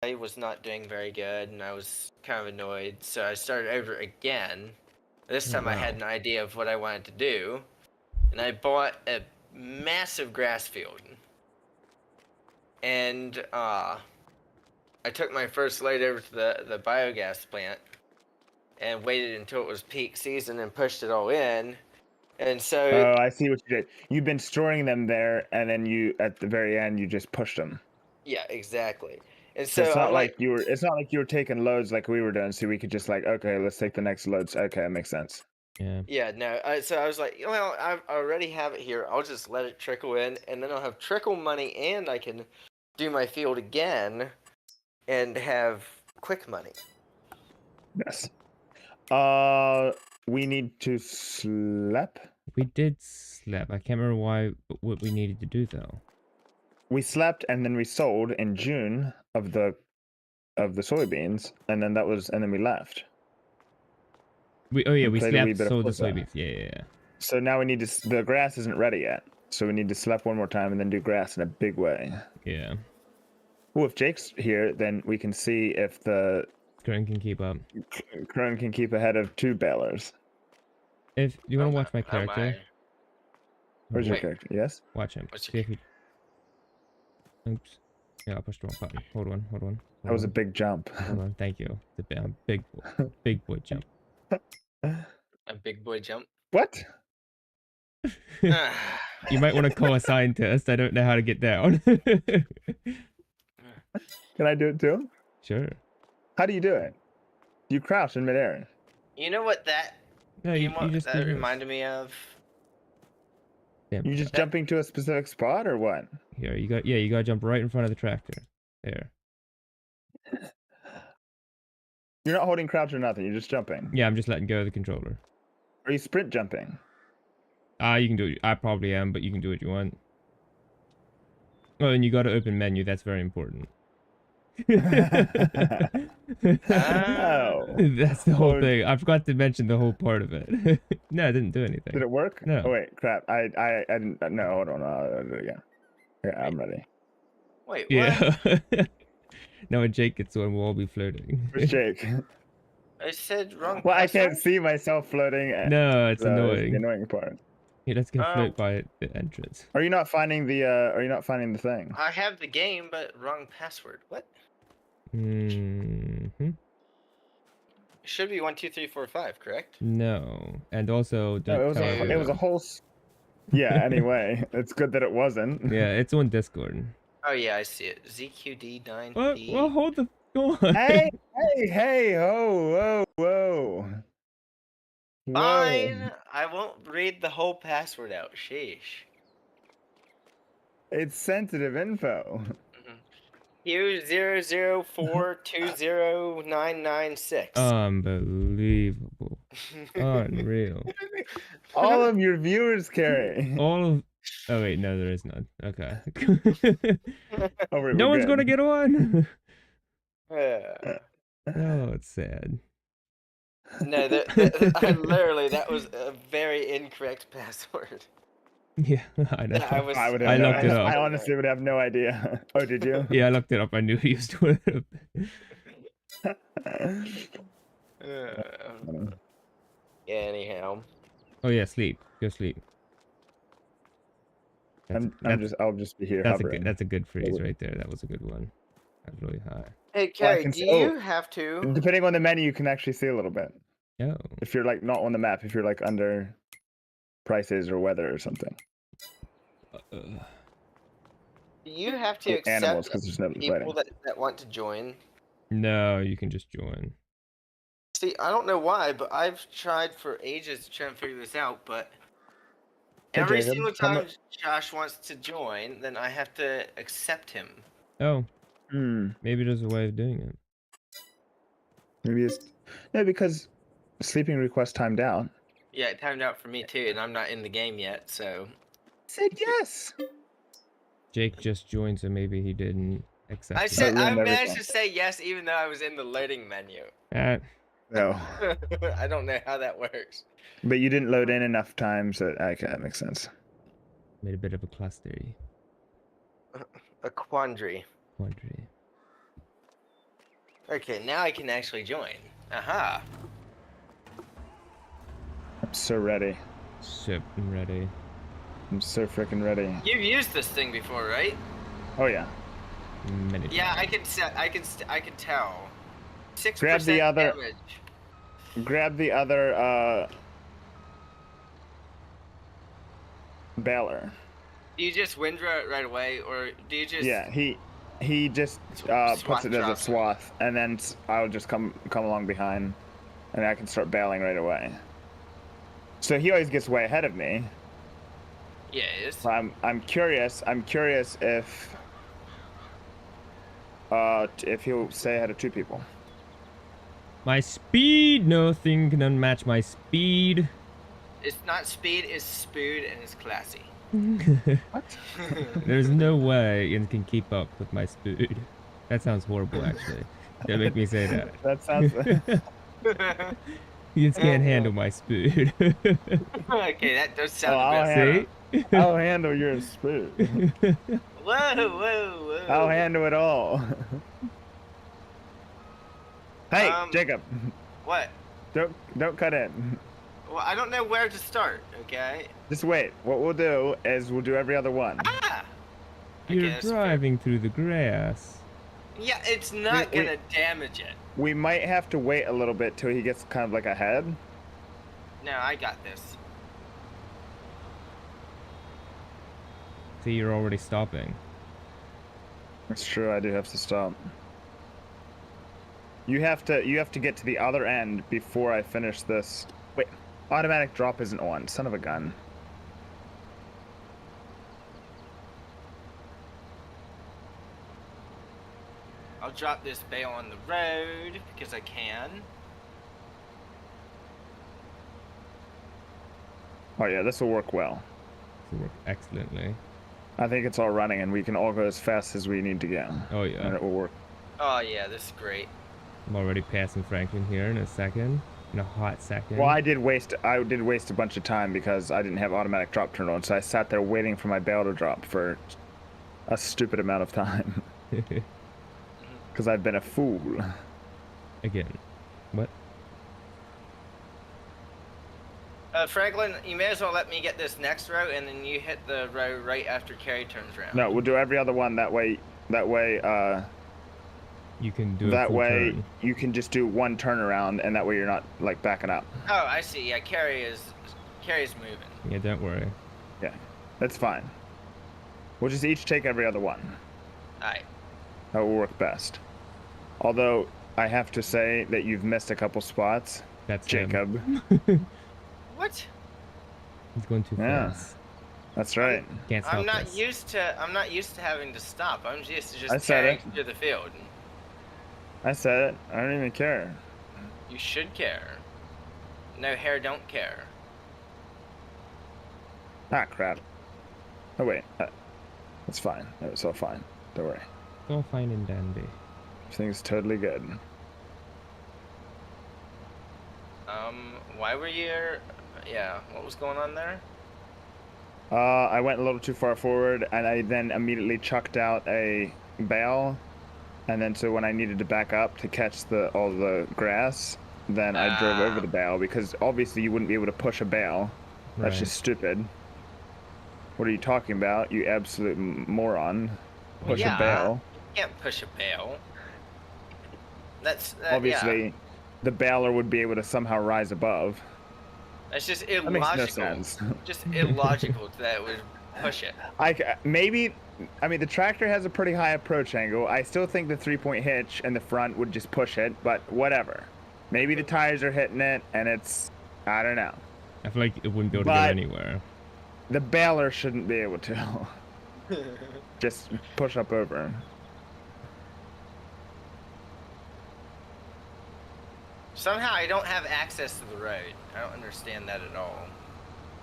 I was not doing very good, and I was kind of annoyed. So I started over again. This time I had an idea of what I wanted to do, and I bought a massive grass field. And I took my first load over to the biogas plant, and waited until it was peak season and pushed it all in. And so Oh, I see what you did. You've been storing them there, and then you, at the very end, you just pushed them. yeah, exactly. And So it's so not I'm like like, you were. It's not like you were taking loads like we were doing. So we could just like, okay, let's take the next loads. Okay, that makes sense. Yeah. yeah, no. So I was like, well, I already have it here. I'll just let it trickle in, and then I'll have trickle money, and I can do my field again, and have quick money. Yes. We need to slap. We did slap. I can't remember what we needed to do though. We slept and then we sold in June of the soybeans, and then we left. We We played a wee slapped bit of sold the football. soybeans. Yeah. So now we need to. The grass isn't ready yet, so we need to slap one more time and then do grass in a big way. Yeah. Well, if Jake's here, then we can see if the Kern can keep up. Kern can keep ahead of 2 balers. If you want to Oh watch my my- oh my. character, Where's your Wait. character? Yes. watch him. What's your See if he. Oops. Yeah, I pushed the wrong button. Hold on. That was a big jump. Hold on. Thank you. It's a big boy jump. A big boy jump. What? You might want to call a scientist. I don't know how to get down. Can I do it too? Sure. How do you do it? You crouch in midair. You know what that No, you just that do this. reminded me of? Damn. You just jumping to a specific spot or what? Here, you gotta jump right in front of the tractor. There. You're not holding crouch or nothing. You're just jumping. Yeah, I'm just letting go of the controller. Are you sprint jumping? You can do it. I probably am, but you can do what you want. Oh, and you gotta open menu. That's very important. Oh. That's the whole Or- thing. I forgot to mention the whole part of it. No, I didn't do anything. Did it work? No. Oh wait, crap. I didn't. No, hold on. I'll do it again. Yeah, I'm ready. Wait, what? Yeah. Now when Jake gets on, we'll all be floating. Where's Jake? I said wrong. Well, I can't password? see myself floating. No, it's so that's annoying. the annoying part. Here, let's go Oh. float by the entrance. Are you not finding the? Are you not finding the thing? I have the game, but wrong password. What? Mm-hmm. It should be 1, 2, 3, 4, 5, correct? No, and also No, don't it was tell a. everyone. It was a whole. Yeah. Anyway, it's good that it wasn't. Yeah, it's on Discord. Oh yeah, I see it. ZQD9D. Well, hold the. Go on. Hey! Whoa! Whoa! Fine. I won't read the whole password out. Sheesh. It's sensitive info. U00420996. Unbelievable. Unreal. All of your viewers carry. All of. Oh wait, no, there is none. Okay. Oh, we're No one's good. gonna get on. Uh, Oh, it's sad. no, that was a very incorrect password. Yeah, I know. I was. I would I have looked it up. I honestly would have no idea. Oh, did you? Yeah, I looked it up. I knew he was doing it. Yeah, anyhow. Oh yeah, sleep. Go sleep. I'll just be here hovering. That's a good freeze right there. That was a good one. That's really high. Hey, Well, I Carrie, can do see- oh. you have to? Depending on the menu, you can actually see a little bit. Oh. If you're like not on the map, if you're like under prices or weather or something. Do you have to Or animals, accept 'cause there's no people lighting. that want to join? No, you can just join. See, I don't know why, but I've tried for ages to try and figure this out, but Hey, every Jacob, single come time Josh wants to join, then I have to accept him. Oh, Hmm. maybe there's a way of doing it. Maybe it's no, because sleeping request timed out. Yeah, it timed out for me too, and I'm not in the game yet, so. Said yes. Jake just joined, so maybe he didn't accept I it. said I ruined managed everything. to say yes even though I was in the loading menu. No, I don't know how that works. but you didn't load in enough time, so okay, that makes sense. Made a bit of a cluster A quandary. quandary. Okay, now I can actually join. Aha. I'm so ready. Ship ready. I'm so freaking ready. You've used this thing before, right? Oh yeah. Many Yeah, times. I can tell. 6% Grab the other. damage. Grab the other baler. Do you just windrow it right away, or do you just? Yeah, he just Swath puts it as a drop. swath, and then I'll just come along behind, and I can start bailing right away. So he always gets way ahead of me. Yes. So I'm curious. I'm curious if he'll stay ahead of 2 people. My speed, nothing can unmatch my speed. It's not speed, it's spood, and it's classy. What? There's no way Ian can keep up with my speed. That sounds horrible, actually. Don't make me say that. That sounds. Ian can't handle my speed. Okay, that does sound I'll a bit. handle. See? I'll handle your spoon. Whoa, whoa, whoa. I'll handle it all. Hey, Jacob, What? don't cut in. Well, I don't know where to start. Okay. Just wait. What we'll do is we'll do every other one. Ah. You're Okay, that's fair. driving through the grass. Yeah, it's not We- gonna damage it. We might have to wait a little bit till he gets kind of like ahead. No, I got this. See, you're already stopping. That's true. I do have to stop. You have to get to the other end before I finish this. Wait, automatic drop isn't on. Son of a gun. I'll drop this bale on the road because I can. Oh yeah, this will work well. It worked excellently. I think it's all running, and we can all go as fast as we need to go, Oh and yeah. it will work. Oh yeah, this is great. I'm already passing Franklin here in a second. In a hot second. Well, I did waste a bunch of time because I didn't have automatic drop turned on, so I sat there waiting for my bale to drop for a stupid amount of time because I've been a fool. Again. What? Franklin, you may as well let me get this next row, and then you hit the row right after Carrie turns around. No, we'll do every other one that way. You can do That a full way turn. you can just do one turnaround, and that way you're not like backing up. Oh, I see. Yeah, Carrie's moving. Yeah, don't worry. Yeah, that's fine. We'll just each take every other one. Alright. That will work best. Although I have to say that you've missed a couple spots, That's him. Jacob. What? He's going too Yeah. fast. That's right. Can't stop I'm not this. used to having to stop. I'm used to I just said carrying it. through the field. I said it. I don't even care. You should care. No hair don't care. Ah, crap. Oh wait, that's fine. It's all fine. Don't worry. It's all fine and dandy. Everything's totally good. Why were you? Yeah, what was going on there? I went a little too far forward, and I then immediately chucked out a bale, and then so when I needed to back up to catch all the grass, then I drove over the bale because obviously you wouldn't be able to push a bale. That's Right. just stupid. What are you talking about, you absolute moron? Push Yeah. a bale. You can't push a bale. That's Obviously, Yeah, the baler would be able to somehow rise above. that's just That illogical. makes no sense. Just illogical that it would push it. I mean, the tractor has a pretty high approach angle. I still think the 3-point hitch in the front would just push it, but whatever. Maybe the tires are hitting it, and I don't know. I feel like it wouldn't be able to go But- anywhere. The baler shouldn't be able to. Just push up over. Somehow I don't have access to the road. I don't understand that at all.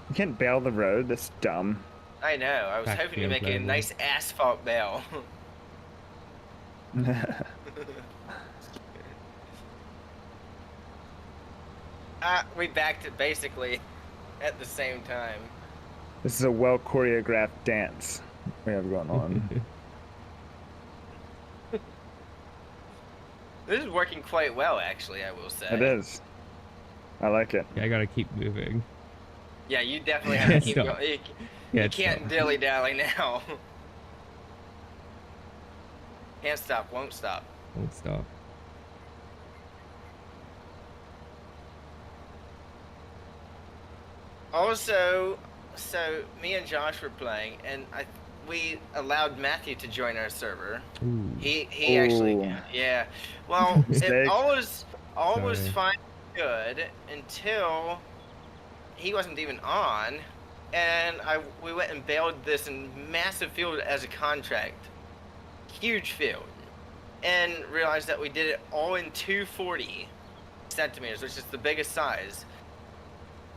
You can't bail the road. That's dumb. I know. I was hoping to Backfield make a level. nice asphalt bale. We backed it basically at the same time. This is a well choreographed dance we have going on. This is working quite well, actually, I will say. It is. I like it. Yeah, I gotta keep moving. Yeah, you definitely have to keep Stop. going. Yeah, You can't stop. dilly-dally now. Can't stop, won't stop. Won't stop. Also, so me and Josh were playing, and we allowed Matthew to join our server. Ooh. He actually, Ooh. yeah. Well, it Mistake. all was Sorry. fine and good until he wasn't even on, and we went and bailed this massive field as a contract, huge field, and realized that we did it all in 240 centimeters, which is the biggest size.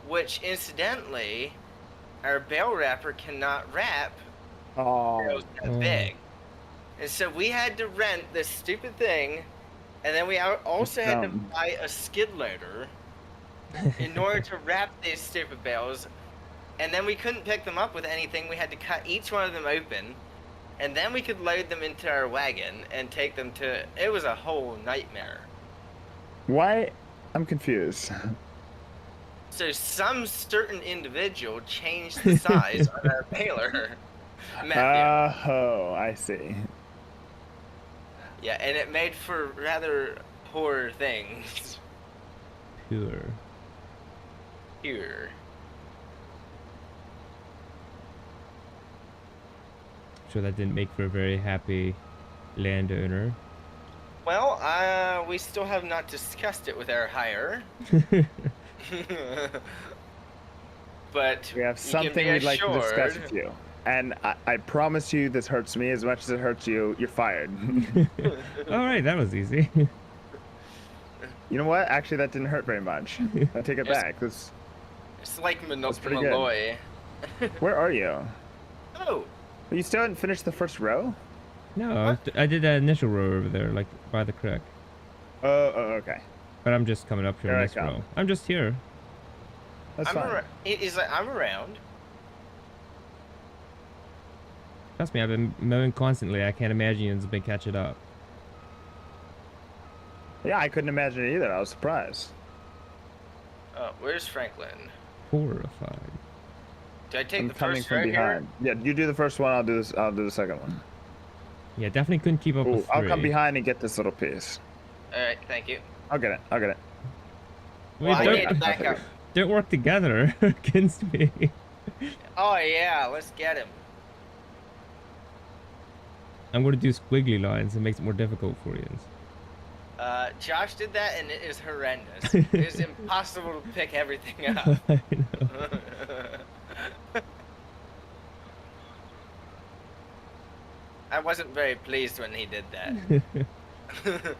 Which, incidentally, our bale wrapper cannot wrap Oh, bales that big. And so we had to rent this stupid thing, and then we also had to dumb. buy a skid loader in order to wrap these stupid bales. And then we couldn't pick them up with anything. We had to cut each one of them open, and then we could load them into our wagon and take them to... It was a whole nightmare. why? I'm confused. So some certain individual changed the size on our baler. Matthew. Oh, I see. Yeah, and it made for rather poor things. Pure. Here. Sure, that didn't make for a very happy landowner. Well, we still have not discussed it with our hire. But We have you can something be we'd like to discuss assured- with you. And I promise you this hurts me as much as it hurts you. You're fired. All right, that was easy. You know what? Actually, that didn't hurt very much. I take it Yes. back. This, It's like That's pretty good. Malloy. where are you? Oh, You still hadn't finished the first row? No, I did that initial row over there, like by the creek. Oh, okay. But I'm just coming up here Here in I this come. row. I'm just here. That's I'm fine. He's like, I'm around. Trust me, I've been mowing constantly. I can't imagine you've been catching up. Yeah, I couldn't imagine it either. I was surprised. Oh, where's Franklin? Horrified. Do I take I'm the coming first from row behind. Yeah, you do the first one. I'll do this. I'll do the second one. Yeah, definitely couldn't keep up Ooh, with I'll come three. behind and get this little piece. Here? All right, thank you. I'll get it. I'll get it. Wait, Well, I don't, need to back up. don't work together against me. Oh yeah, let's get him. I'm going to do squiggly lines. It makes it more difficult for you. Josh did that, and it is horrendous. It is impossible to pick everything up. I know. I wasn't very pleased when he did that.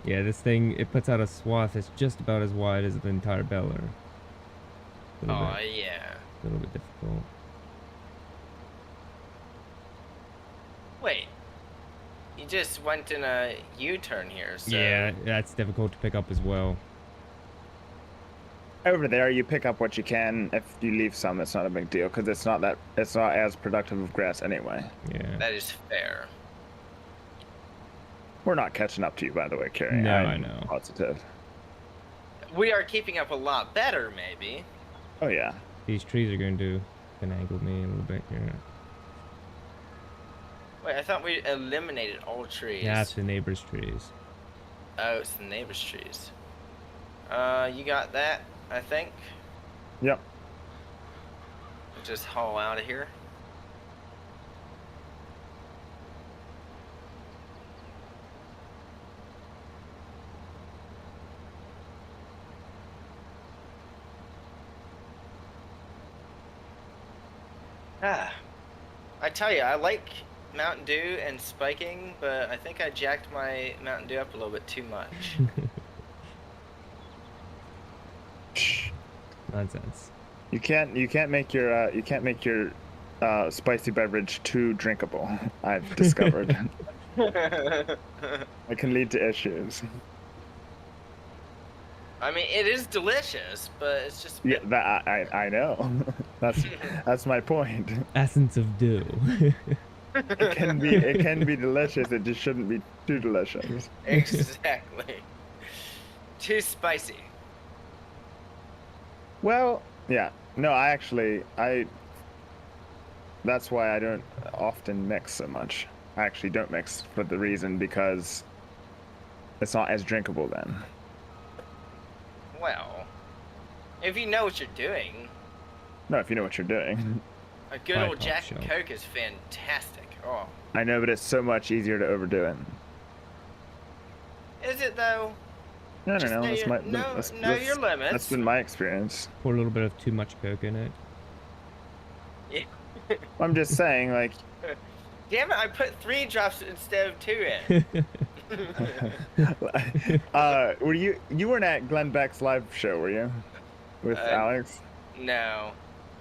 Yeah, this thing, it puts out a swath that's just about as wide as the entire beller. A little, Oh bit, yeah. a little bit difficult. Wait. You just went in a U-turn here, so... Yeah, that's difficult to pick up as well. Over there, you pick up what you can. If you leave some, it's not a big deal because it's not as productive of grass anyway. Yeah. That is fair. We're not catching up to you, by the way, Carrie. No, I'm I know. Positive. We are keeping up a lot better, maybe. Oh yeah. These trees are going to finagle me a little bit here. Wait, I thought we eliminated all trees. Yeah, it's the neighbor's trees. Oh, it's the neighbor's trees. You got that, I think? Yep. We'll just haul out of here. Ah, I tell you, I like Mountain Dew and spiking, but I think I jacked my Mountain Dew up a little bit too much. Nonsense. You can't make your spicy beverage too drinkable. I've discovered. It can lead to issues. I mean, it is delicious, but it's just... Yeah, that I know. That's my point. Essence of dew. It can be delicious. It just shouldn't be too delicious. Exactly. Too spicy. Well, yeah. No, that's why I don't often mix so much. I actually don't mix for the reason because it's not as drinkable then. Well, if you know what you're doing, No, if you know what you're doing. a good Right, old top Jack shelf. and Coke is fantastic. Oh, I know, but it's so much easier to overdo it. is it though? No, Just know That's your- my know- that's, know your limits. That's been my experience. Pour a little bit of too much Coke in it. I'm just saying, like, Damn it! I put 3 drops instead of 2 in. you weren't at Glenn Beck's live show, were you? With Alex? No.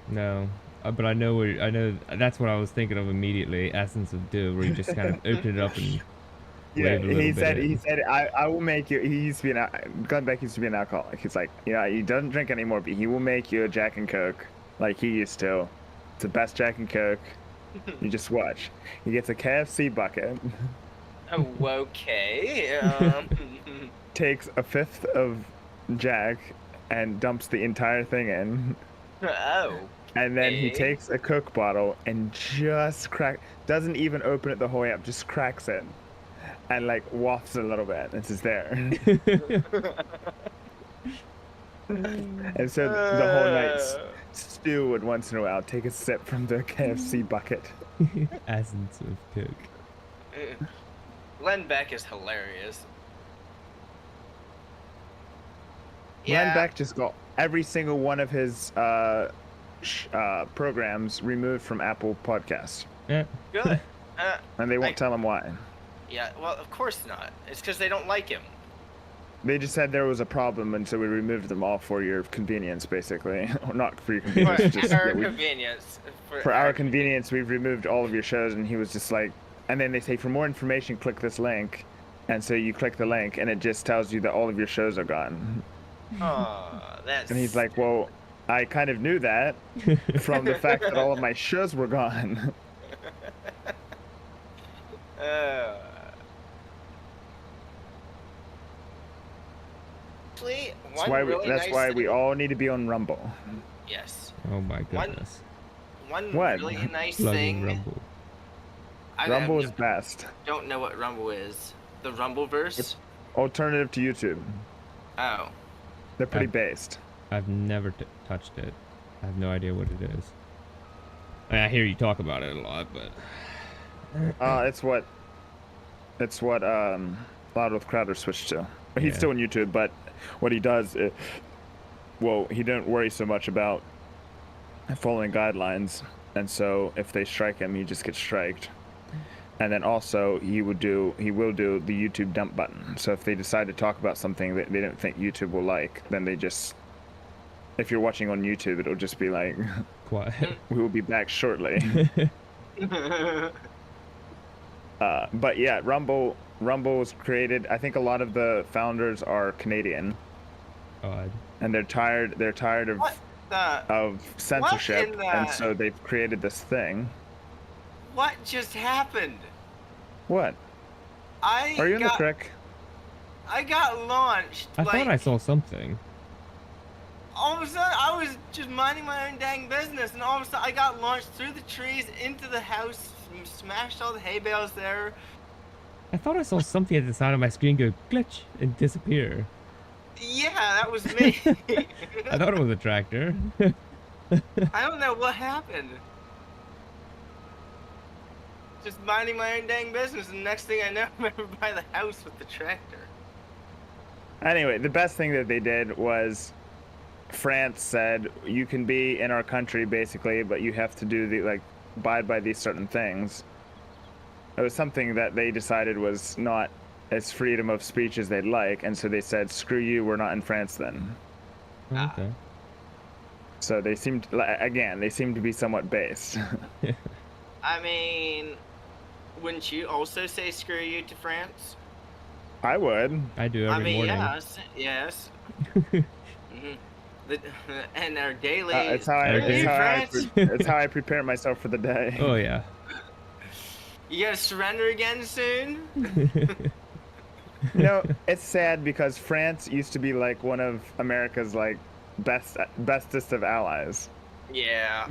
No, but I know that's what I was thinking of immediately. Essence of Dew, where you just kind of open it up and Yeah, wave a little he bit said in. I will make you. He used to be Glenn Beck used to be an alcoholic. He's like, he doesn't drink anymore, but he will make you a Jack and Coke like he used to. It's the best Jack and Coke. You just watch. He gets a KFC bucket, Oh, okay. takes a fifth of Jack, and dumps the entire thing in. Oh. And then he Okay. takes a Coke bottle and just doesn't even open it the whole way up, just cracks it. And like wafts a little bit. It's just there. And so the whole night, Stu would once in a while take a sip from the KFC bucket. Essence of Coke. Glenn Beck is hilarious. Glenn Beck just got every single one of his programs removed from Apple Podcasts. Yeah. Good. And they won't tell him why. Yeah, well, of course not. It's because they don't like him. They just said there was a problem, and so we removed them all for your convenience, basically. Or not for your convenience, For just our that convenience. for our convenience, we've removed all of your shows. And he was just like, and then they say, for more information, click this link. And so you click the link, and it just tells you that all of your shows are gone. Oh, that's. And he's like, well, I kind of knew that from the fact that all of my shows were gone. Actually, That's one why, really that's nice why thing- we all need to be on Rumble. Yes. Oh my goodness. One What? really nice Plugging thing. Rumble. Rumble is best. Don't know what Rumble is. The Rumbleverse? It's alternative to YouTube. Oh. They're pretty based. I've never touched it. I have no idea what it is. I hear you talk about it a lot, but It's what Loud with Crowder switched to. He's Yeah. still on YouTube, but what he does, he don't worry so much about following guidelines, and so if they strike him, he just gets striked. And then also he will do the YouTube dump button. So if they decide to talk about something that they don't think YouTube will like, then they just, if you're watching on YouTube, it'll just be like, quiet. we will be back shortly. But yeah, Rumble was created. I think a lot of the founders are Canadian, God. and they're tired of What the? censorship, in and the- so they've created this thing. What just happened? What? Are you in the crick? I got launched. I like, thought I saw something. all of a sudden, I was just minding my own dang business, and all of a sudden, I got launched through the trees into the house, smashed all the hay bales there. I thought I saw something at the side of my screen go glitch and disappear. Yeah, that was me. I thought it was a tractor. I don't know what happened. Just minding my own dang business, and next thing I know, I'm over by the house with the tractor. Anyway, the best thing that they did was France said you can be in our country basically, but you have to do abide by these certain things. It was something that they decided was not as freedom of speech as they'd like, and so they said, screw you, we're not in France then. Okay. So they seemed, again, they seem to be somewhat based. I mean, wouldn't you also say screw you to France? I would. I do every I mean, morning. yes. And our daily. It's how Okay. it's how France. it's how I prepare myself for the day. Oh yeah. You gonna surrender again soon? You know, it's sad because France used to be like one of America's like bestest of allies. Yeah.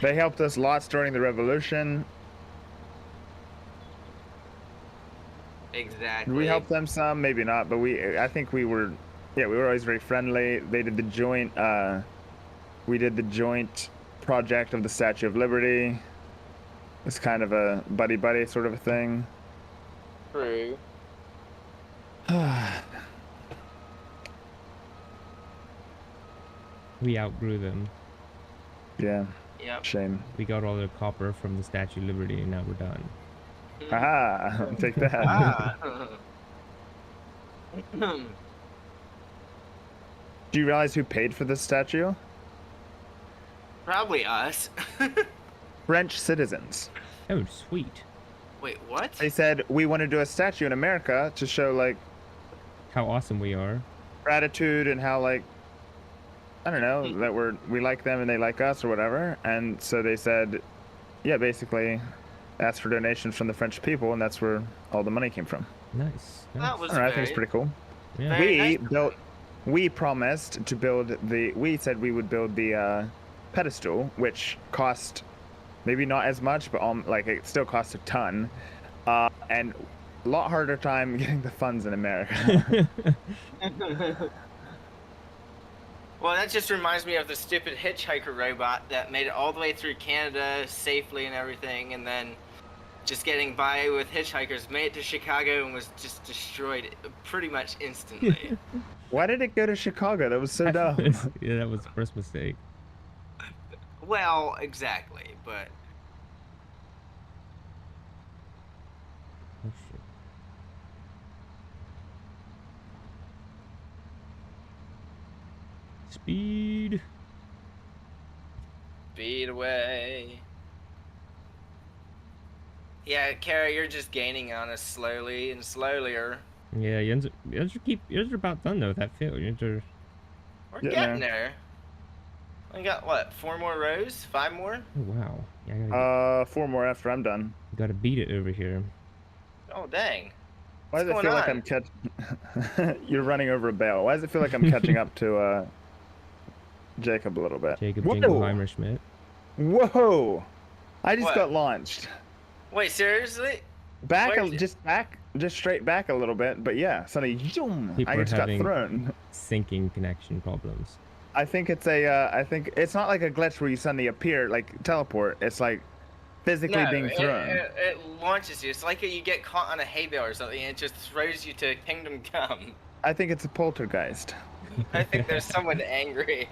They helped us lots during the revolution. Exactly. We helped them some, maybe not, but I think we were always very friendly. They did the joint we did the joint project of the Statue of Liberty. It's kind of a buddy sort of a thing. True. We outgrew them. Yeah, Yep. shame. We got all the copper from the Statue of Liberty, and now we're done. Aha, take that. Ah. Do you realize who paid for this statue? Probably us. French citizens. Oh, sweet. Wait, what? They said, we want to do a statue in America to show like How awesome we are. gratitude and how like I don't know that we like them and they like us or whatever. And so they said, yeah, basically ask for donations from the French people, and that's where all the money came from. Nice. That nice. was All right, I think it's very- pretty cool. Yeah. Very nice. We promised to build we said we would build the pedestal, which cost maybe not as much, but like it still costs a ton, and a lot harder time getting the funds in America. Well, that just reminds me of the stupid hitchhiker robot that made it all the way through Canada safely and everything, and then just getting by with hitchhikers, made it to Chicago and was just destroyed pretty much instantly. Why did it go to Chicago? That was so dumb. Yeah, that was the first mistake. Well, exactly, but Oh, shit. Speed. speed away. Yeah, Kara, you're just gaining on us slowly and slowlier. Yeah, yours are about done though with that field. Yours are, We're Getting getting there. We got what? 4 more rows? 5 more? oh wow. Yeah, I gotta, 4 more after I'm done. gotta beat it over here. Oh dang! Why does What's it feel like going I'm You're running over a bale. Why does it feel like I'm catching up to Jacob a little bit? Jacob Whoa! Jingleheimer Schmidt. Whoa! I just What? got launched. Wait, seriously? Back, Where is it? just straight back a little bit. But yeah, suddenly, zoom, People I are just got having- thrown. Syncing connection problems. I think it's I think it's not like a glitch where you suddenly appear, like teleport. It's like physically No, being thrown. it launches you. It's like you get caught on a hay bale or something, and it just throws you to Kingdom Come. I think it's a poltergeist. I think there's someone angry.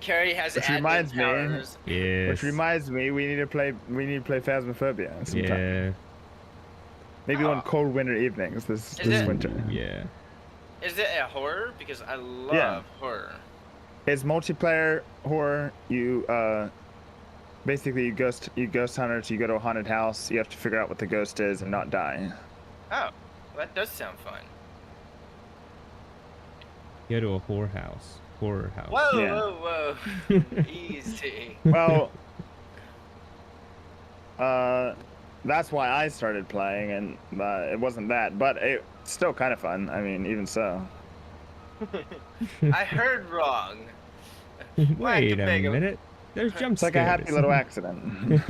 Carrie has Which admin reminds me- powers. Yes. Which reminds me, we need to play Phasmophobia sometime. Yeah. Maybe Oh. on cold winter evenings this Is this it? winter. Yeah. Is it a horror? Because I love Yeah. horror. It's multiplayer horror. You basically you ghost hunters. You go to a haunted house. You have to figure out what the ghost is and not die. Oh, that does sound fun. Go to a whorehouse. Horror house. Whoa, Yeah. whoa, whoa. Easy. Well, that's why I started playing, and it wasn't that, but it's still kind of fun. I mean, even so. I heard wrong. Whack Wait a big of- minute. There's jump It's like a happy little accident.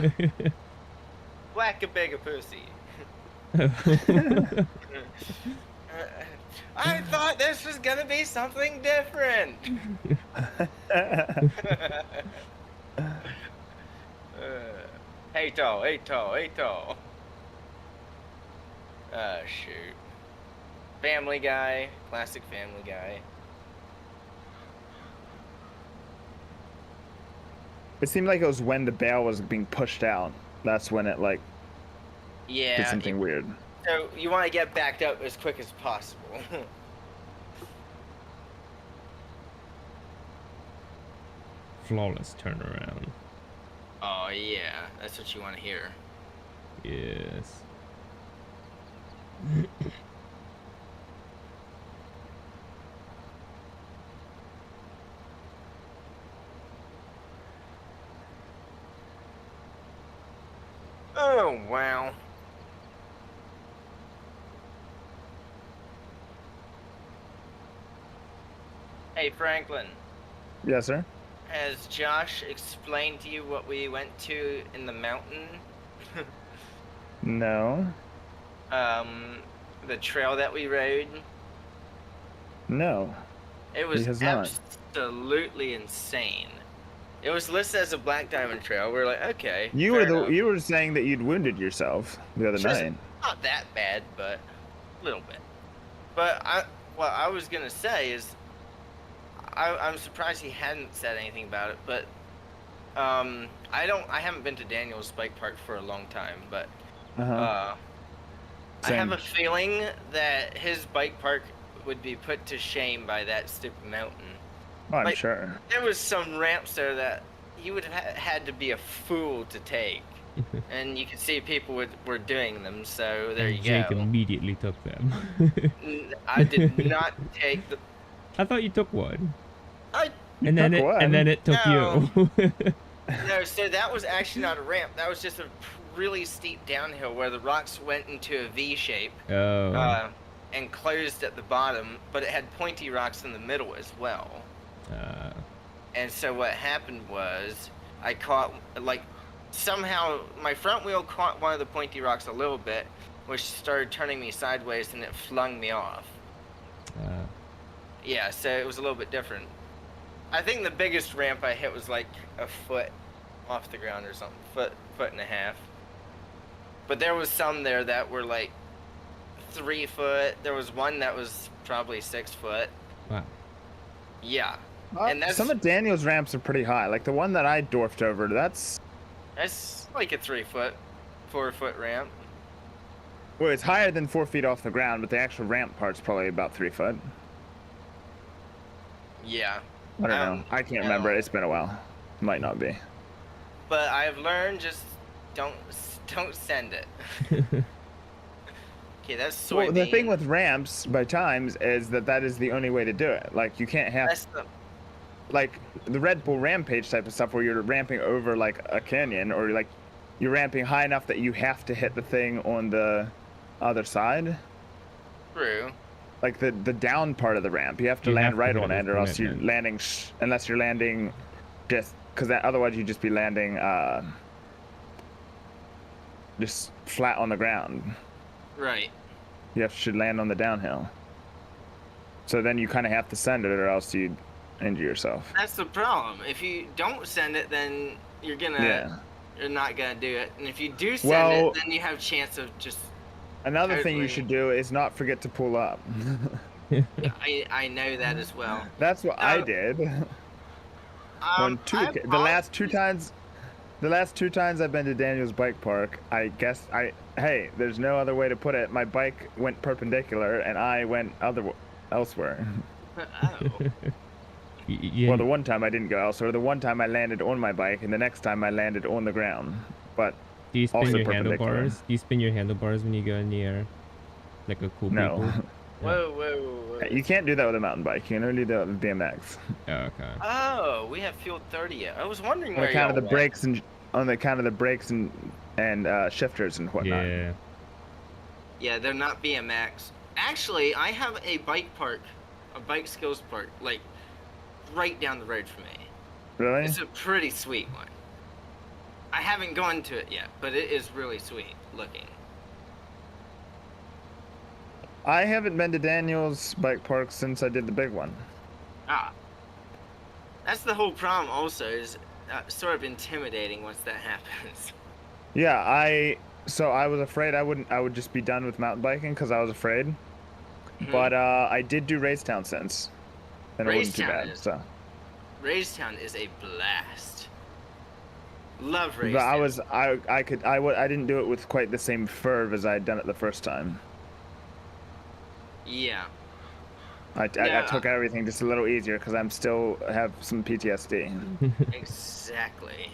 Whack a bigger pussy. I thought this was gonna be something different. Hey tall, hey tall, hey tall. Shoot. Family Guy, classic Family Guy. It seemed like it was when the bale was being pushed out. That's when it like Yeah. did something weird. So you want to get backed up as quick as possible. Flawless turnaround. Oh yeah, that's what you want to hear. Yes. Oh, wow. Hey, Franklin, Yes, sir. has Josh explained to you what we went to in the mountain? No. The trail that we rode? No. It He was has not. absolutely insane. It was listed as a Black Diamond Trail. We are like, okay, You fair were enough. you were saying that you'd wounded yourself the other Just night. not that bad, but a little bit. But what I was gonna say is, I'm surprised he hadn't said anything about it. But I haven't been to Daniel's bike park for a long time, but Uh-huh. I have Same. a feeling that his bike park would be put to shame by that stupid mountain. Oh, I'm Like, sure. there was some ramps there that you would have had to be a fool to take. And you could see people were doing them, so there And you Jake go. immediately took them. I did not take the... I thought you took one. I, And then took one? and then it took No. you. no, so that was actually not a ramp. That was just a really steep downhill where the rocks went into a V shape. Oh. And closed at the bottom, but it had pointy rocks in the middle as well. And so what happened was I caught, like, somehow my front wheel caught one of the pointy rocks a little bit, which started turning me sideways and it flung me off. Yeah, so it was a little bit different. I think the biggest ramp I hit was like a foot off the ground or something, foot and a half. But there was some there that were like 3 foot. There was one that was probably 6 foot. Wow. Yeah. And that's Some of Daniel's ramps are pretty high. Like the one that I dwarfed over, that's like a 3 foot, 4 foot ramp. well, it's higher than 4 feet off the ground, but the actual ramp part's probably about 3 foot. Yeah. I don't know. I can't remember. It's been a while. Might not be. But I've learned just don't send it. Okay, that's soybean. Well, the thing with ramps by times is that is the only way to do it. Like you can't have like the Red Bull Rampage type of stuff where you're ramping over like a canyon or like you're ramping high enough that you have to hit the thing on the other side. True. Like the down part of the ramp, you have to land right on it, or else you're landing. Unless you're landing, just because otherwise you'd just be landing just flat on the ground. Right. You should land on the downhill. So then you kind of have to send it, or else you'd injure yourself. That's the problem. If you don't send it, then you're not gonna do it. And if you do send it, then you have a chance of just. Another thing you should do is not forget to pull up. I know that as well. That's what I did. The last two times I've been to Daniel's bike park, I guess hey, there's no other way to put it. My bike went perpendicular and I went elsewhere. Oh. Well, the one time I didn't go elsewhere. The one time I landed on my bike, and the next time I landed on the ground. But do you spin also your handlebars? Do you spin your handlebars when you go in the air? Like a cool people? Whoa. You can't do that with a mountain bike. You can only do that with BMX. Oh, okay. Oh, we have Field 30 yet. I was wondering where On account of the brakes and shifters and whatnot. Yeah. Yeah, they're not BMX. Actually, I have a bike park, a bike skills park, like right down the road from me. Really? It's a pretty sweet one. I haven't gone to it yet, but it is really sweet looking. I haven't been to Daniel's bike park since I did the big one. Ah. That's the whole problem also, is sort of intimidating once that happens. Yeah, I was afraid I would just be done with mountain biking because I was afraid. Mhm. But I did do Racetown since. And it wasn't too bad. So Racetown is a blast. Love Racetown. But I didn't do it with quite the same fervor as I had done it the first time. Yeah. I took everything just a little easier because I'm still have some PTSD. Exactly.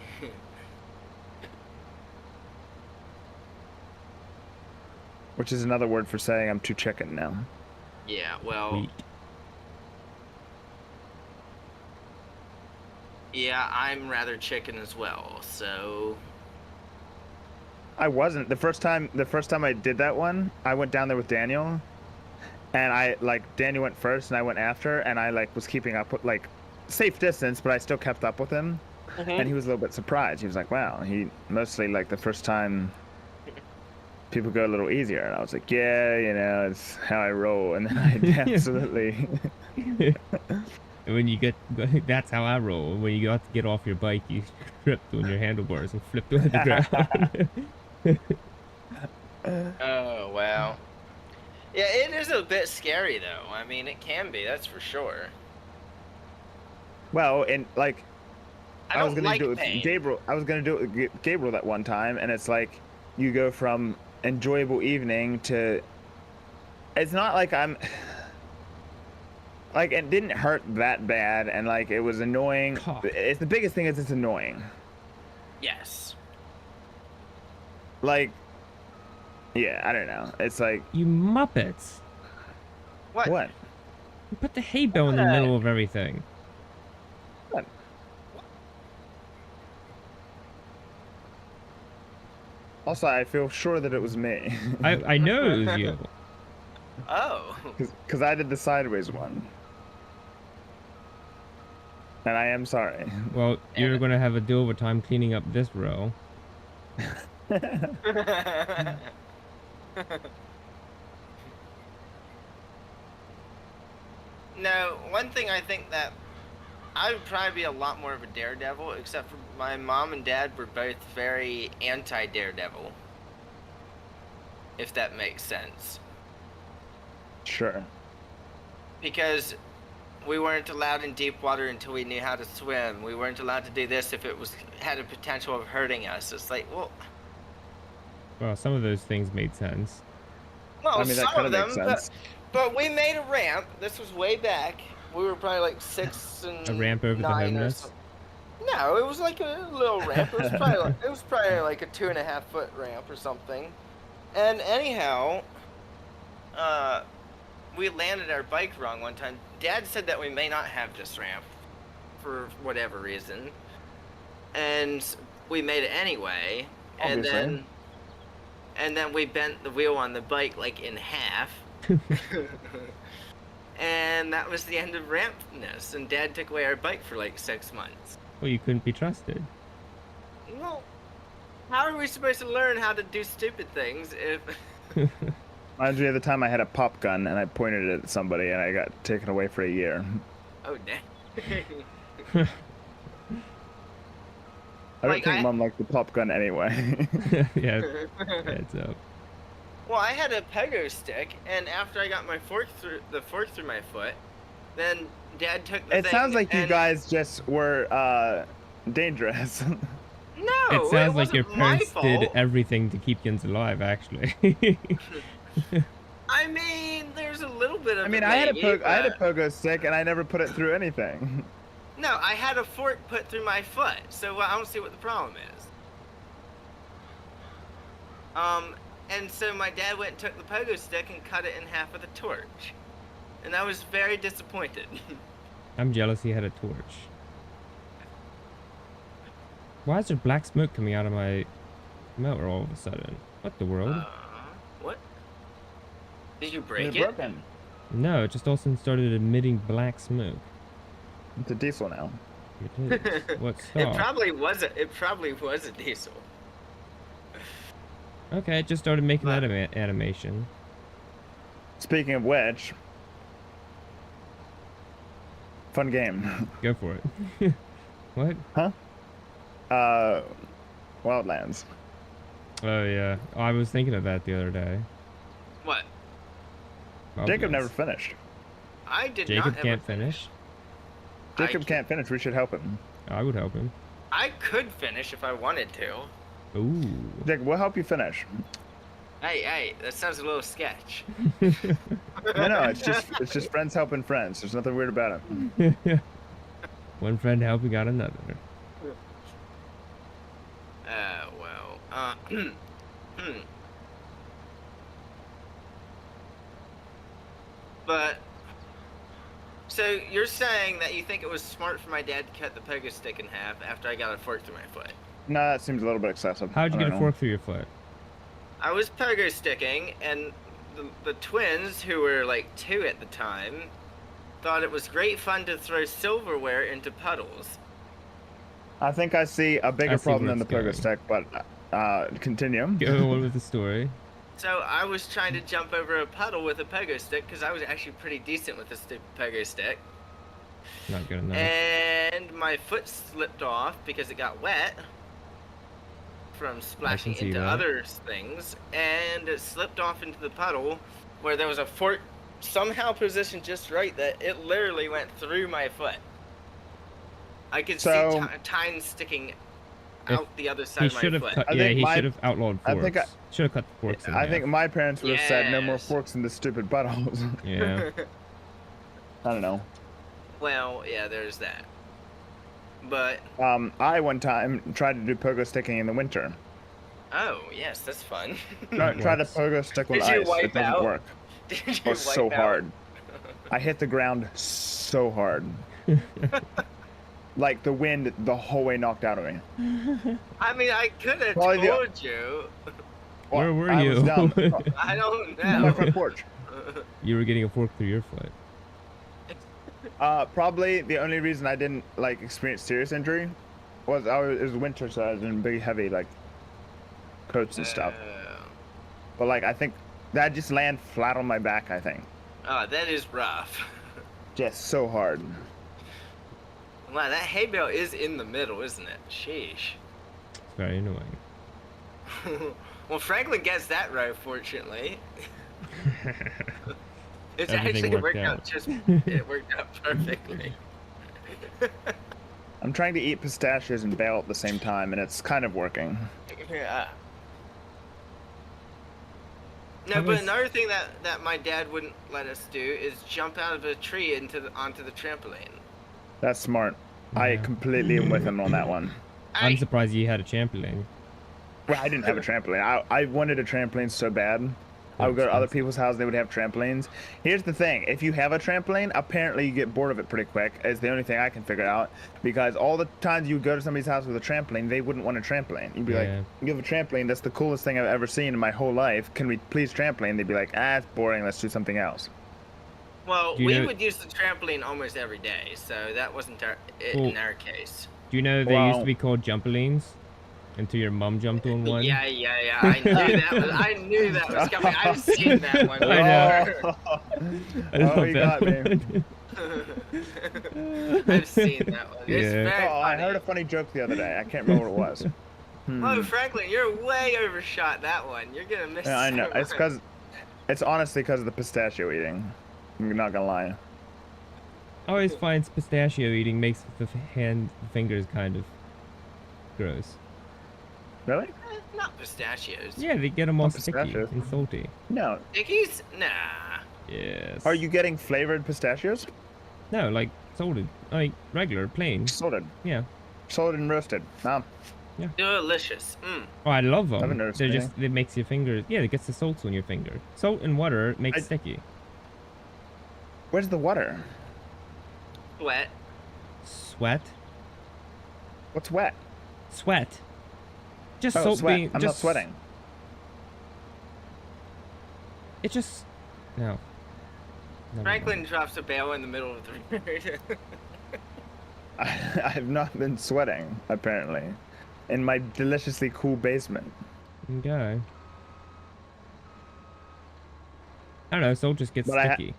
Which is another word for saying I'm too chicken now. Yeah, well. Sweet. Yeah, I'm rather chicken as well, so. I wasn't. The first time I did that one, I went down there with Daniel, and Daniel went first and I went after, and I was keeping up with safe distance, but I still kept up with him. And he was a little bit surprised. He was like, wow, he mostly the first time people go a little easier. And I was like, yeah, it's how I roll. And then I absolutely. When you that's how I roll. When you got to get off your bike, you tripped on your handlebars and flipped over the ground. Oh, wow. Yeah, it is a bit scary, though. I mean, it can be, that's for sure. Well, and I was don't gonna like do it pain. with Gabriel. I was gonna do it with Gabriel that one time, and it's you go from enjoyable evening to. It's not like I'm. It didn't hurt that bad, and it was annoying. Cough. It's the biggest thing is it's annoying. Yes. Yeah, I don't know. It's You Muppets. what? You put the hay bale in the What? middle of everything. What? Also, I feel sure that it was me. I know it was you. Oh. Because I did the sideways one. And I am sorry. Well, you're gonna have a deal of a time cleaning up this row. No, one thing I think that I would probably be a lot more of a daredevil, except for my mom and dad were both very anti-daredevil. If that makes sense. Sure. Because we weren't allowed in deep water until we knew how to swim. We weren't allowed to do this if it had a potential of hurting us. It's well, Well, some of those things made sense. I mean, that some kind of of makes them, sense. but we made a ramp. This was way back. We were probably 6 and A ramp over the 9 or homeless? something. No, it was a little ramp. It was probably a 2.5 foot ramp or something. And anyhow, we landed our bike wrong one time. Dad said that we may not have this ramp for whatever reason, and we made it anyway. Obviously. And then we bent the wheel on the bike in half. And that was the end of rampness. And Dad took away our bike for 6 months. Well, you couldn't be trusted. Well, how are we supposed to learn how to do stupid things if? Reminds me of the time I had a pop gun and I pointed it at somebody and I got taken away for a year. Oh, dang. I don't think Mom liked the pop gun anyway. Yeah, heads up. Well, I had a pogo stick, and after I got my fork through my foot, then Dad took the It thing. sounds like you and- gujust were dangerous. No, It sounds like your wasn't my parents did fault. everything to keep you alive, actually. I mean, there's a little bit of. I mean, it I had a maybe, pogo stick and I never put it through anything. No, I had a fork put through my foot, so I don't see what the problem is. And so my dad went and took the pogo stick and cut it in half with a torch, and I was very disappointed. I'm jealous he had a torch. Why is there black smoke coming out of my motor all of a sudden? What the world? What? Did you break It's it? broken. No, it just all of a sudden started emitting black smoke. It's a diesel now. It is. What It star? probably was a diesel. Okay, it just started making But- that animation. Speaking of which, fun game. Go for it. What? Wildlands. Oh yeah, I was thinking of that the other day. What? Jacob Wildlands. never finished. I did not Jacob ever can't finish. Jacob can't finish. We should help him. I would help him. I could finish if I wanted to. Ooh. Jacob, we'll help you finish. Hey, that sounds a little sketch. No, it's just friends helping friends. There's nothing weird about it. One friend helping out another. But, so you're saying that you think it was smart for my dad to cut the pogo stick in half after I got a fork through my foot? No, that seems a little bit excessive. How'd you I get a don't fork through your foot? I was pogo sticking, and the twins, who were like 2 at the time, thought it was great fun to throw silverware into puddles. I think I see a bigger I see problem where than the it's pogo going. stick, but continue. Go on with the story. So I was trying to jump over a puddle with a pogo stick because I was actually pretty decent with a stupid pogo stick. Not good enough. And my foot slipped off because it got wet from splashing see into that. other things, and it slipped off into the puddle where there was a fork somehow positioned just right that it literally went through my foot. I could So- see tines sticking out the other side He of my should have foot. cut. I Yeah, think he my- should have outlawed I forks. think Should have cut the forks. In I half. think my parents would have said no more Yes. forks in the stupid puddles. Yeah. I don't know. Well, yeah, there's that. But I one time tried to do pogo sticking in the winter. oh yes, that's fun. Try to works. pogo stick on Did you ice. wipe It doesn't out? work. Did It you was so wipe out? hard. I hit the ground so hard. Like the wind the whole way knocked out of me. I mean, I could have Probably the- told you. Where were I was you? down I don't on my know. front porch. You were getting a fork through your foot. Probably the only reason I didn't like experience serious injury was it was winter, so I was in big heavy like coats and stuff. But like I think that just land flat on my back. I think Oh, that is rough. just so hard. Wow, that hay bale is in the middle, isn't it? Sheesh. It's very annoying. Well, Franklin gets that right, fortunately. It's Everything actually worked worked out out. just. It worked out perfectly. I'm trying to eat pistachios and bail at the same time, and it's kind of working. Yeah. No, How but is- another thing that my dad wouldn't let us do is jump out of a tree onto the trampoline. That's smart. I Yeah. completely am with him on that one. I'm surprised you had a trampoline. Well, I didn't have a trampoline. I wanted a trampoline so bad. I would go to other people's houses, they would have trampolines. Here's the thing, if you have a trampoline, apparently you get bored of it pretty quick, is the only thing I can figure out. Because all the times you go to somebody's house with a trampoline, they wouldn't want a trampoline. You'd be Yeah. like, you have a trampoline, that's the coolest thing I've ever seen in my whole life. Can we please trampoline? They'd be like, it's boring, let's do something else. Well, Do you we know- would use the trampoline almost every day, so that wasn't Cool. in our case. Do you know they used Wow. to be called jumpolines? Until your mum jumped on one? Yeah. I knew that was coming. I've seen that one. I know. before. I Oh, you got me. I've seen that one. It's Yeah. very Oh, I funny. heard a funny joke the other day. I can't remember what it was. Oh, Franklin, you're way overshot that one. You're gonna miss. Yeah, I know. so It's much. because, it's honestly because of the pistachio eating. I'm not gonna lie. I always find pistachio eating makes the fingers kind of gross. Really? Not pistachios. Yeah, they get them all Not sticky pistachios. and salty. No. Dickies? Nah. Yes. Are you getting flavored pistachios? No, like salted, like regular, plain. Salted. Yeah. Salted and roasted. No. Delicious. Mm. Oh, I love them. Haven't noticed They're just it makes your fingers. Yeah, it gets the salt on your finger. Salt and water makes I- sticky. Where's the water? Wet. Sweat. What's wet? Sweat. Just Oh, salt sweat. being. I'm not just, sweating. It just. No. Never Franklin mind. drops a bale in the middle of the road. I have not been sweating, apparently. In my deliciously cool basement. Okay. I don't know. Salt just gets But I ha- sticky.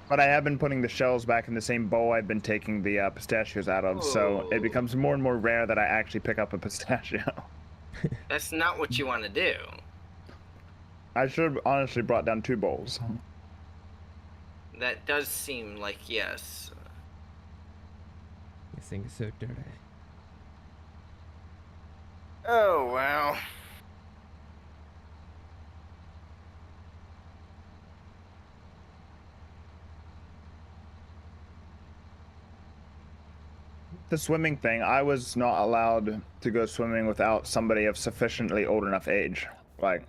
But I have been putting the shells back in the same bowl I've been taking the pistachios out of, so Oh. it becomes more and more rare that I actually pick up a pistachio. That's not what you want to do. I should have honestly brought down 2 bowls. That does seem like yes. This thing is so dirty. Oh wow. The swimming thing, I was not allowed to go swimming without somebody of sufficiently old enough age. Like,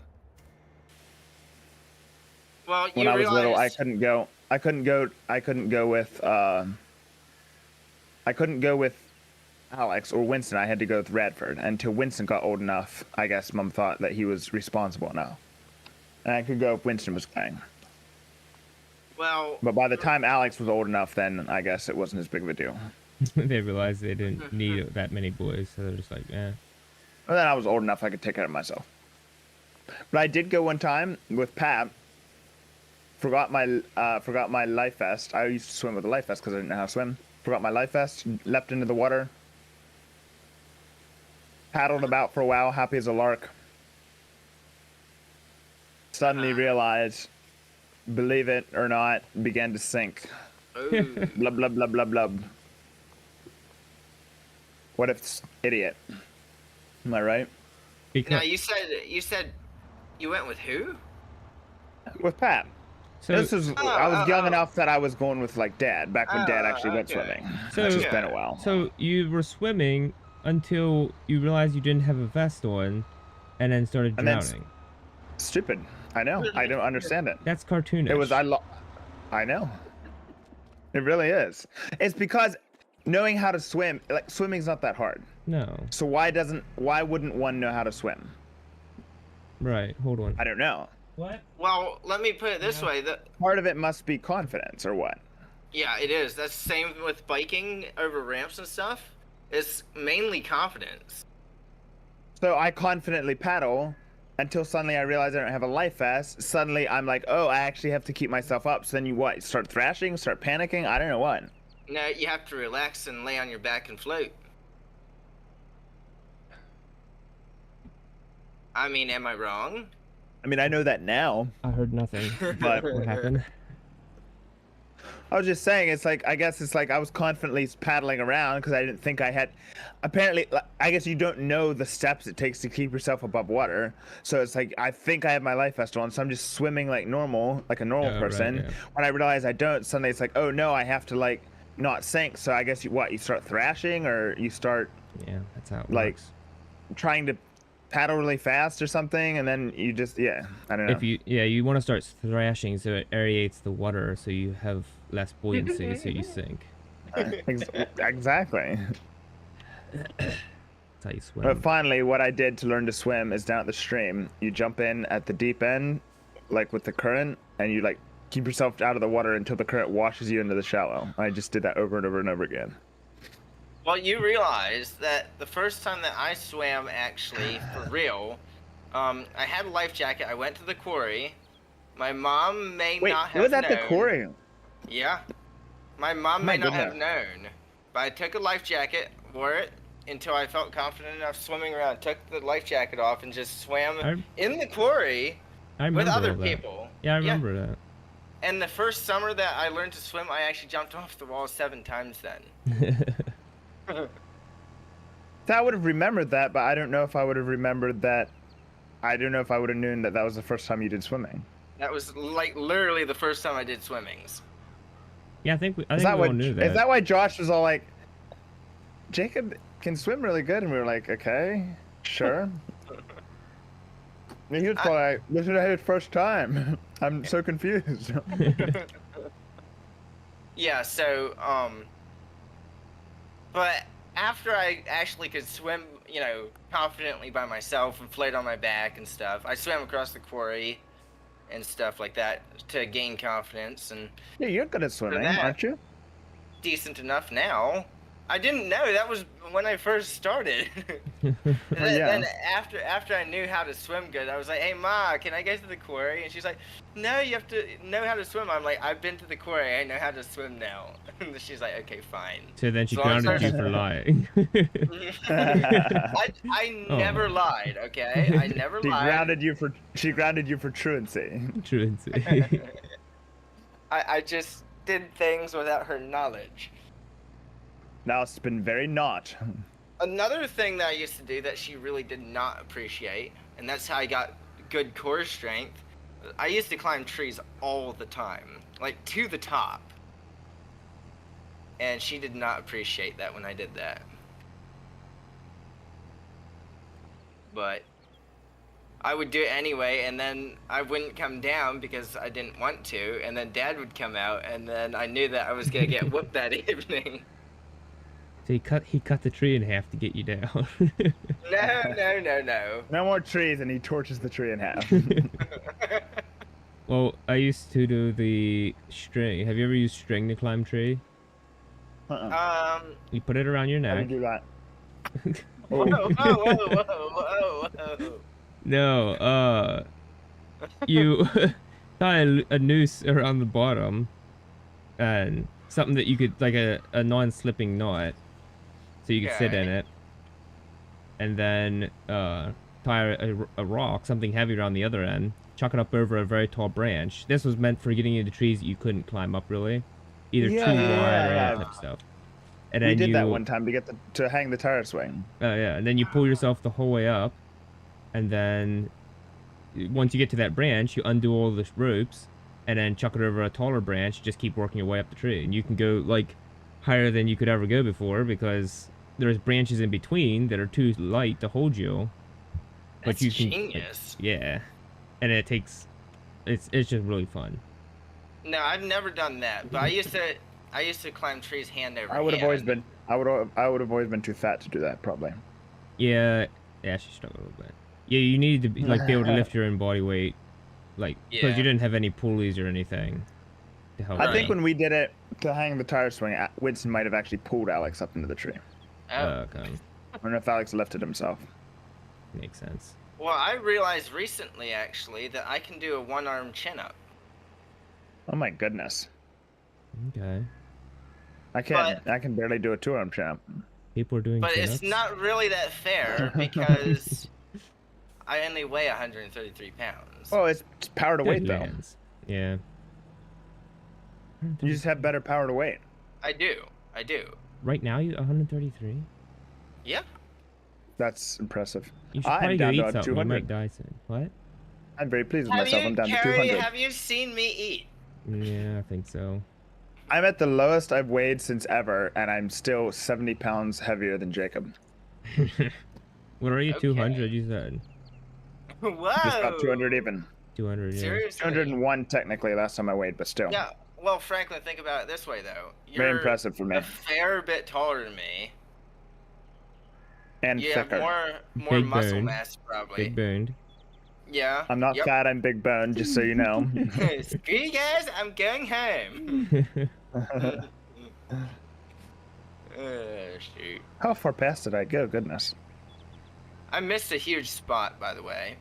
Well, when you I was little, I realize couldn't go with Alex or Winston. I had to go with Radford until Winston got old enough. I guess Mom thought that he was responsible enough. And I could go if Winston was playing. Well, But by the time Alex was old enough, then I guess it wasn't as big of a deal. They realized they didn't need that many boys, so they're just like, eh. Well, then I was old enough I could take care of myself. But I did go one time with Pat. Forgot my life vest. I used to swim with a life vest because I didn't know how to swim. Forgot my life vest. Leapt into the water. Paddled about for a while, happy as a lark. Suddenly realized, believe it or not, began to sink. ooh. Blub blub blub blub blub. What if idiot? Am I right? Because, Now you said you went with who? With Pat. so, This is I was young oh. enough that I was going with like Dad back when Dad actually went okay. swimming. So- It's just Yeah. been a while. so you were swimming until you realized you didn't have a vest on, and then started And then drowning. Stupid. I know. I don't understand it. That's cartoonish. It was I know. It really is. It's because knowing how to swim, like swimming's not that hard. No. So why wouldn't one know how to swim? Right. Hold on. I don't know. What? Well, let me put it this way. Part of it must be confidence or what? Yeah, it is. That's the same with biking over ramps and stuff. It's mainly confidence. So I confidently paddle until suddenly I realize I don't have a life vest. Suddenly I'm like, oh, I actually have to keep myself up. So then you what? Start thrashing? Start panicking? I don't know what. No, you have to relax and lay on your back and float. I mean, am I wrong? I mean, I know that now, I heard nothing. but What happened? I was just saying, it's like, I guess it's like I was confidently paddling around because I didn't think I had. Apparently, I guess you don't know the steps it takes to keep yourself above water. So it's like, I think I have my life vest on, so I'm just swimming like normal, like a normal Yeah, right, person. yeah. When I realize I don't, suddenly it's like, oh no, I have to like not sink. So I guess you start thrashing or you start Yeah, that's how it Like, works. trying to paddle really fast or something, and then you just, I don't know. If you want to start thrashing so it aerates the water so you have less buoyancy so you sink. Exactly. That's how you swim. But finally, what I did to learn to swim is down at the stream. You jump in at the deep end, like with the current, and you like keep yourself out of the water until the current washes you into the shallow. I just did that over and over and over again. Well, you realize that the first time that I swam, actually, for real, I had a life jacket. I went to the quarry. My mom may Wait, not it have was at known. the quarry. Yeah. My mom My may not have goodness. known. But I took a life jacket, wore it until I felt confident enough swimming around. Took the life jacket off and just swam in the quarry I with remember other all that. people. Yeah, I remember that. And the first summer that I learned to swim, I actually jumped off the wall 7 times then. So I would have remembered that, but I don't know if I would have remembered that. I don't know if I would have known that that was the first time you did swimming. That was like literally the first time I did swimmings. Yeah, I think we Is all that knew that. Is that why Josh was all like, Jacob can swim really good, and we were like, okay, sure. And he was probably like, this is his first time. I'm so confused. Yeah, so, but after I actually could swim, confidently by myself and float on my back and stuff, I swam across the quarry and stuff like that to gain confidence and Yeah, you're good at swimming, that- aren't you? decent enough now. I didn't know that was when I first started. Yeah. Then after I knew how to swim good, I was like, "Hey Ma, can I go to the quarry?" And she's like, "No, you have to know how to swim." I'm like, "I've been to the quarry. I know how to swim now." And she's like, "Okay, fine." So then she So I'm grounded you sorry. for lying. I Oh. never lied, okay? I never She lied. grounded you for truancy. Truancy. I just did things without her knowledge. Now it's been very not. Another thing that I used to do that she really did not appreciate, and that's how I got good core strength, I used to climb trees all the time, like to the top. And she did not appreciate that when I did that. But I would do it anyway, and then I wouldn't come down because I didn't want to, and then Dad would come out, and then I knew that I was gonna get whooped that evening. So he cut the tree in half to get you down. No. No more trees, and he torches the tree in half. Well, I used to do the string. Have you ever used string to climb tree? You put it around your How do neck. you do that? Whoa, Oh. whoa, whoa, whoa, whoa. No, you tie a noose around the bottom and something that you could, like a non-slipping knot, so you could sit in Okay. it. And then tie a rock, something heavy around the other end, chuck it up over a very tall branch. This was meant for getting into trees that you couldn't climb up really, either Yeah, too yeah, wide yeah, or all that yeah. type of stuff. And We then did that you, one time to get to hang the tire swing. yeah, and then you pull yourself the whole way up, and then once you get to that branch, you undo all the ropes, and then chuck it over a taller branch. Just keep working your way up the tree, and you can go like higher than you could ever go before because there's branches in between that are too light to hold you. But That's you can, genius. yeah, and it takes, it's just really fun. No, I've never done that, but I used to climb trees hand over I would have always hand. been. I would have always been too fat to do that probably. Yeah, yeah, she struggled a little bit. Yeah, you needed to be, like be able to lift your own body weight, like because Yeah. you didn't have any pulleys or anything to help. I think you. when we did it to hang the tire swing, Winston might have actually pulled Alex up into the tree. Oh. Okay, I don't know if Alex lifted himself. makes sense. Well, I realized recently, actually, that I can do a one-arm chin-up. Oh my goodness. Okay, I can't. I can barely do a 2-arm chin up. people are doing. But it's chin-ups. not really that fair because I only weigh 133 pounds. Oh, it's power to Good weight though. lands. Yeah. You just have better power to weight. I do. Right now, you 133. Yeah. That's impressive. You should I'm probably go down eat to a something. You 200. might die soon. What? I'm very pleased with Have myself. you, I'm down to Carrie, 200. have you seen me eat? Yeah, I think so. I'm at the lowest I've weighed since ever, and I'm still 70 pounds heavier than Jacob. What are you? Okay. 200? You said Whoa. Just about 200 even. 200. Yeah. Seriously? 201 technically last time I weighed, but still. Yeah. Well, Franklin, think about it this way, though. You're Very impressive for me. a fair bit taller than me. And You have thicker. more Big muscle bone. mass, probably. Big boned. Yeah. I'm not Yep. fat, I'm big boned, just so you know. Screw you guys, I'm going home. Shoot. How far past did I go? Goodness. I missed a huge spot, by the way.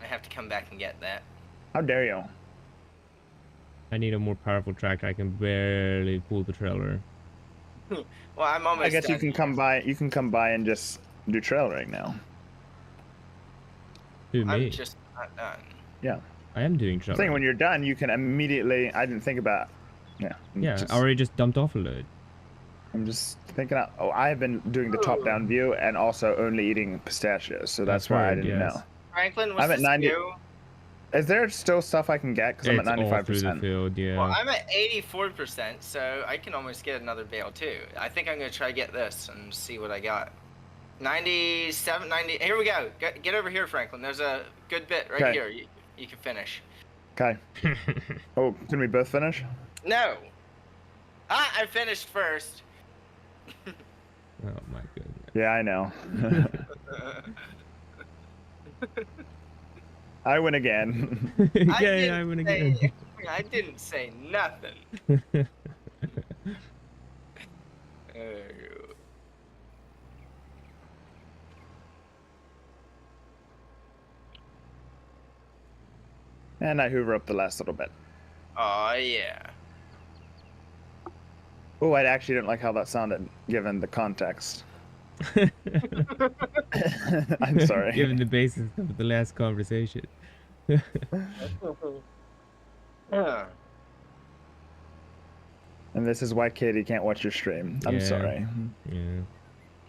I have to come back and get that. How dare you? I need a more powerful tractor. I can barely pull the trailer. Well, I'm almost I guess you done can here. come by. You can come by and just do trail rig now. Who, me? I'm just not done. Yeah. I am doing I trailer. think when you're done, you can immediately. I didn't think about. Yeah. Yeah, just- I already just dumped off a load. I'm just thinking out. Oh, I've been doing the top-down view and also only eating pistachios, so that's That's why I right, didn't yes. know. Franklin, what's I'm at this 90 you? Is there still stuff I can get? Because I'm at It's all through the 95%. field, yeah. Well, I'm at 84%, so I can almost get another bale too. I think I'm gonna try to get this and see what I got. 97, 90. Here we go. Get over here, Franklin. There's a good bit right Okay. here. You can finish. Okay. Oh, can we both finish? No. Ah, I finished first. Oh my goodness. Yeah, I know. I win again. Yeah, I win again. I didn't say nothing. Oh. And I hoover up the last little bit. Oh yeah. Oh, I actually didn't like how that sounded, given the context. I'm sorry. Given the basis of the last conversation. Yeah. And this is why Katie can't watch your stream. I'm Yeah. sorry. Yeah.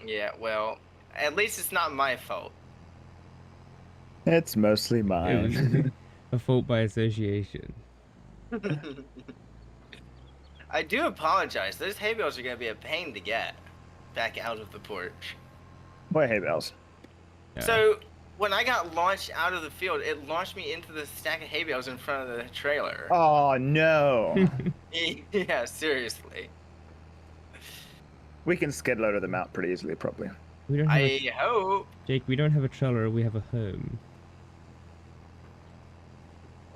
Yeah. Well, at least it's not my fault. It's mostly It was mine. a fault by association. I do apologize. Those hay bales are gonna be a pain to get back out of the porch. Boy, hay bales. Yeah. So when I got launched out of the field, it launched me into the stack of hay bales in front of the trailer. Oh, no. Yeah, seriously. We can skid loader them out pretty easily, probably. We don't have a, I hope. Jake, we don't have a trailer, we have a home.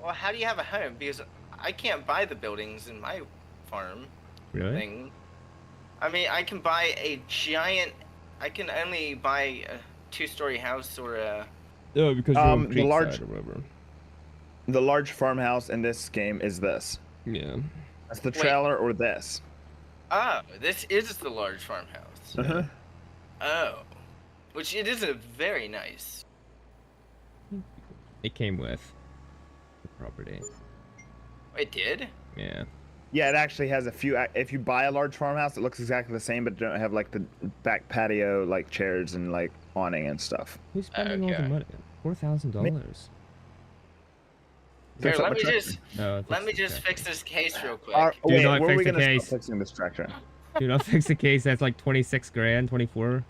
Well, how do you have a home? Because I can't buy the buildings in my farm Really? thing. I mean, I can buy a giant. I can only buy a 2-story house or a. Oh, because you're on the large- Creekside or whatever. The large farmhouse in this game is this. Yeah. That's the Wait. trailer or this. Oh, this is the large farmhouse. Uh-huh. Oh, which it is a very nice. It came with the property. It did. Yeah. Yeah, it actually has a few. If you buy a large farmhouse, it looks exactly the same, but don't have like the back patio, like chairs and like awning and stuff. Who's spending all the Okay. money? $4,000. Here, Fix up let my me tractor. just Oh, let me fix just the fix this case real quick. Do Wait, not where are fix we the gonna case. stop fixing this tractor? Do not fix the case. That's like 26 grand, 24.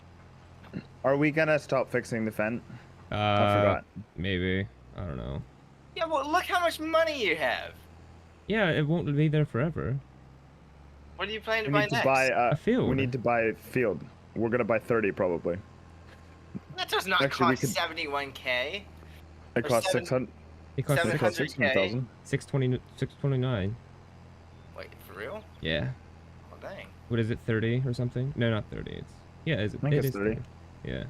Are we gonna stop fixing the fence? I forgot. Maybe. I don't know. Yeah, well, look how much money you have. Yeah, it won't be there forever. What are you planning to We buy need to next? buy A field. We need to buy a field. We're gonna buy 30 probably. That does not Actually, we cost could- 71K. It Or costs seven- 600. It costs It 700K. costs 600,000. 629. Wait, for real? Yeah. Oh, dang. What is it? 30 or something? No, not 30. It's I think it's 30. Yeah.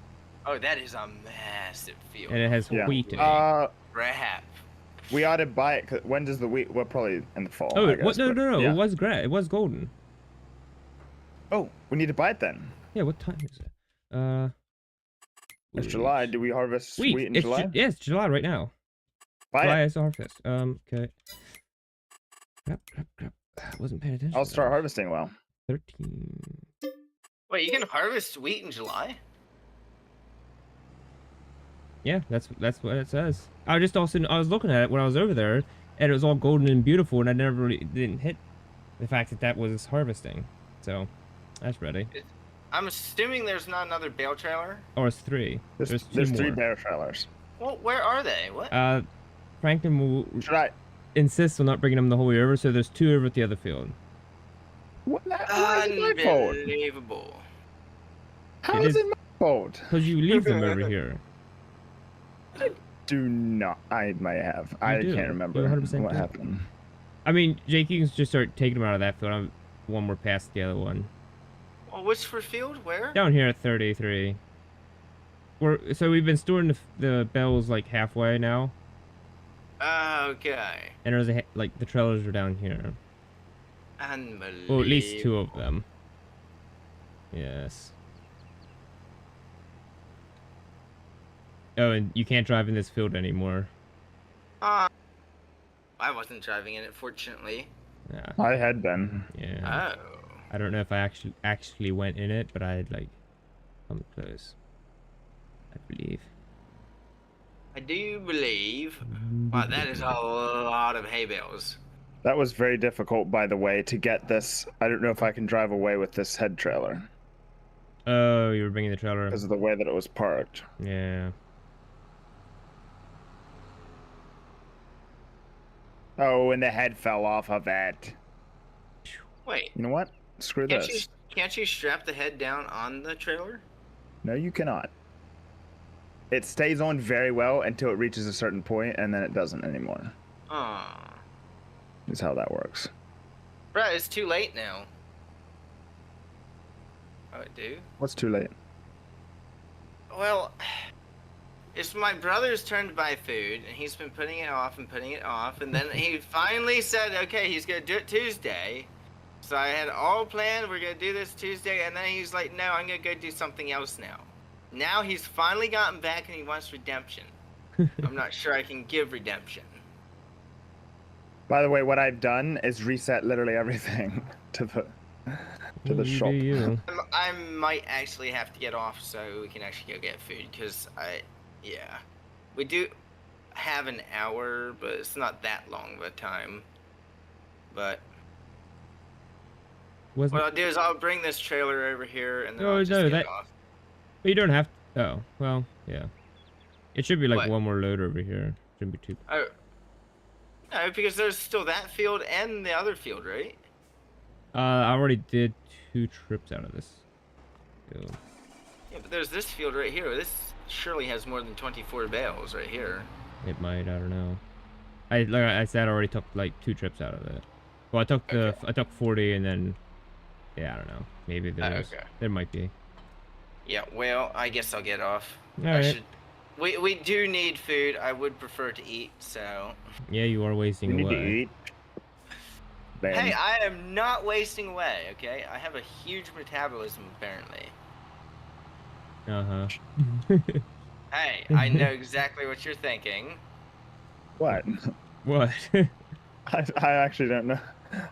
Oh, that is a massive field. And it has Yeah. wheat in it. Crap. We ought to buy it. 'Cause when does the wheat? Well, probably in the fall. Oh, I guess, what? No, but- no, no. yeah. It was gray. It was golden. Oh, we need to buy it then. Yeah. What time is it? It's wheat. July. Do we harvest Wheat. wheat in It's July? yeah, it's July right now. Buy July it. is the harvest. Okay. Crap. I wasn't paying attention. I'll to start that. harvesting well. 13. Wait, you can harvest wheat in July? Yeah, that's what it says. I was looking at it when I was over there, and it was all golden and beautiful, and I never really didn't hit the fact that that was harvesting. So, that's ready. I'm assuming there's not another bale trailer. Or it's 3. There's two 3 more. bear trailers. Well, where are they? What? Franklin will Should I? insist on not bringing them the whole way over, so there's 2 over at the other field. How is it my fault? Unbelievable. How It is is- it my fault? Because you leave them over here. Do not. I might have. I do. can't remember You 100% what do. happened. I mean, Jake, you can just start taking them out of that field. I'm one more past the other one. Well, which for field? Where? Down here at 33. So we've been storing the bells like halfway now, Okay. and there's like the trailers are down here. Unbelievable. Well, at least 2 of them. Yes. Oh, and you can't drive in this field anymore. I wasn't driving in it, fortunately. Yeah. I had been. Yeah. Oh. I don't know if I actually went in it, but I had like come close. I believe. I do believe. Wow, that is a lot of hay bales. That was very difficult, by the way, to get this. I don't know if I can drive away with this head trailer Oh, you were bringing the trailer. because of the way that it was parked. Yeah. Oh, and the head fell off of it. Wait, You know what? Screw can't you this. strap the head down on the trailer? No, you cannot. It stays on very well until it reaches a certain point, and then it doesn't anymore. Oh. Is how that works. Right, it's too late now. Oh, it do? What's too late? Well, it's my brother's turn to buy food, and he's been putting it off, and then he finally said, okay, he's gonna do it Tuesday. So I had all planned, we're gonna do this Tuesday, and then he's like, no, I'm gonna go do something else now. Now he's finally gotten back and he wants redemption. I'm not sure I can give redemption. By the way, what I've done is reset literally everything to the You shop. do you. I might actually have to get off so we can actually go get food, because yeah. We do have an hour, but it's not that long of a time. But Wasn't what I'll do is I'll bring this trailer over here and then Oh, I'll just no, get that- off. But you don't have to. Oh, well, yeah. It should be like What? one more load over here. Shouldn't be too. Oh. No, because there's still that field and the other field, right? I already did 2 trips out of this. Go. Yeah, but there's this field right here. This surely has more than 24 bales right here. It might. I don't know. like I said, I already took like 2 trips out of it. Well, I took 40 and then, yeah, I don't know. Maybe Okay. there might be. Yeah, well, I guess I'll get off. All I right. should. We do need food. I would prefer to eat, so. Yeah, you are wasting You need to away. eat. Ben. Hey, I am not wasting away, okay? I have a huge metabolism, apparently. Uh-huh. Hey, I know exactly what you're thinking. What? What? I actually don't know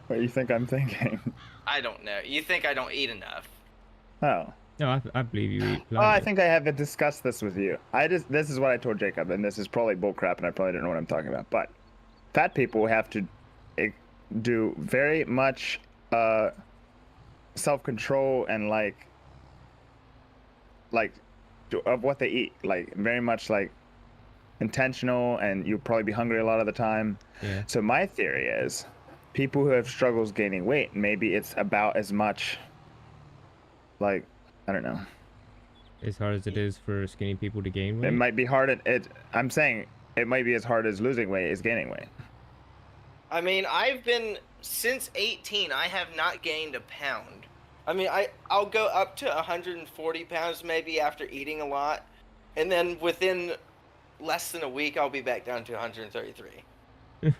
what you think I'm thinking. I don't know. You think I don't eat enough? Oh. No, I believe you eat Oh, I plenty. think I haven't discussed this with you. This is what I told Jacob, and this is probably bullcrap, and I probably don't know what I'm talking about. But fat people have to do very much self-control and like of what they eat, like very much like intentional, and you'll probably be hungry a lot of the time. Yeah. So my theory is, people who have struggles gaining weight, maybe it's about as much, like, I don't know. As hard as it is for skinny people to gain weight. It might be hard I'm saying it might be as hard as losing weight as gaining weight. I mean, since 18, I have not gained a pound. I mean, I'll go up to 140 pounds maybe after eating a lot, and then within less than a week, I'll be back down to 133.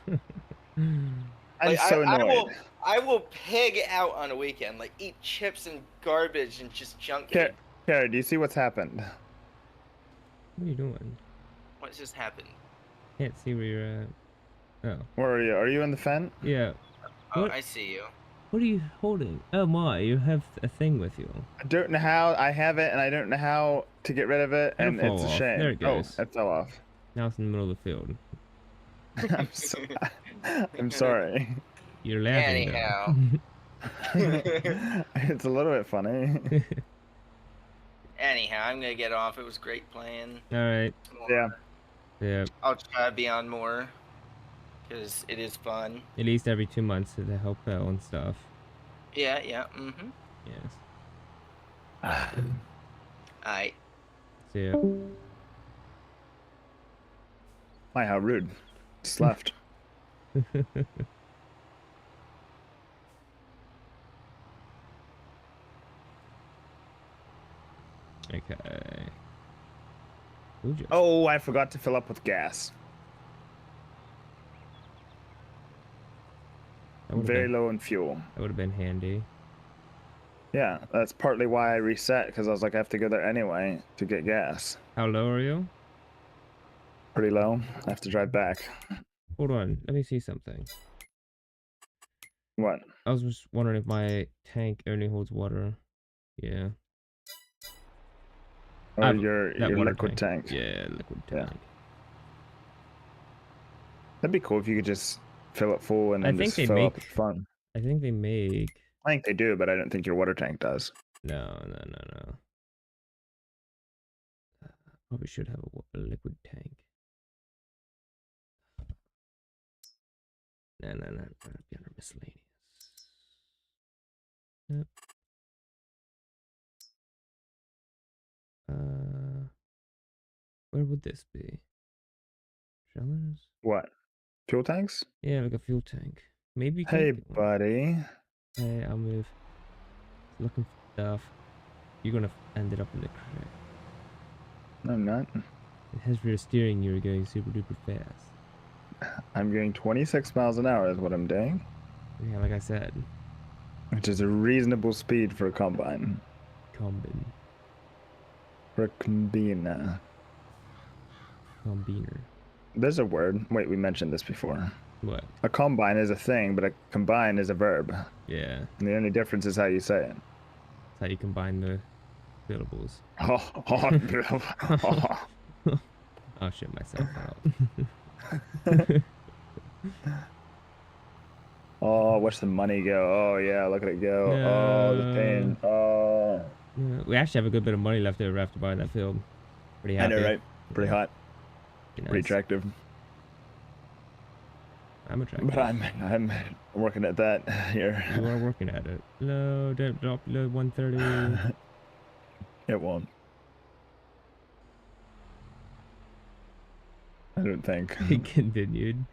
I'm so annoyed. I will pig out on a weekend, like eat chips and garbage and just junk food. Kara, do you see what's happened? What are you doing? What just happened? Can't see where you're at. Oh. Where are you? Are you in the Fendt? Yeah. Oh, What? I see you. What are you holding? Oh my, you have a thing with you. I don't know how I have it, and I don't know how to get rid of it, It'll and fall it's a off. shame. There it goes. Oh, it fell off. Now it's in the middle of the field. I'm sorry. You're laughing. Anyhow. It's a little bit funny. Anyhow, I'm gonna get off. It was great playing. All right. Yeah. Yeah. I'll try to be on more, because it is fun. At least every 2 months to help out and stuff. Yeah, yeah, mm-hmm. Yes. Alright. See ya. My, how rude. Just left. Okay. Who'd you- Oh, I forgot to fill up with gas. That would've Very been- low in fuel. That would have been handy. Yeah, that's partly why I reset, because I was like, I have to go there anyway to get gas. How low are you? Pretty low. I have to drive back. Hold on. Let me see something. What? I was just wondering if my tank only holds water. Yeah. Or I've- your that water liquid tank. Yeah, liquid Yeah. tank. That'd be cool if you could just fill it full and I then think just they fill up. make- It's fun. I think they make. I think they do, but I don't think your water tank does. No. Probably should have a liquid tank. No. That'd be under miscellaneous. Yep. Where would this be? Shellers? What? Fuel tanks? Yeah, like a fuel tank. Maybe. You Hey, can get one. buddy. Hey, I'll move. Looking for stuff. You're gonna end it up in the crack. No, I'm not. It has rear steering. You're going super duper fast. I'm going 26 miles an hour is what I'm doing, Yeah, like I said, which is a reasonable speed for a combine. combine, For a combine. combiner. There's a word. Wait, we mentioned this before. What? A combine is a thing, but a combine is a verb. Yeah, And the only difference is how you say it. that's how you combine the syllables. Oh, I'll shit myself out. oh, watch the money go. Oh, yeah, look at it go. Oh, the pain. Oh. Yeah, we actually have a good bit of money left over after buying that field. Pretty I happy. know, right? Pretty hot. Pretty Pretty nice. attractive. I'm attractive. But I'm working at that here. You are working at it. Low, drop below 130. It won't. I don't think. It continued.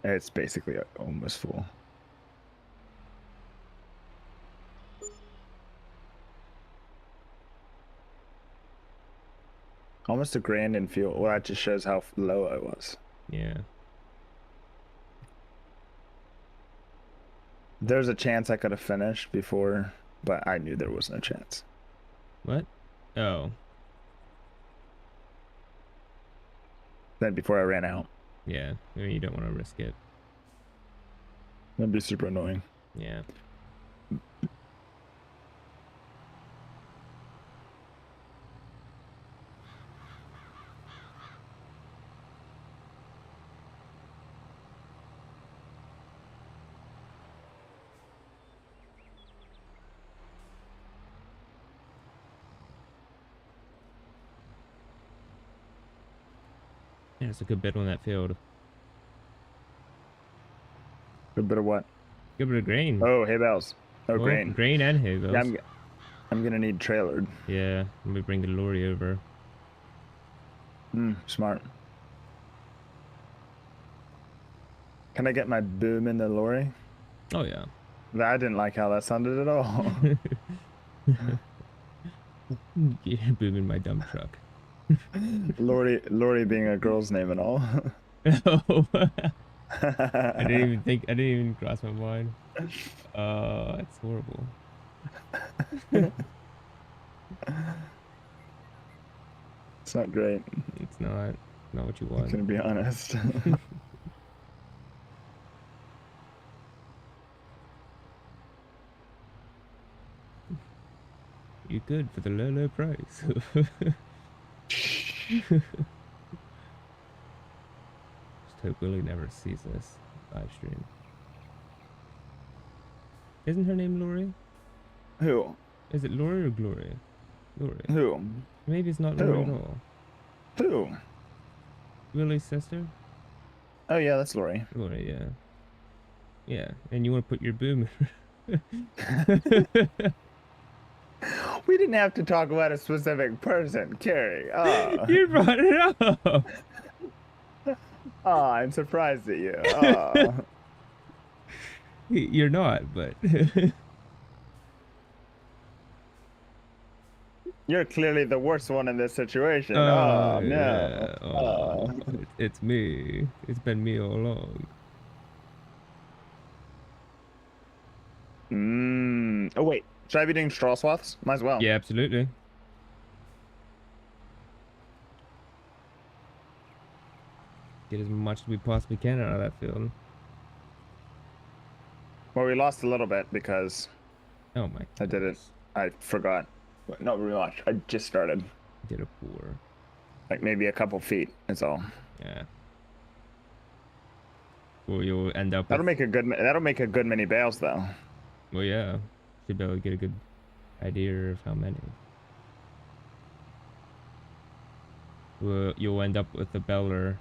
It's basically almost full. Almost a grand in fuel. Well, that just shows how low I was. Yeah. There's a chance I could have finished before, but I knew there was no chance. What? Oh. Then before I ran out. Yeah. I mean, you don't want to risk it. That'd be super annoying. Yeah. Yeah, it's a good bit on that field. A bit of what? Good bit of grain. Oh, hay bales. Oh, Well, grain. Grain and hay bales. Yeah, I'm gonna need trailered. Yeah, let me bring the lorry over. Smart. Can I get my boom in the lorry? Oh, yeah. I didn't like how that sounded at all. Yeah, booming my dump truck. Lori being a girl's name and all. Oh, I didn't even cross my mind. That's horrible. It's not great. It's not what you I'm want. gonna be honest. You good for the low price. Just hope Willie never sees this live stream. Isn't her name Lori? Who? Is it Lori or Glory? Lori. Who? Maybe it's not Lori at Who? all. Who? Willie's sister? Oh yeah, that's Lori. Lori, yeah. Yeah, and you want to put your boom in. We didn't have to talk about a specific person, Carrie. Oh, You brought it up! oh I'm surprised at you. Oh. You're not, but... You're clearly the worst one in this situation. Oh, Oh, no. yeah. Oh. It's me. It's been me all along. Oh, wait. Should I be doing straw swaths? Might as well. Yeah, absolutely. Get as much as we possibly can out of that field. Well, we lost a little bit because Oh my. I did it. I forgot. Not really much. I just started. Did a pour. Like maybe a couple feet. That's all. Yeah. Well, you'll end up. That'll with, make a good. That'll make a good many bales though. Well, yeah. Should be able to get a good idea of how many. Well, you'll end up with a beller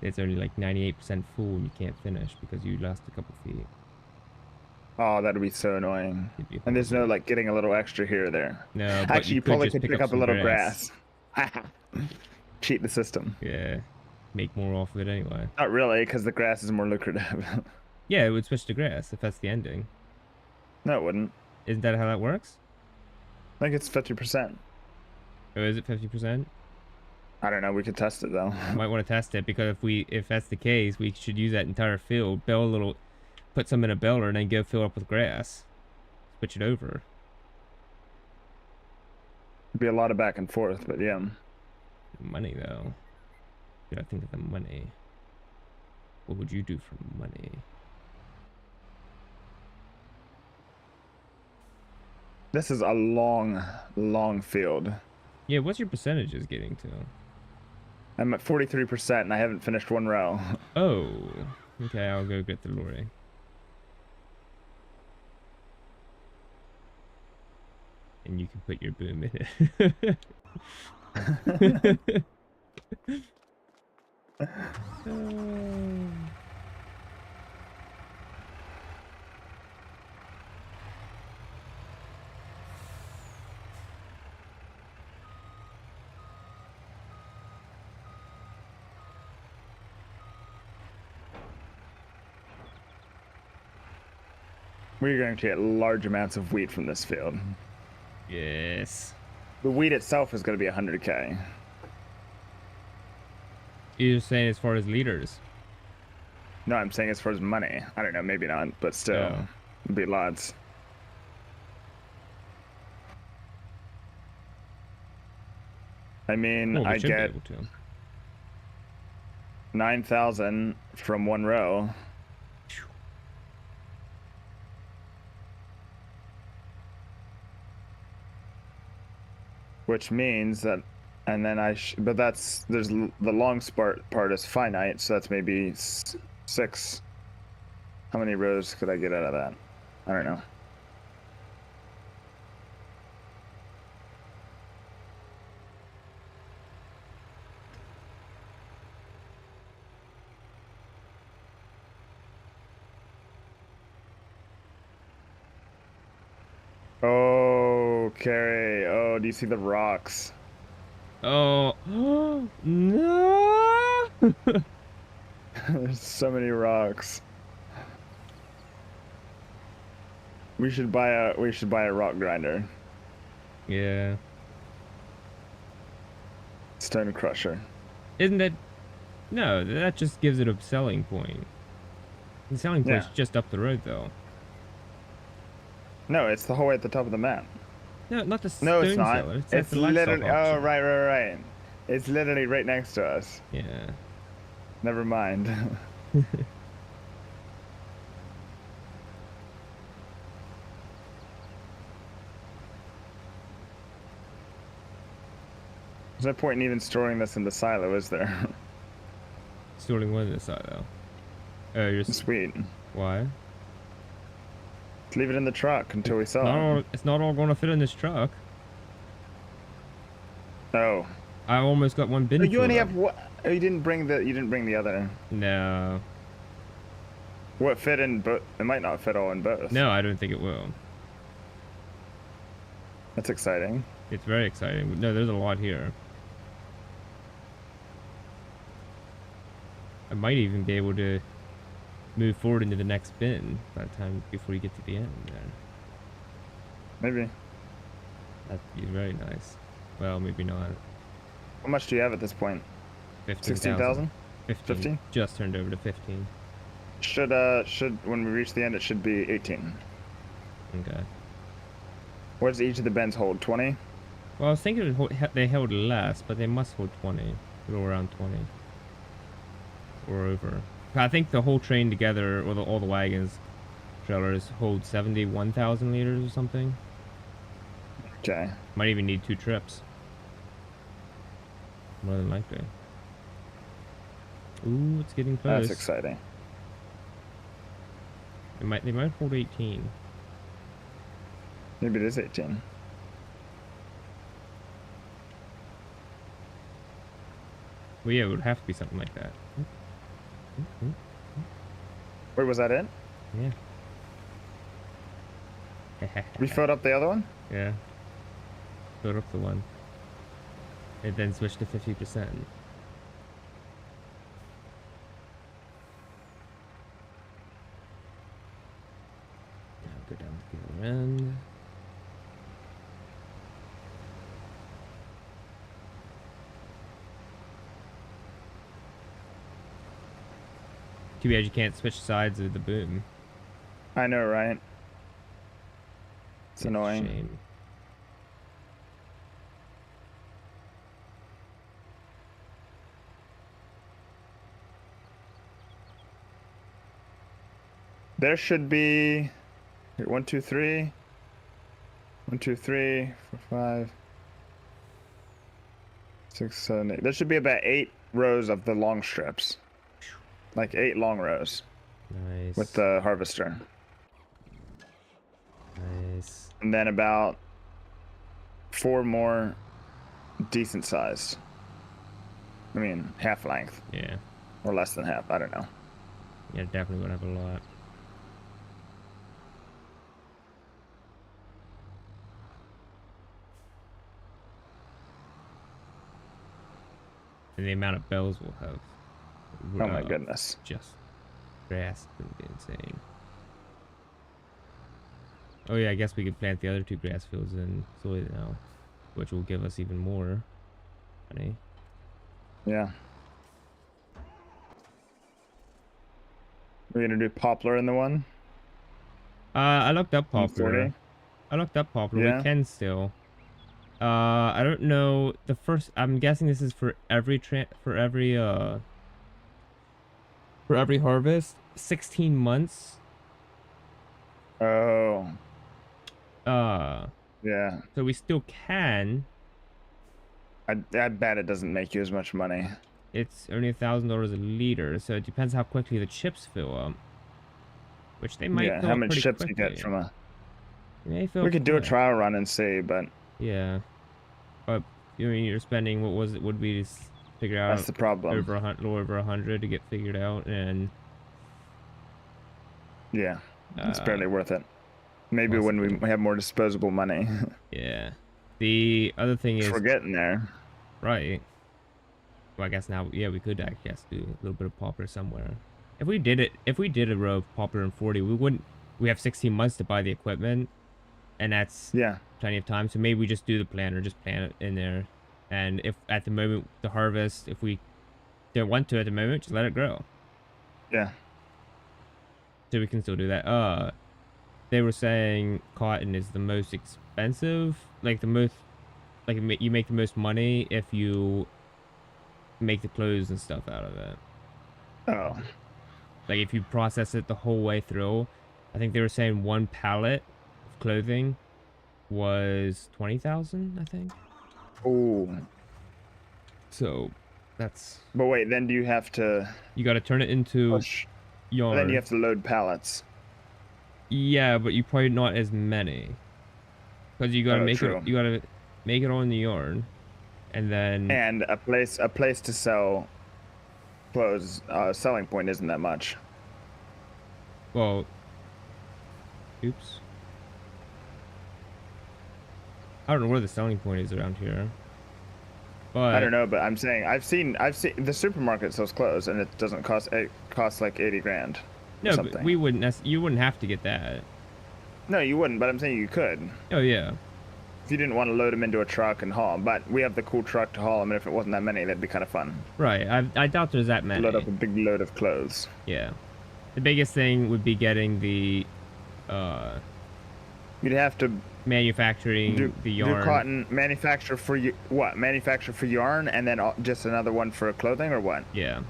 that's only like 98% full and you can't finish because you lost a couple feet. Oh, that'd be so annoying. It'd be And there's no horrible. like getting a little extra here or there. No, but Actually, you could probably just could pick up a some little grass. Cheat the system. Yeah. Make more off of it anyway. Not really, because the grass is more lucrative. Yeah, it would switch to grass if that's the ending. No, it wouldn't. Isn't that how that works? I think it's 50%. Or is it 50%? I don't know. We could test it though. Might want to test it because if that's the case, we should use that entire field, bell a little, put some in a beller, and then go fill up with grass. Switch it over. It'd be a lot of back and forth, but yeah. Money though. You gotta think of the money. What would you do for money? This is a long, long field. Yeah, what's your percentages getting to? I'm at 43% and I haven't finished one row. Oh, okay, I'll go get the lorry. And you can put your boom in it. We're going to get large amounts of wheat from this field. Yes. The wheat itself is going to be 100K. You're saying as far as liters? No, I'm saying as far as money. I don't know, maybe not, but still, Oh. it'd be lots. I mean, Well, we I should get be able to. 9,000 from one row. Which means that, and then but there's the long part is finite, so that's maybe 6. How many rows could I get out of that? I don't know. Oh, Carrie. Oh, do you see the rocks? Oh. No. There's so many rocks. We should buy a rock grinder. Yeah. Stone crusher. Isn't that? No, that just gives it a selling point. The selling point's Yeah. just up the road, though. No, it's the whole way at the top of the map. No, not the No, stone it's not. seller. It's at It's the livestock literally. Oh, auction. right. It's literally right next to us. Yeah. Never mind. There's no point in even storing this in the silo, is there? Storing one this side, though. Oh, you're. Sweet. Why? Let's leave it in the truck until we sell Not it. all, it's not all going to fit in this truck. Oh. I almost got one bin. You only filled have what? Oh, you didn't bring the other. up. No. What fit in both? It might not fit all in both. No, I don't think it will. That's exciting. It's very exciting. No, there's a lot here. I might even be able to move forward into the next bin by the time before you get to the end there. Maybe. That'd be very nice. Well, maybe not. How much do you have at this point? 16,000? 15. 15? Just turned over to 15. Should when we reach the end, it should be 18. Okay. What does each of the bins hold? 20? Well, I was thinking they held less, but they must hold 20. Or around 20. Or over. I think the whole train together, or all the wagons, trailers, hold 71,000 liters or something. Okay. Might even need 2 trips. More than likely. Ooh, it's getting close. That's exciting. They might hold 18. Maybe it is 18. Well, yeah, it would have to be something like that. Wait, was that it? Yeah. We filled up the other one? Yeah. Filled up the one. And then switched to 50%. Now go down to the other end. Too bad you can't switch sides of the boom. I know, right? It's annoying. Shame. There should be 1, 2, 3. 1, 2, 3, 4, 5, 6, 7, 8. There should be about 8 rows of the long strips. Like 8 long rows Nice. with the harvester. Nice. And then about 4 more decent sized. I mean, half length Yeah. or less than half. I don't know. Yeah, definitely gonna have a lot. And the amount of bells we'll have. Oh my goodness. Just drastically insane. Oh yeah, I guess we could plant the other 2 grass fields in soy now, which will give us even more money. Yeah. We're gonna do poplar in the one. I looked up On poplar. 40. I looked up poplar. We Yeah. can still. I don't know. The first, I'm guessing this is for every for every harvest. 16 months. Oh. Uh, Yeah. so we still can. I bet it doesn't make you as much money. It's only $1,000 a liter, so it depends how quickly the chips fill up. Which they might Yeah. fill How up much pretty chips quickly. you get from a? They may fill We up could do a quick. trial run and see, but Yeah. But you mean you're spending, what was it? Would we figure out that's the problem. over over 100 to get figured out, and Yeah. It's uh, barely worth it. Maybe when we have more disposable money. yeah. The other thing is We're getting there. right. Well, I guess now, yeah, we could, I guess, do a little bit of poplar somewhere. If we did a row of poplar in 40, we wouldn't. We have 16 months to buy the equipment, and that's Yeah. plenty of time. So maybe we just do the planter, just plant it in there, and if at the moment the harvest, if we don't want to at the moment, just let it grow. Yeah. So we can still do that. They were saying cotton is the most expensive, like the most, like you make the most money if you make the clothes and stuff out of it. Oh. Like if you process it the whole way through, I think they were saying 1 pallet of clothing was 20,000, I think. Ooh. So that's, But wait, then do you have to you got to turn it into push? yarn. Then you have to load pallets. Yeah, but you probably not as many, because you got to Oh, make true. it. You got to make it on the yarn, and then And a place to sell clothes. Selling point isn't that much. well, oops. I don't know where the selling point is around here. But I don't know, but I'm saying I've seen the supermarket sells clothes and it doesn't cost. It costs like 80 grand. Or no, something. but we wouldn't. You wouldn't have to get that. No, you wouldn't. But I'm saying you could Oh yeah. if you didn't want to load them into a truck and haul 'em. But we have the cool truck to haul them, and if it wasn't that many, that'd be kind of fun. Right. I doubt there's that many. Load up a big load of clothes. Yeah. The biggest thing would be getting the You'd have to manufacturing do the yarn. Do cotton manufacture for you. What manufacture for yarn, and then just another one for clothing, or what? Yeah.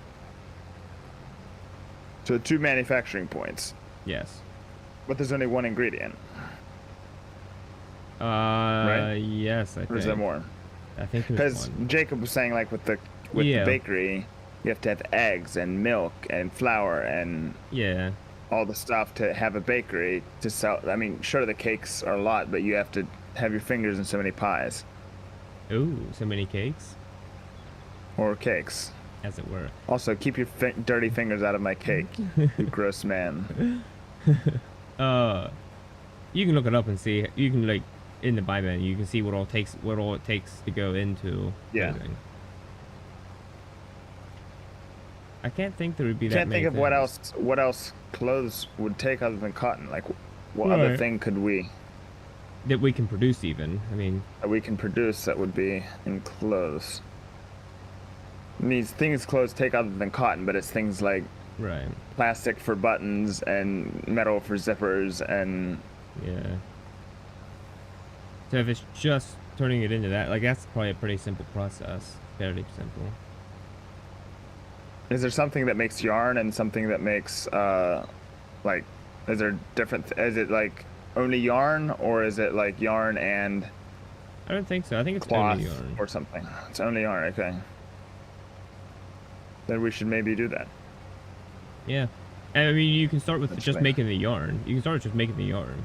So 2 manufacturing points, Yes. but there's only 1 ingredient. Yes, I Or is there think. more? I think there's Because one. Jacob was saying, like with the Yeah. bakery, you have to have eggs and milk and flour and Yeah. all the stuff to have a bakery to sell. I mean, sure, the cakes are a lot, but you have to have your fingers in so many pies Ooh, so many cakes, or cakes. as it were. Also, keep your dirty fingers out of my cake, you gross man. You can look it up and see. You can like in the buy menu, you can see what all it takes to go into Yeah. clothing. I can't think there would be that Can't many think of what things. else clothes would take other than cotton. Like, what other Right. thing could we that we can produce even. I mean, that we can produce that would be in clothes? These things clothes take other than cotton, but it's things like right. plastic for buttons and metal for zippers and Yeah. So if it's just turning it into that, like that's probably a pretty simple process. Fairly simple. is there something that makes yarn and something that makes like is there different is it like only yarn, or is it like yarn and I don't think so. I think it's cloth only yarn. or something? It's only yarn, okay. Then we should maybe do that. Yeah. And I mean, you can start with That's just right. making the yarn. You can start with just making the yarn.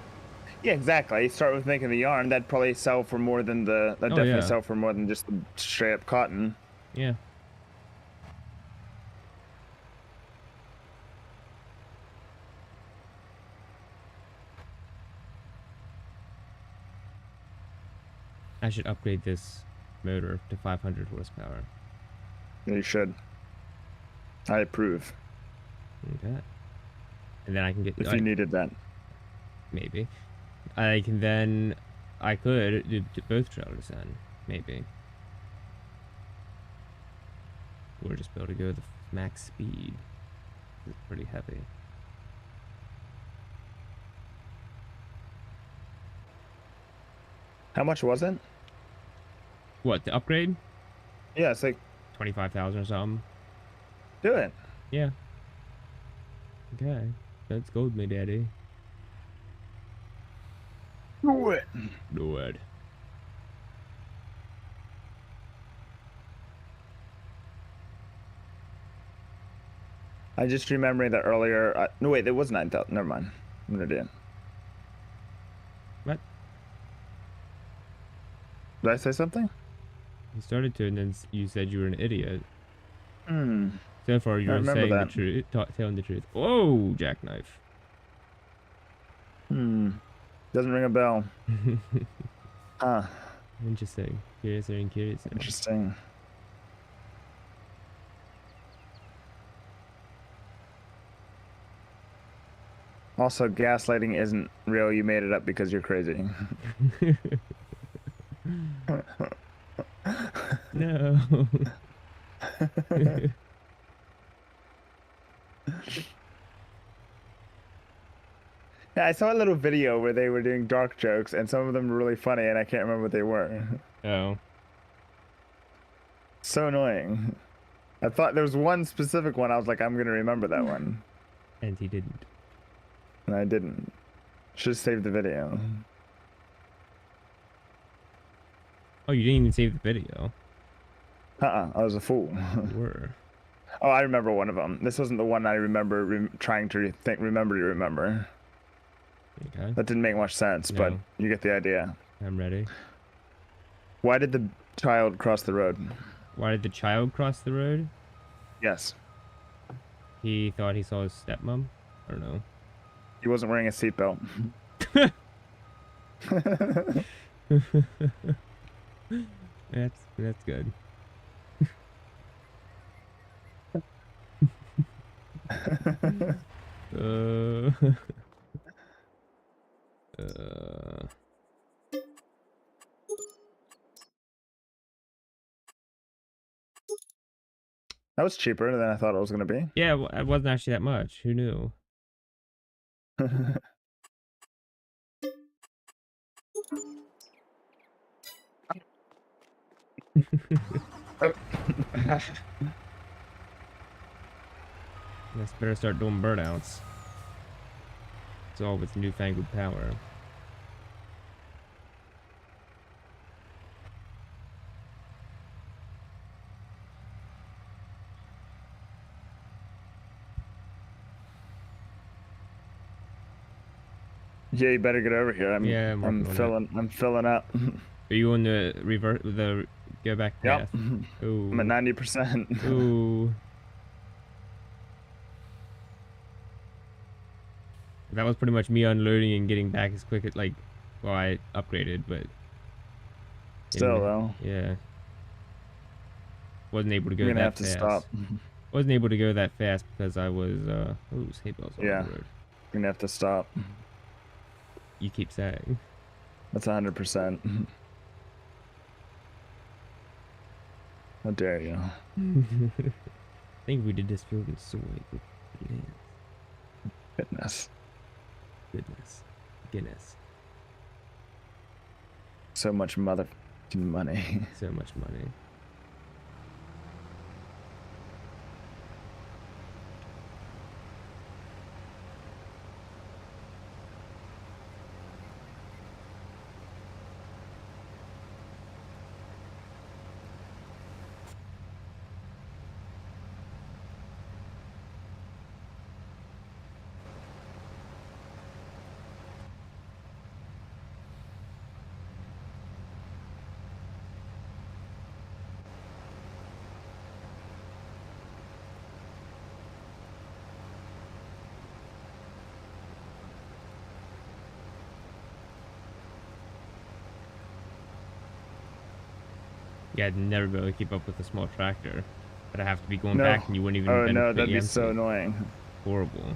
Yeah, exactly. Start with making the yarn. That'd probably sell for more than that'd definitely yeah. sell for more than just the straight up cotton. Yeah. I should upgrade this motor to 500 horsepower. You should. I approve. Okay. And then I can get If you needed that. maybe. I could do both trailers then, maybe. Or just be able to go the max speed. It's pretty heavy. How much was it? What, the upgrade? Yeah, it's like 25,000 or something. do it. Yeah. Okay. That's gold, my daddy. Do it. Do it. I just remembering that earlier. No, wait, it was 9,000. Never mind. I'm gonna do it. What? Did I say something? You started to, and then you said you were an idiot. Hmm. So far, I you're remember saying the that. truth, telling the truth. Whoa, jackknife. Hmm. Doesn't ring a bell. Huh. Interesting. Curious and curious. Interesting. Also, gaslighting isn't real. You made it up because you're crazy. No. Yeah, I saw a little video where they were doing dark jokes, and some of them were really funny, and I can't remember what they were. Oh. So annoying. I thought there was one specific one. I was like, I'm gonna remember that one, And he didn't. and I didn't. Should have saved the video. Oh, you didn't even save the video. I was a fool. You were. Oh, I remember one of them. This wasn't the one I remember trying to remember to remember. Okay. That didn't make much sense, but No. you get the idea. I'm ready. Why did the child cross the road? Why did the child cross the road? Yes. He thought he saw his stepmom? I don't know. He wasn't wearing a seatbelt. That's good. uh, uh, That was cheaper than I thought it was going to be. yeah, it wasn't actually that much. Who knew? Let's better start doing burnouts. It's all with newfangled power. Yeah, you better get over here. I'm I'm working on filling up. Are you on the revert the go back Yep. path? Ooh. I'm at 90%. Ooh. That was pretty much me unloading and getting back as quick as well, I upgraded, but Still though. yeah, wasn't able to go You're gonna that have to fast. stop. Wasn't able to go that fast because I was oh, hay bales on Yeah. the road. You're gonna have to stop. You keep saying. That's 100%. How dare you? I think we did this field in soy. Goodness. Guinness. So much mother money. So much money. Yeah, I'd never be able to keep up with a small tractor. But I have to be going No. back and you wouldn't even Oh no, benefit that'd be against so it. annoying. Horrible.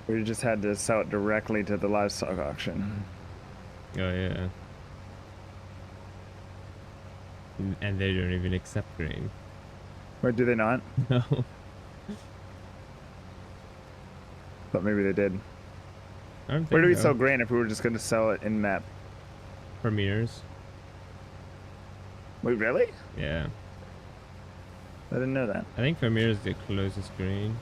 We just had to sell it directly to the livestock auction. Oh yeah. And they don't even accept grain. Or do they not? No. But maybe they did. I don't Where do think we so. sell grain if we were just going to sell it in map? For meters. Wait, really? Yeah. I didn't know that. I think Vermeer is the closest grain.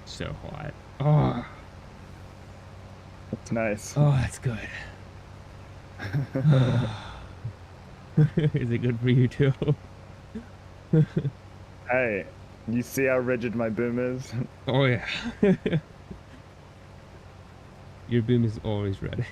So hot. Oh, That's nice. oh, that's good. Is it good for you too? Hey, you see how rigid my boom is? Oh yeah. Your boom is always ready.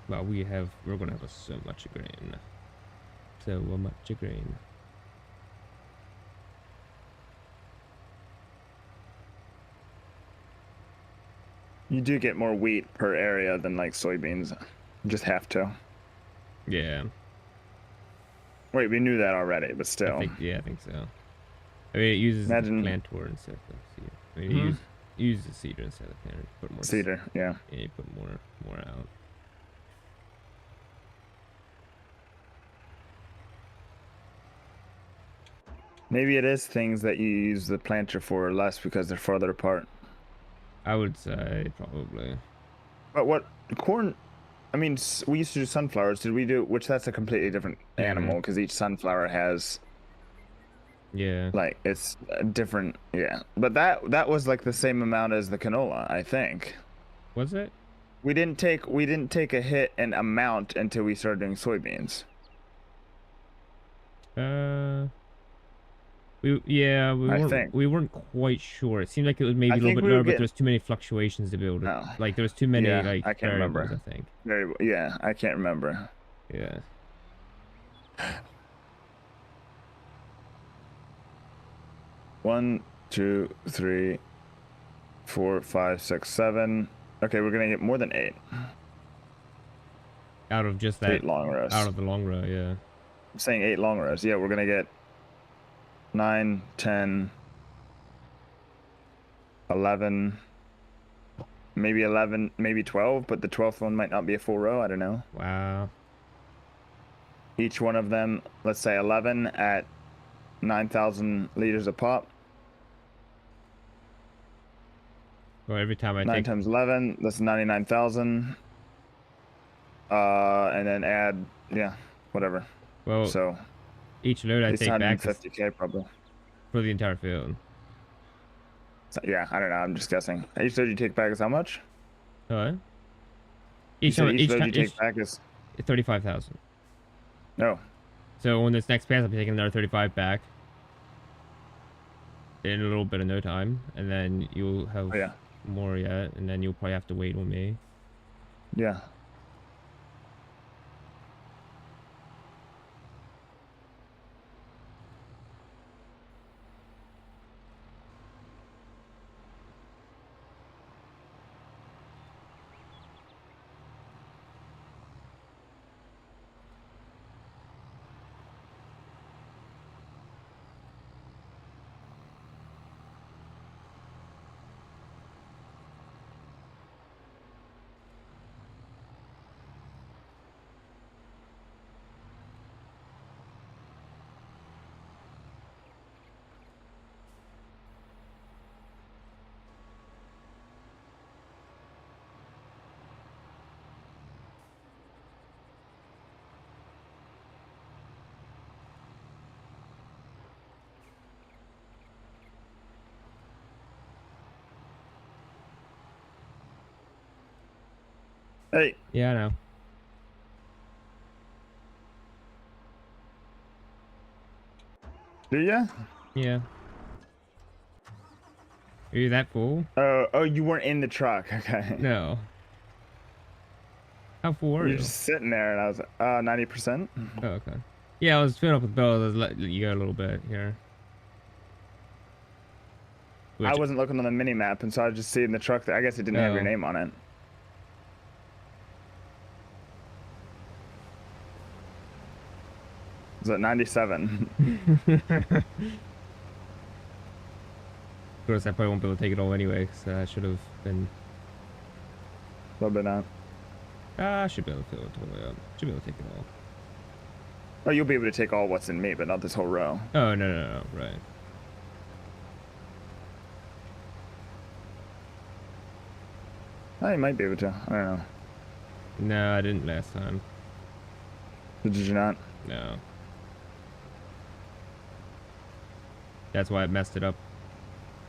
Well, we're gonna have so much grain. So much grain. You do get more wheat per area than like soybeans. You just have to. Yeah. Wait, we knew that already, but still. I think so. I mean, it uses the Imagine- planter instead of the seeder. I mean, Hmm? it uses the seeder instead of the planter. Put more Cedar, yeah. Yeah, you put more out. Maybe it is things that you use the planter for less because they're farther apart. I would say probably. But what corn? I mean, we used to do sunflowers. Did we do? Which that's a completely different animal because each sunflower has Yeah. like it's a different. Yeah, but that was like the same amount as the canola, I think. Was it? We didn't take a hit in amount until we started doing soybeans. We weren't quite sure. It seemed like it was maybe I a little think bit we were lower, but getting- there was too many fluctuations to be able to. Oh. Like there was too many Yeah, like I can't remember. variables, I think. Very yeah, I can't remember. Yeah. One, two, three, 4, 5, 6, 7. Okay, we're gonna get more than 8. Out of just that 8 long rows. out of the long row, yeah. I'm saying 8 long rows. Yeah, we're gonna get 9, 10, 11, maybe 11, maybe 12, but the 12th one might not be a full row. I don't know. Wow. Each one of them, let's say 11 at 9,000 liters a pop. Well, every time I 9 take times 11, that's 99,000. And then add, yeah, whatever. well So each load I it's take back is 150k probably. for the entire field. So, yeah, I don't know. I'm just guessing. Each load you take back is how much? What? You Each said time, each load time, you take back is 35,000. no. So when this next pass, I'll be taking another 35 back in a little bit of no time, and then you'll have Oh, yeah. more yet, and then you'll probably have to wait on me. Yeah. Hey, Yeah, I know. do ya? Yeah. Are you that full? Oh, you weren't in the truck. Okay. No. How full are You're you? just sitting there, and I was 90%. Oh, okay. Yeah, I was filling up with bells. I was letting you go a little bit here. I Which, wasn't looking on the mini map, and so I was just seeing the truck. I guess it didn't have your Oh. name on it. It was at 97. of course, I probably won't be able to take it all anyway, because I should have been. A little bit not. I should be able to fill it totally up. Should be able to take it all. Oh, you'll be able to take all what's in me, but not this whole row. Oh, no, right. Oh, you might be able to. I don't know. No, I didn't last time. Did you not? No. That's why I messed it up.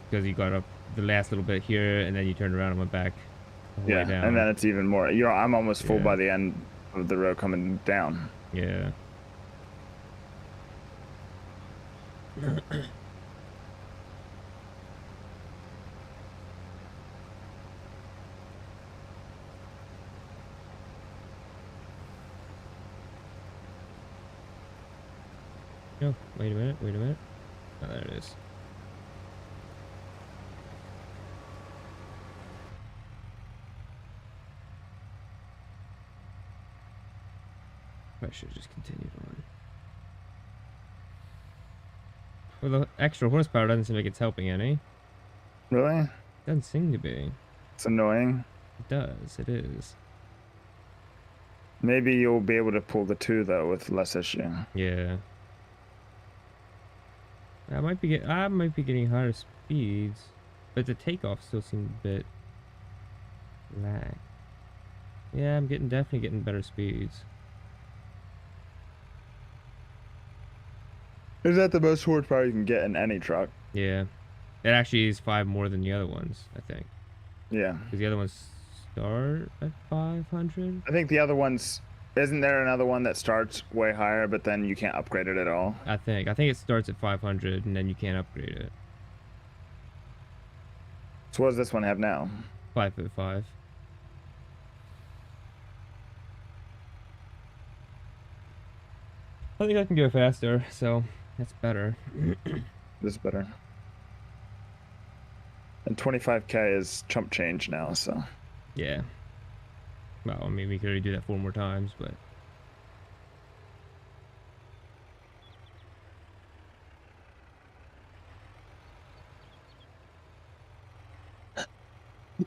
Because you got up the last little bit here, and then you turned around and went back the whole Yeah, way down. and then it's even more. I'm almost full Yeah. by the end of the row coming down. Yeah. Oh, wait a minute. Oh, there it is. I should have just continued on. Well, the extra horsepower doesn't seem like it's helping any. Really? Doesn't seem to be. It's annoying. It does. It is. Maybe you'll be able to pull the 2 though with less issue. Yeah. I might be getting higher speeds, but the takeoff still seems a bit lag. Yeah, I'm definitely getting better speeds. Is that the most horsepower you can get in any truck? Yeah. It actually is 5 more than the other ones, I think. Yeah. Because the other ones start at 500? I think the other ones. Isn't there another one that starts way higher, but then you can't upgrade it at all? I think it starts at 500 and then you can't upgrade it. So what does this one have now? 5'5". I think I can go faster, so that's better. This is better. And 25k is chump change now, so. Yeah. Well, I mean, we could already do that 4 more times, but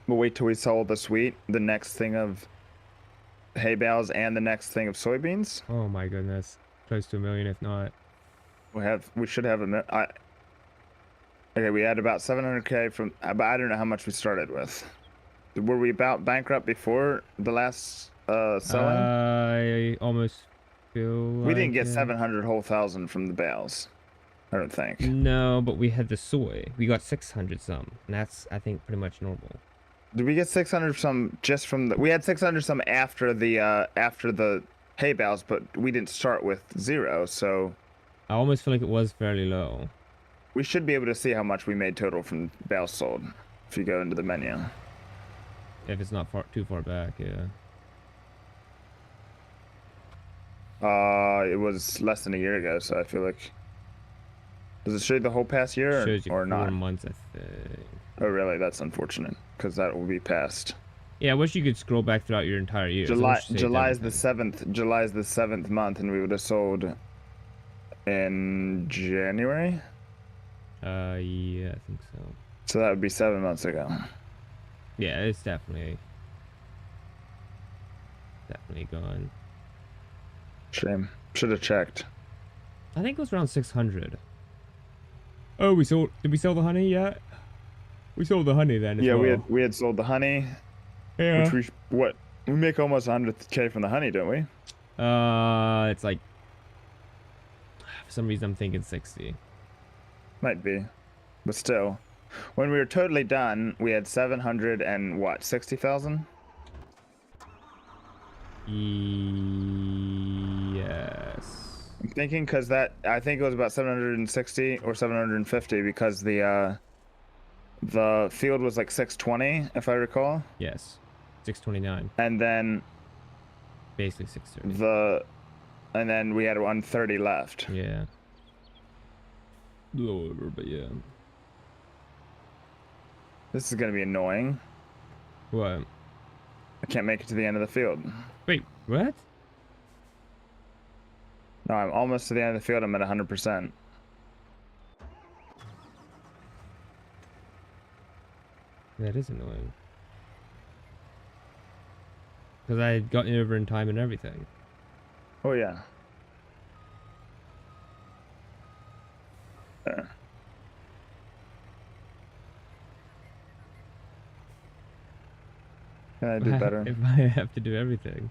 We'll wait till we sell this wheat, the next thing of hay bales, and the next thing of soybeans. oh my goodness, close to 1 million if not. We should have okay, we had about 700k from, but I don't know how much we started with. Were we about bankrupt before the last selling? I almost feel We didn't like get it. 700 whole thousand from the bales. I don't think. No, but we had the soy. We got 600 some, and that's, I think, pretty much normal. Did we get 600 some just from the? We had 600 some after the hay bales, but we didn't start with 0. So I almost feel like it was fairly low. we should be able to see how much we made total from bales sold if you go into the menu. If it's not too far back, yeah. It was less than a year ago, so I feel like. Does it show you the whole past year Shows you or 4 not? months, I think. Oh, really? That's unfortunate because that will be past. Yeah, I wish you could scroll back throughout your entire year. So I wish you saved July's the everything. 7th. July's the 7th month, and we would have sold in January. Yeah, I think so. So that would be 7 months ago. Yeah, it's definitely gone. Shame. Should have checked. I think it was around 600. Oh, did we sell the honey yet? We sold the honey then as Yeah, well. we had sold the honey, Yeah. which we make almost 100k from the honey, don't we? It's like, for some reason I'm thinking 60. Might be, but still, when we were totally done, we had 700 and what, 60,000? Yes. I'm thinking because I think it was about 760 or 750 because the the field was like 620, if I recall, Yes. 629. and then Basically 630. and then we had 130 left. Yeah. A little over, but yeah. This is gonna be annoying. What? I can't make it to the end of the field. Wait, what? No, I'm almost to the end of the field. I'm at 100%. That is annoying. Because I had gotten it over in time and everything. Oh yeah. Can I do better? If I have to do everything.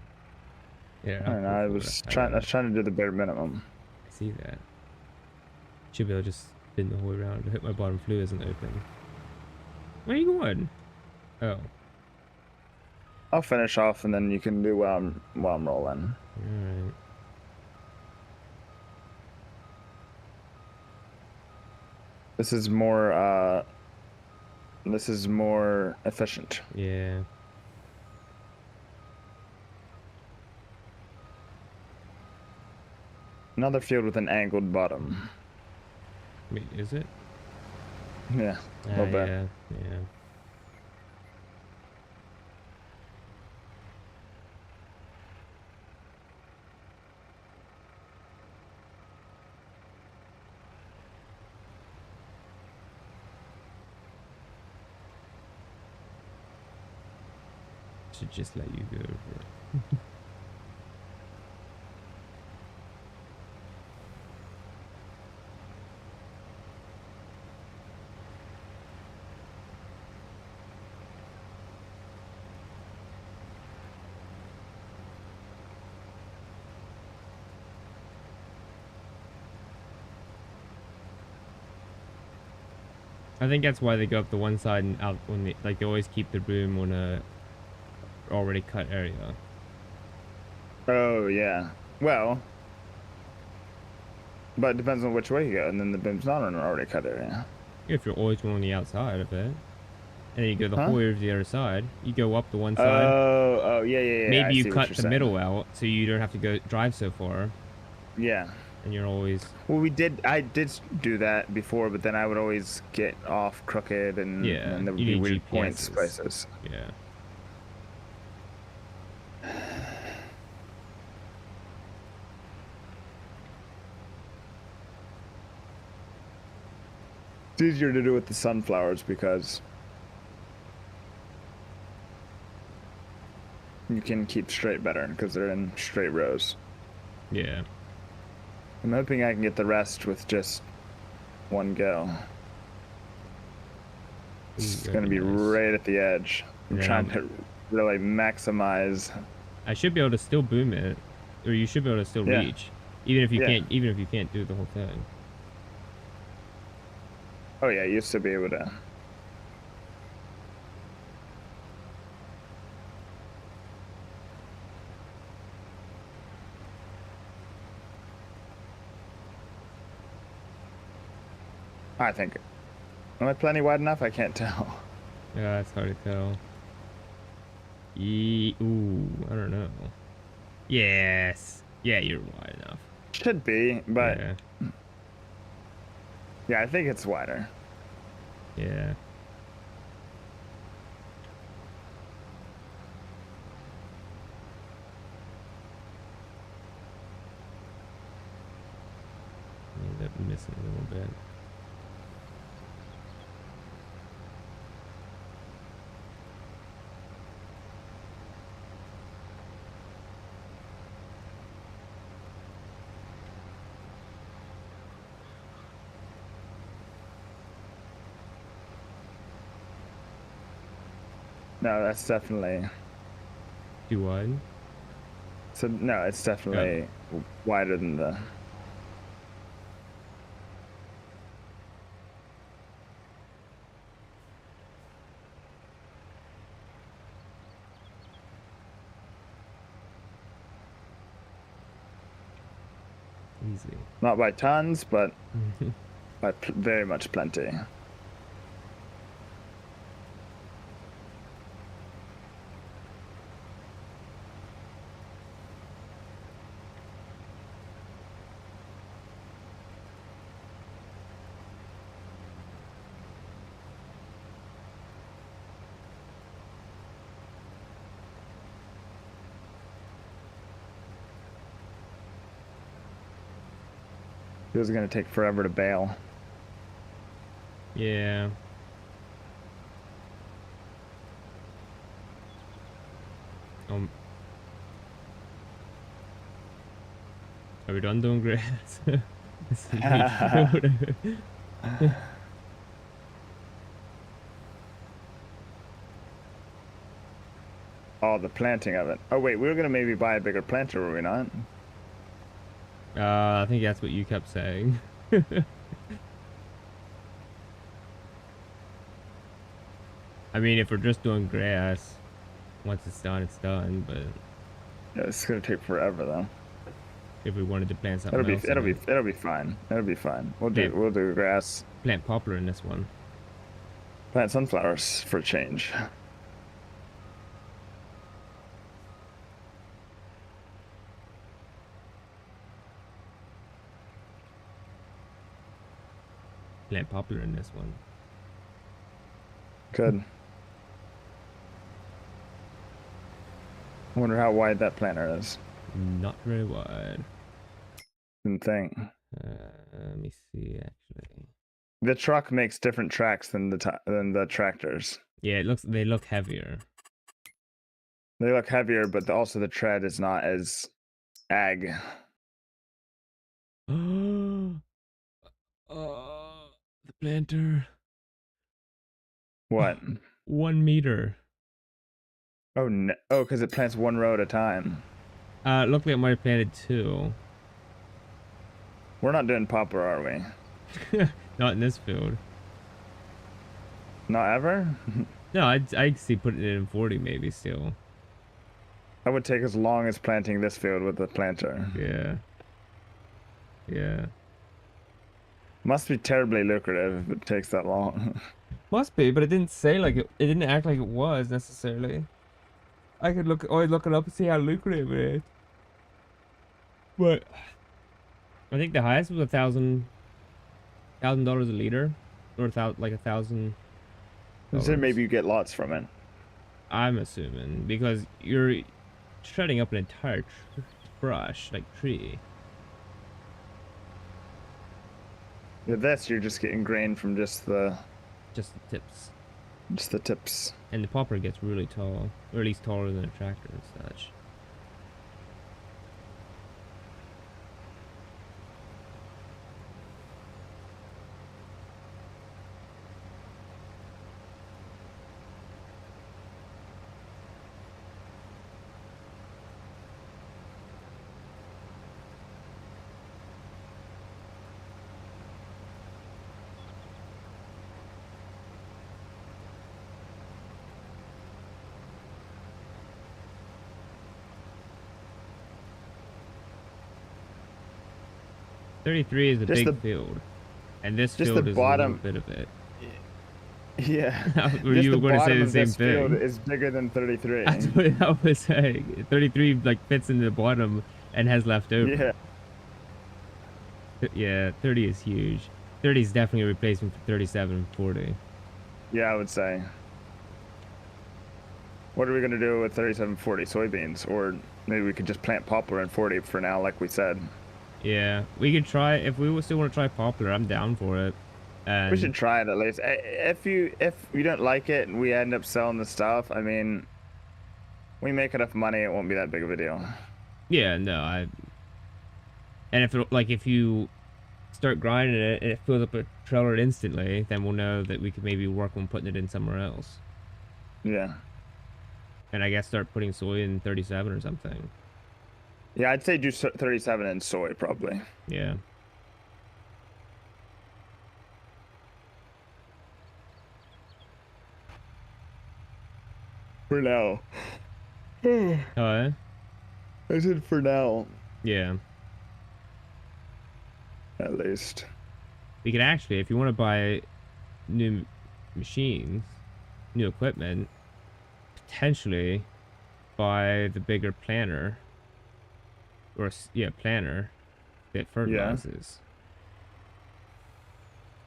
Yeah. I don't know. I was trying to do the bare minimum. I see that. Should be able to just spin the whole way around. I hope my bottom flue isn't open. Where are you going? Oh. I'll finish off, and then you can do while I'm rolling. Alright. This is more efficient. Yeah. Another field with an angled bottom. Wait, is it? Yeah, a little bit. Yeah, yeah. Should just let you go over. I think that's why they go up the one side and out when they like they always keep the boom on a already cut area. Oh yeah. Well, but it depends on which way you go, and then the boom's not on an already cut area. If you're always going on the outside of it, and then you go the Huh? whole way over to the other side, you go up the one side. Oh, yeah, yeah, yeah. I Maybe see you what cut you're the saying. middle out so you don't have to go drive so far, Yeah. and you're always Well, I did do that before, but then I would always get off crooked, and Yeah, and there would you be need weird points GPSs. places. yeah. It's easier to do with the sunflowers because you can keep straight better because they're in straight rows. Yeah. I'm hoping I can get the rest with just one go. It's Ooh, going to be that'd nice. right at the edge. I'm Yeah. trying to really maximize. I should be able to still boom it, or you should be able to still Yeah. reach, even if you Yeah. can't do the whole thing. Oh yeah, you used to be able to. I think. Am I plenty wide enough? I can't tell. Yeah, it's hard to tell. Ooh, I don't know. Yes. Yeah, you're wide enough. Should be, but Yeah. yeah, I think it's wider. Yeah. Ended up missing a little bit. No, that's definitely. Too wide? So no, it's definitely wider than the. Easy. Not by tons, but by very much plenty. It was gonna take forever to bale. Yeah. Are we done doing grass? This is wheat field. Oh, the planting of it. Oh wait, we were gonna maybe buy a bigger planter, were we not? I think that's what you kept saying. I mean, if we're just doing grass, once it's done. But Yeah, it's gonna take forever though. if we wanted to plant something else, It'll be fine. It'll be fine. Yeah. We'll do grass. Plant poplar in this one. Plant sunflowers for a change. Plant poplar in this one. Good. I wonder how wide that planter is. Not very wide. Didn't think. Let me see. Actually, The truck makes different tracks than the tractors. yeah, they look heavier. They look heavier, but also the tread is not as ag. The planter. What? 1 meter. Oh no! Oh, because it plants one row at a time. Looked like it might have planted 2. We're not doing poplar, are we? Not in this field. Not ever. No, I'd see putting it in 40 maybe still. That would take as long as planting this field with the planter. Yeah. Yeah. Must be terribly lucrative if it takes that long. Must be, but it didn't say like it. It didn't act like it was necessarily. I could always look it up and see how lucrative it is. But I think the highest was $1,000 a liter, or like $1,000. So maybe you get lots from it. I'm assuming because you're shredding up an entire brush, like tree. With this, you're just getting grain from just the tips. Just the tips. And the popper gets really tall, or at least taller than a tractor and such. $33 is a Just big field, and this just field the is bottom- a little bit of it. Yeah. Were Just you the going to say bottom the of same this field thing? is bigger than 33. That's what I was saying. 33 like fits in the bottom and has left over. Yeah. Yeah, 30 is huge. 30 is definitely a replacement for 37 and 40. Yeah, I would say. What are we gonna do with 3740 soybeans? Or maybe we could just plant poplar in 40 for now, like we said. Yeah, we could try, if we still want to try poplar, I'm down for it. And We should try it at least. If you don't like it and we end up selling the stuff, I mean, we make enough money, it won't be that big of a deal. yeah, no, and if you start grinding it and it fills up a trailer instantly, then we'll know that we could maybe work on putting it in somewhere else. Yeah. And I guess start putting soy in 37 or something. Yeah, I'd say do 37 and soy probably. Yeah. For now. Oh, yeah? I said for now, Yeah. at least. We could actually, if you want to buy new machines, new equipment, potentially buy the bigger planter. Or, yeah, planter that fertilizes.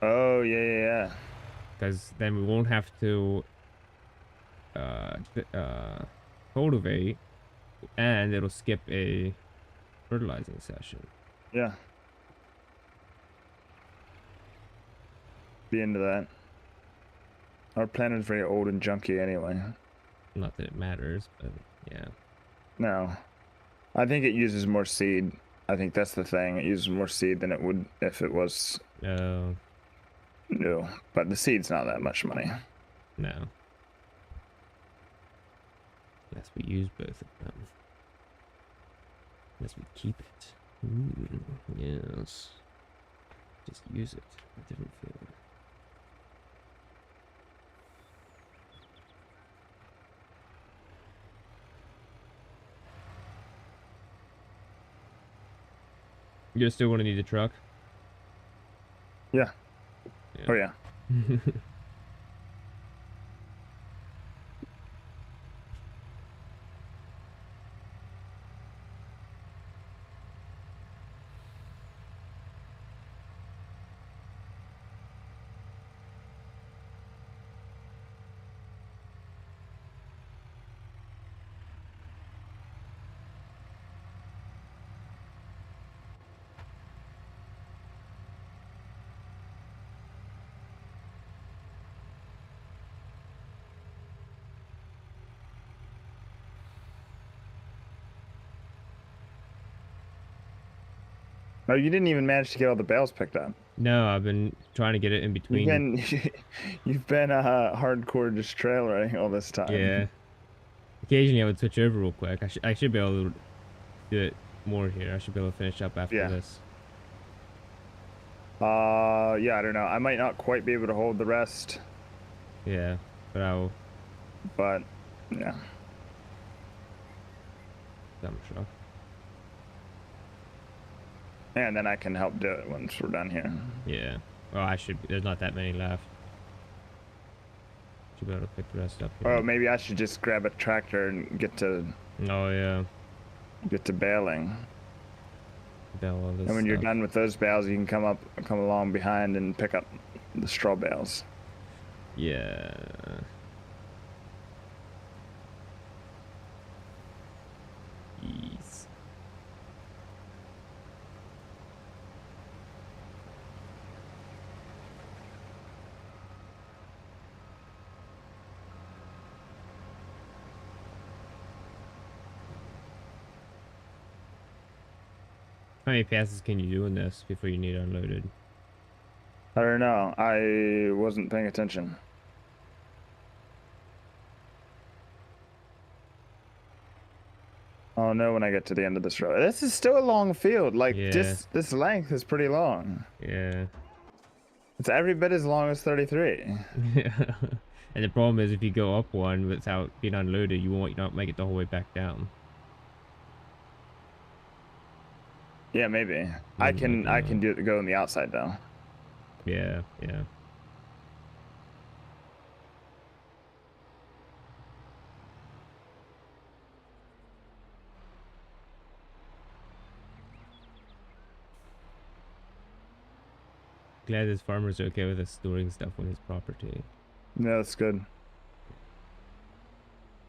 Oh, yeah. Because then we won't have to cultivate, and it'll skip a fertilizing session. Yeah. be into that. Our planet is very old and junky anyway. Not that it matters, but yeah. No. I think it uses more seed. I think that's the thing. It uses more seed than it would if it was Oh, new. But the seed's not that much money. no. Unless we use both of them. Unless we keep it. Ooh, yes. Just use it. A different field. You're still going to need a truck? Yeah. Yeah. Oh, yeah. Oh, you didn't even manage to get all the bales picked up. No, I've been trying to get it in between. You've been hardcore just trailing all this time. Yeah. Occasionally I would switch over real quick. I should be able to do it more here. I should be able to finish up after Yeah. this. Yeah, I don't know. I might not quite be able to hold the rest, Yeah, but I'll but yeah. dump truck. And then I can help do it once we're done here. Yeah. Well, I should. There's not that many left. Should be able to pick the rest up here. Oh, maybe I should just grab a tractor and get to Oh yeah. baling. Bell all this And when you're stuff. done with those bales, you can come along behind and pick up the straw bales. Yeah. Yes. How many passes can you do in this before you need unloaded? I don't know. I wasn't paying attention. I'll know when I get to the end of this road. This is still a long field. Like, Yeah. just this length is pretty long. Yeah. It's every bit as long as 33. Yeah. And the problem is if you go up one without being unloaded, you won't not make it the whole way back down. Yeah, maybe. I can go on the outside though. Yeah, yeah. Glad his farmers are okay with us storing stuff on his property. Yeah, that's good.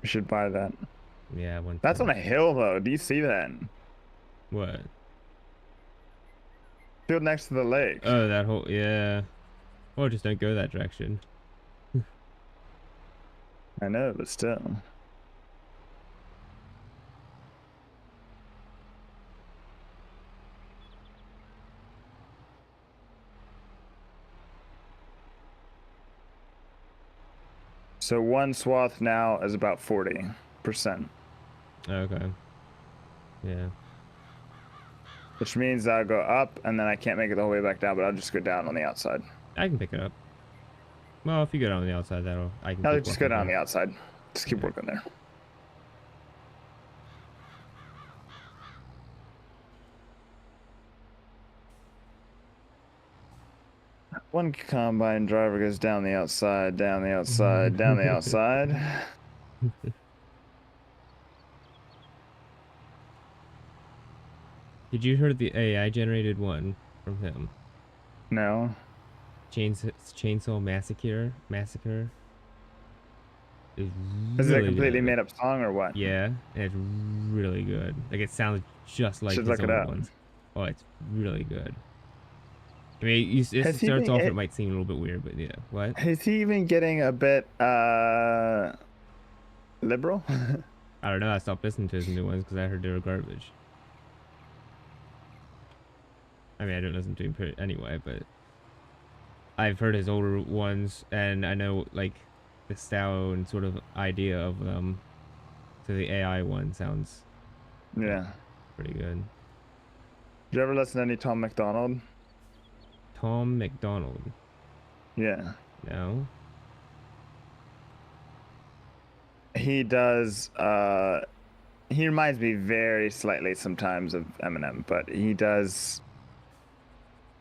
We should buy that. Yeah, one. That's on a hill though. Do you see that? What? Field next to the lake. Oh, that whole yeah. Or just don't go that direction. I know, but still. So one swath now is about 40%. Okay. Yeah. Which means I'll go up and then I can't make it the whole way back down, but I'll just go down on the outside. I can pick it up. Well, if you go down on the outside, I can. I'll keep just go working down on there. the outside. Just keep working there. One combine driver goes down the outside, down the outside, down the outside. Did you hear the AI generated one from him? No. Chainsaw Massacre. Is it a really completely good. made up song or what? Yeah, and it's really good. Like it sounds just like Should his look it old up. ones. Oh, it's really good. I mean, it Has he starts been? off, it might seem a little bit weird, but yeah. What? Is he even getting a bit liberal? I don't know. I stopped listening to his new ones because I heard they were garbage. I mean, I don't listen to him anyway, but I've heard his older ones, and I know like the style and sort of idea of them. So the AI one sounds Yeah. pretty good. Did you ever listen to any Tom McDonald? Tom McDonald. Yeah. No. He does. He reminds me very slightly sometimes of Eminem, but he does.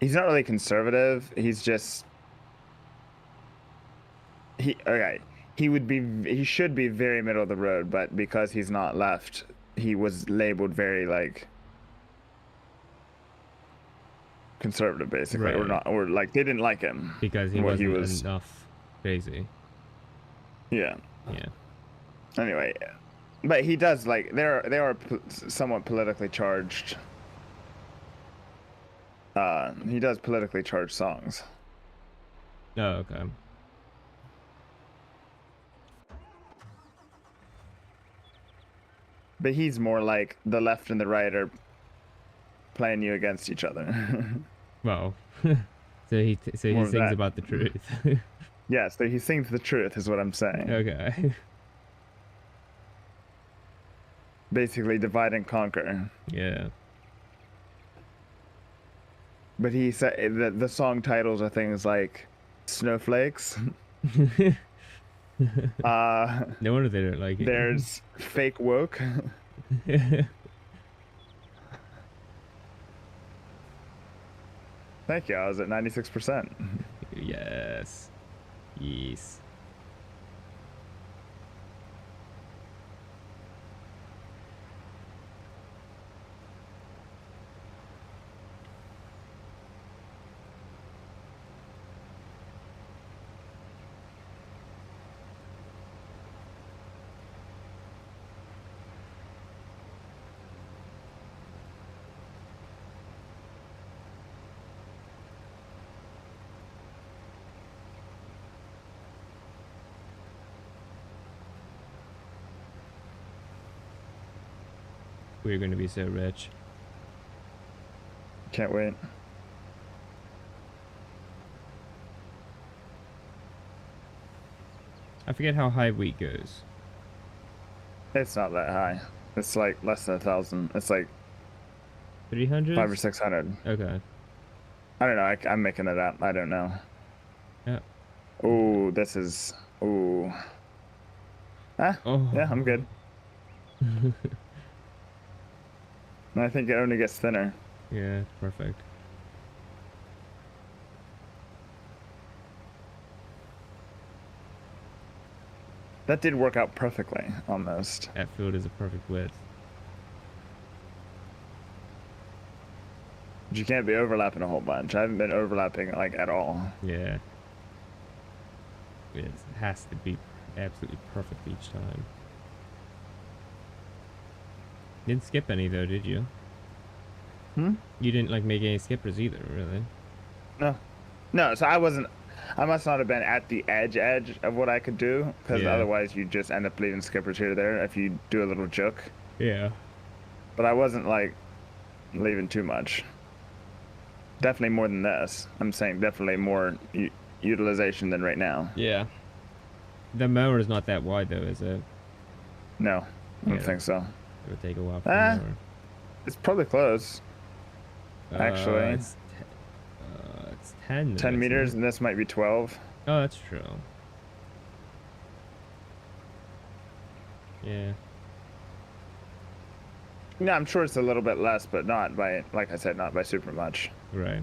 He's not really conservative. He's just. Okay. He should be very middle of the road, but because he's not left, he was labeled very like conservative, basically, or Right. not, or like they didn't like him Because he Well, wasn't enough crazy. Yeah. Yeah. Anyway, but he does like they are somewhat politically charged. He does politically charged songs. Oh, okay. But he's more like the left and the right are playing you against each other. Well, so he More of sings that. about the truth. Yeah, so he sings the truth, is what I'm saying. Okay. Basically, divide and conquer. Yeah. But he said the song titles are things like snowflakes. No wonder they don't like it. There's fake woke. Thank you. I was at 96%. Yes. Yes. We're going to be so rich. Can't wait. I forget how high wheat goes. It's not that high. It's like less than 1,000. It's like 300? 500 or 600. Okay. I don't know. I'm making it up. I don't know. Yeah. Ooh, this is. Ooh. Ah, Oh. yeah, I'm good. And I think it only gets thinner. Yeah, perfect. That did work out perfectly, almost. That field is a perfect width. But you can't be overlapping a whole bunch. I haven't been overlapping like at all. Yeah. It has to be absolutely perfect each time. Didn't skip any though, did you? Hmm? You didn't like make any skippers either, really. No. No, so I wasn't. I must not have been at the edge of what I could do, because Yeah. otherwise you just end up leaving skippers here or there if you do a little joke. Yeah. But I wasn't like leaving too much. Definitely more than this. I'm saying definitely more utilization than right now. Yeah. The mower is not that wide though, is it? No, I don't Yeah. think so. It would take a while for Ah, the mower. It's probably close. Actually. It's 10 minutes. 10 meters, isn't and this might be 12. it? Oh, that's true. Yeah. No, I'm sure it's a little bit less, but not by, like I said, not by super much. Right.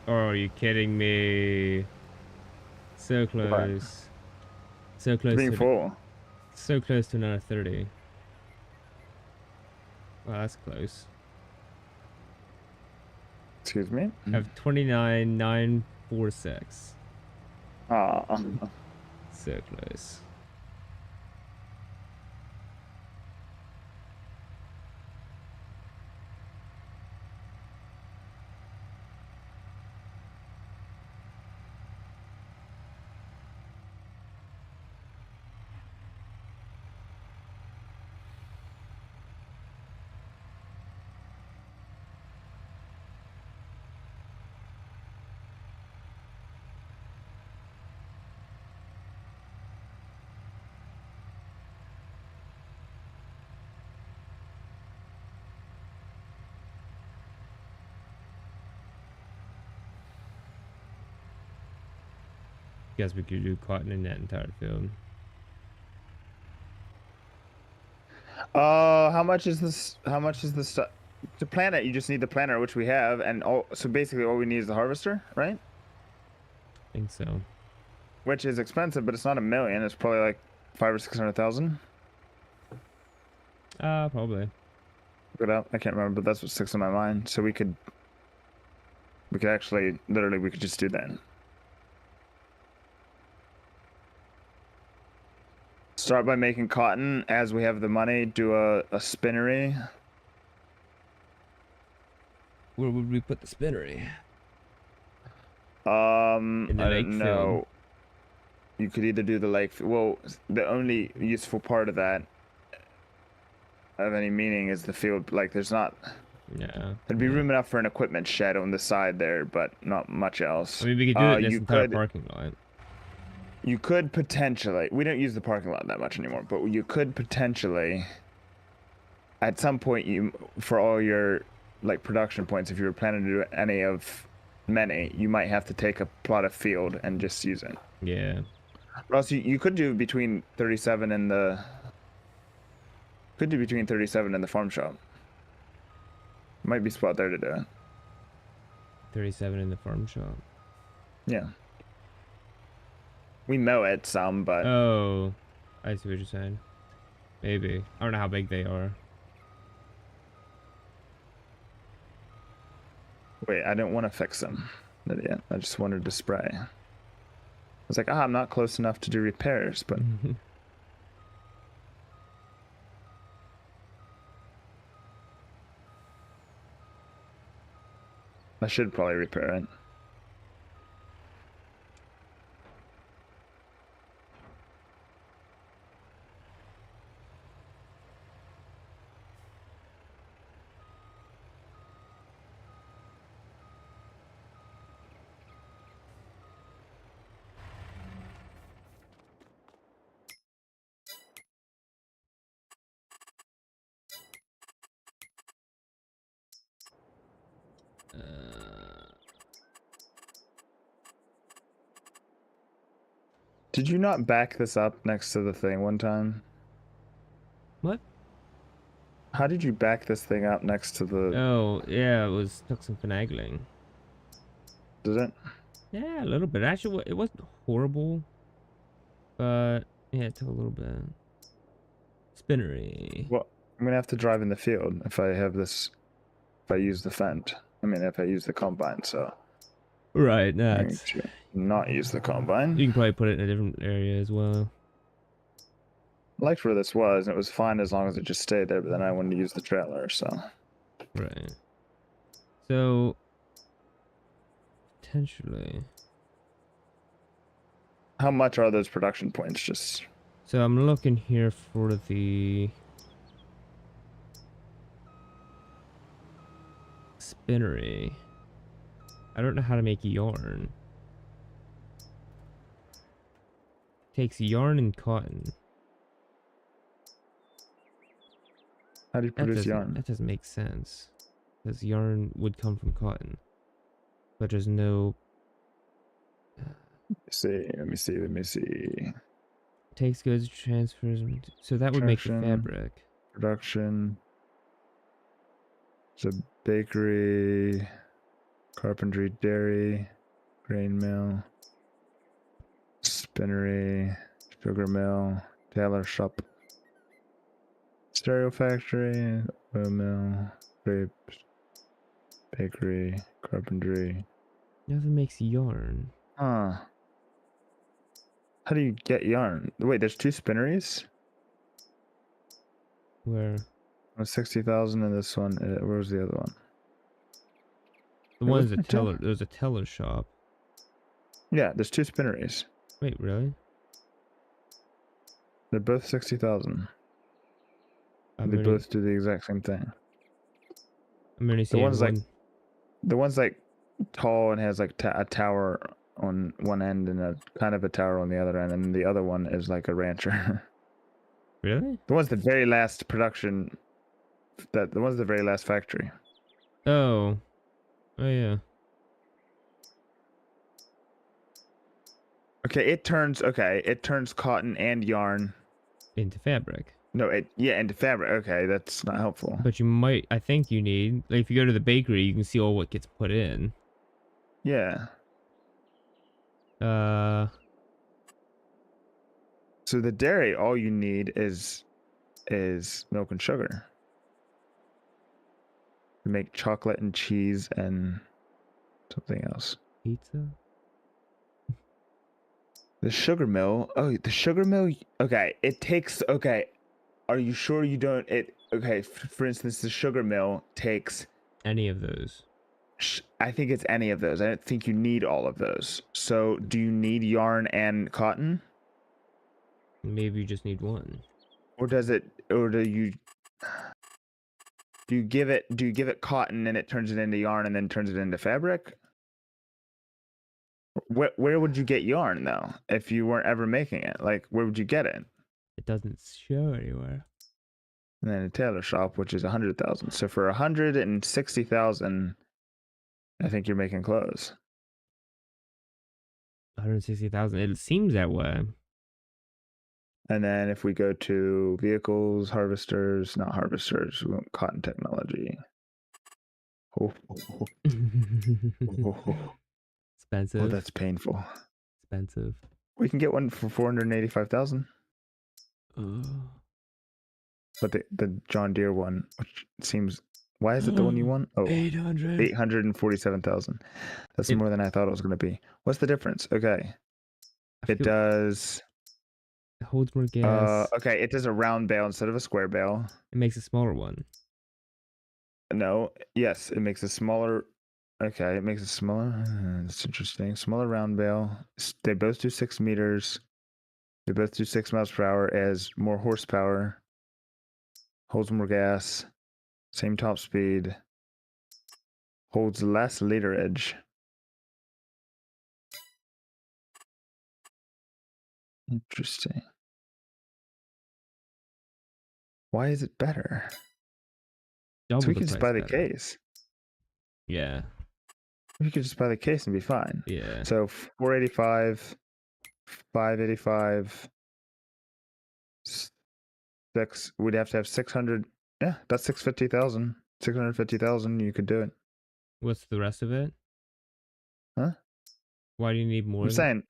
Oh, are you kidding me? So close. So close Being to full. so close to another 30. Wow, that's close. Excuse me? I have 29,946. Aw. So close. guess we could do cotton in that entire field. How much is this? How much is this? To plant it, you just need the planter, which we have, and so basically all we need is the harvester, right? I think so. Which is expensive, but it's not a million. It's probably like 500 or 600,000. Probably. Look it up. I can't remember, but that's what sticks in my mind. So we could actually, literally, we could just do that. Start by making cotton. As we have the money, do a spinnery. Where would we put the spinnery? In the I lake don't know. field. You could either do the lake. Well, the only useful part of that, of any meaning, is the field. Like, there's not. Yeah. There'd be room enough for an equipment shed on the side there, but not much else. I mean, we could do it in this entire parking lot. You could potentially. We don't use the parking lot that much anymore, but you could potentially. At some point, for all your like production points, if you were planning to do any of many, you might have to take a plot of field and just use it. Yeah. Or else you could do between 37 and the. Could do between 37 and the farm shop. Might be a spot there to do it. 37 in the farm shop. Yeah. We mow it some, but. Oh, I see what you're saying. Maybe. I don't know how big they are. Wait, I didn't want to fix them. Idiot. I just wanted to spray. I was like, I'm not close enough to do repairs, but. I should probably repair it. Did you not back this up next to the thing one time? What? How did you back this thing up next to the... Oh, yeah, it took some finagling. Did it? Yeah, a little bit. Actually, it wasn't horrible, but yeah, it took a little bit. Spinnery. Well, I'm gonna have to drive in the field if I have this... If I use the Fendt. I mean, if I use the Combine, so... Right, no, I'm going to not use the Combine. you can probably put it in a different area as well. I liked where this was, and it was fine as long as it just stayed there, but then I wanted to use the trailer, so... Right. So... Potentially... How much are those production points? Just... So I'm looking here for the... Spinnery. I don't know how to make yarn. Takes yarn and cotton. How do you produce yarn? That doesn't make sense. Because yarn would come from cotton. But there's no... Let me see. Takes goods, transfers... So that would make the fabric. Production. It's a bakery, carpentry, dairy, grain mill, spinnery, sugar mill, tailor shop, stereo factory, oil mill, grapes, bakery, carpentry. Nothing makes yarn. Huh. How do you get yarn? Wait, there's 2 spinneries? Where? 60,000 in this one. Where's the other one? The one's a teller. There's a teller shop. Yeah, there's 2 spinneries. Wait, really? They're both 60,000. They both do the exact same thing. I'm only seeing the one's like tall and has like a tower on one end and a kind of a tower on the other end, and the other one is like a rancher. Really? The one's the very last production. The one's the very last factory. Oh. Oh yeah. Okay, it turns cotton and yarn. into fabric. No, into fabric. Okay, that's not helpful. But you might, I think you need, like, if you go to the bakery, you can see all what gets put in. Yeah. So the dairy, all you need is milk and sugar to make chocolate and cheese and something else. Pizza? The sugar mill. Oh, the sugar mill. Okay, it takes. Okay, are you sure you don't? Okay, for instance, the sugar mill takes. Any of those. I think it's any of those. I don't think you need all of those. So, do you need yarn and cotton? Maybe you just need one. Or does it? Or do you? Do you give it cotton and it turns it into yarn and then turns it into fabric? Where would you get yarn though if you weren't ever making it? Like, where would you get it? It doesn't show anywhere. And then a tailor shop, which is 100,000. So for 160,000, I think you're making clothes. 160,000. It seems that way. And then if we go to vehicles, harvesters, not harvesters, we want cotton technology. Oh, Expensive. oh, that's painful. Expensive. We can get one for 485,000. But the John Deere one, which seems, why is it the one you want? Oh, 847,000. That's more than I thought it was going to be. What's the difference? Okay. It does. It holds more gas. Okay, it does a round bale instead of a square bale. It makes a smaller one. No, yes, it makes a smaller. Okay, it makes a smaller. That's interesting. Smaller round bale. They both do 6 meters. They both do 6 miles per hour as more horsepower. Holds more gas. Same top speed. Holds less literage. Interesting. Why is it better? Double So we the could just price buy the better. case. Yeah. We could just buy the case and be fine. Yeah. So 485, 585, 6. We'd have to have 600. Yeah, that's 650,000. 650,000. You could do it. What's the rest of it? Huh? Why do you need more? I'm saying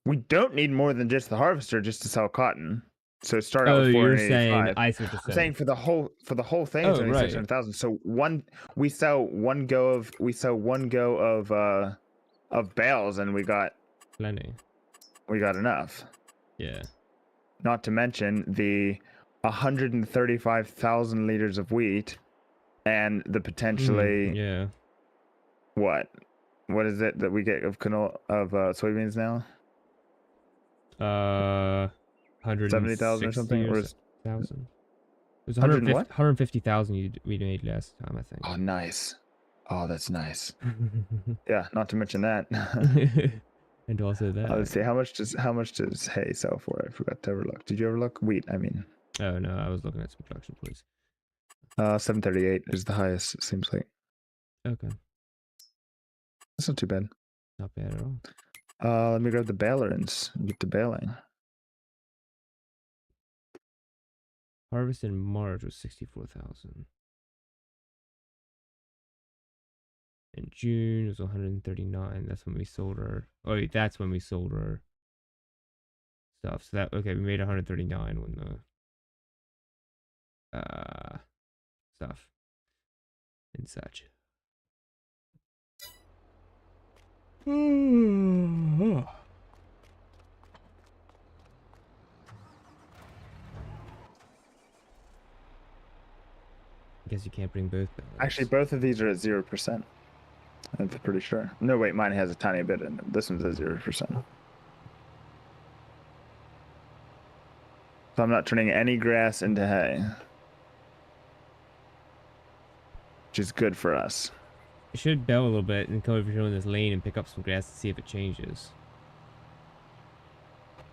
we don't need more than just the harvester just to sell cotton. So start out with 485. I see what you're I'm saying for the whole thing, it's only right. 600,000. So we sell one go of bales, and we got plenty. We got enough. Yeah. Not to mention the 135,000 liters of wheat, and the potentially yeah. What is it that we get of soybeans now? 170,000 or something, or 1,000. It was 150,000 we made last time, I think. Oh, nice. Oh, that's nice. Yeah, not to mention that. And also that. Let's see, how much does hay sell for? I forgot to ever look. Did you ever look? Wheat, I mean. Oh no, I was looking at some production points. 738 is the highest, it seems like. Okay. That's not too bad. Not bad at all. Let me grab the baler and get the baling. Harvest in March was 64,000. In June it was 139. That's when we sold our. Oh, wait, that's when we sold our stuff. So that we made 139 when the stuff and such. I guess you can't bring both balers. Actually, both of these are at 0%. I'm pretty sure. No, wait, mine has a tiny bit in it. This one's at 0%. So I'm not turning any grass into hay, which is good for us. You should bell a little bit and come over here on this lane and pick up some grass to see if it changes.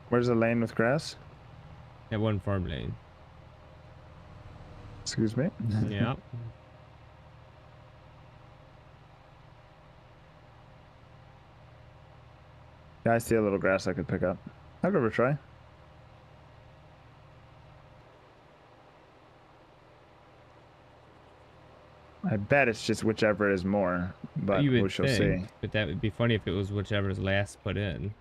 Where's the lane with grass? That one farm lane. Excuse me? Yeah. Yeah, I see a little grass I could pick up. I'll give it a try. I bet it's just whichever is more, but You we would shall think, see. but that would be funny if it was whichever's last put in.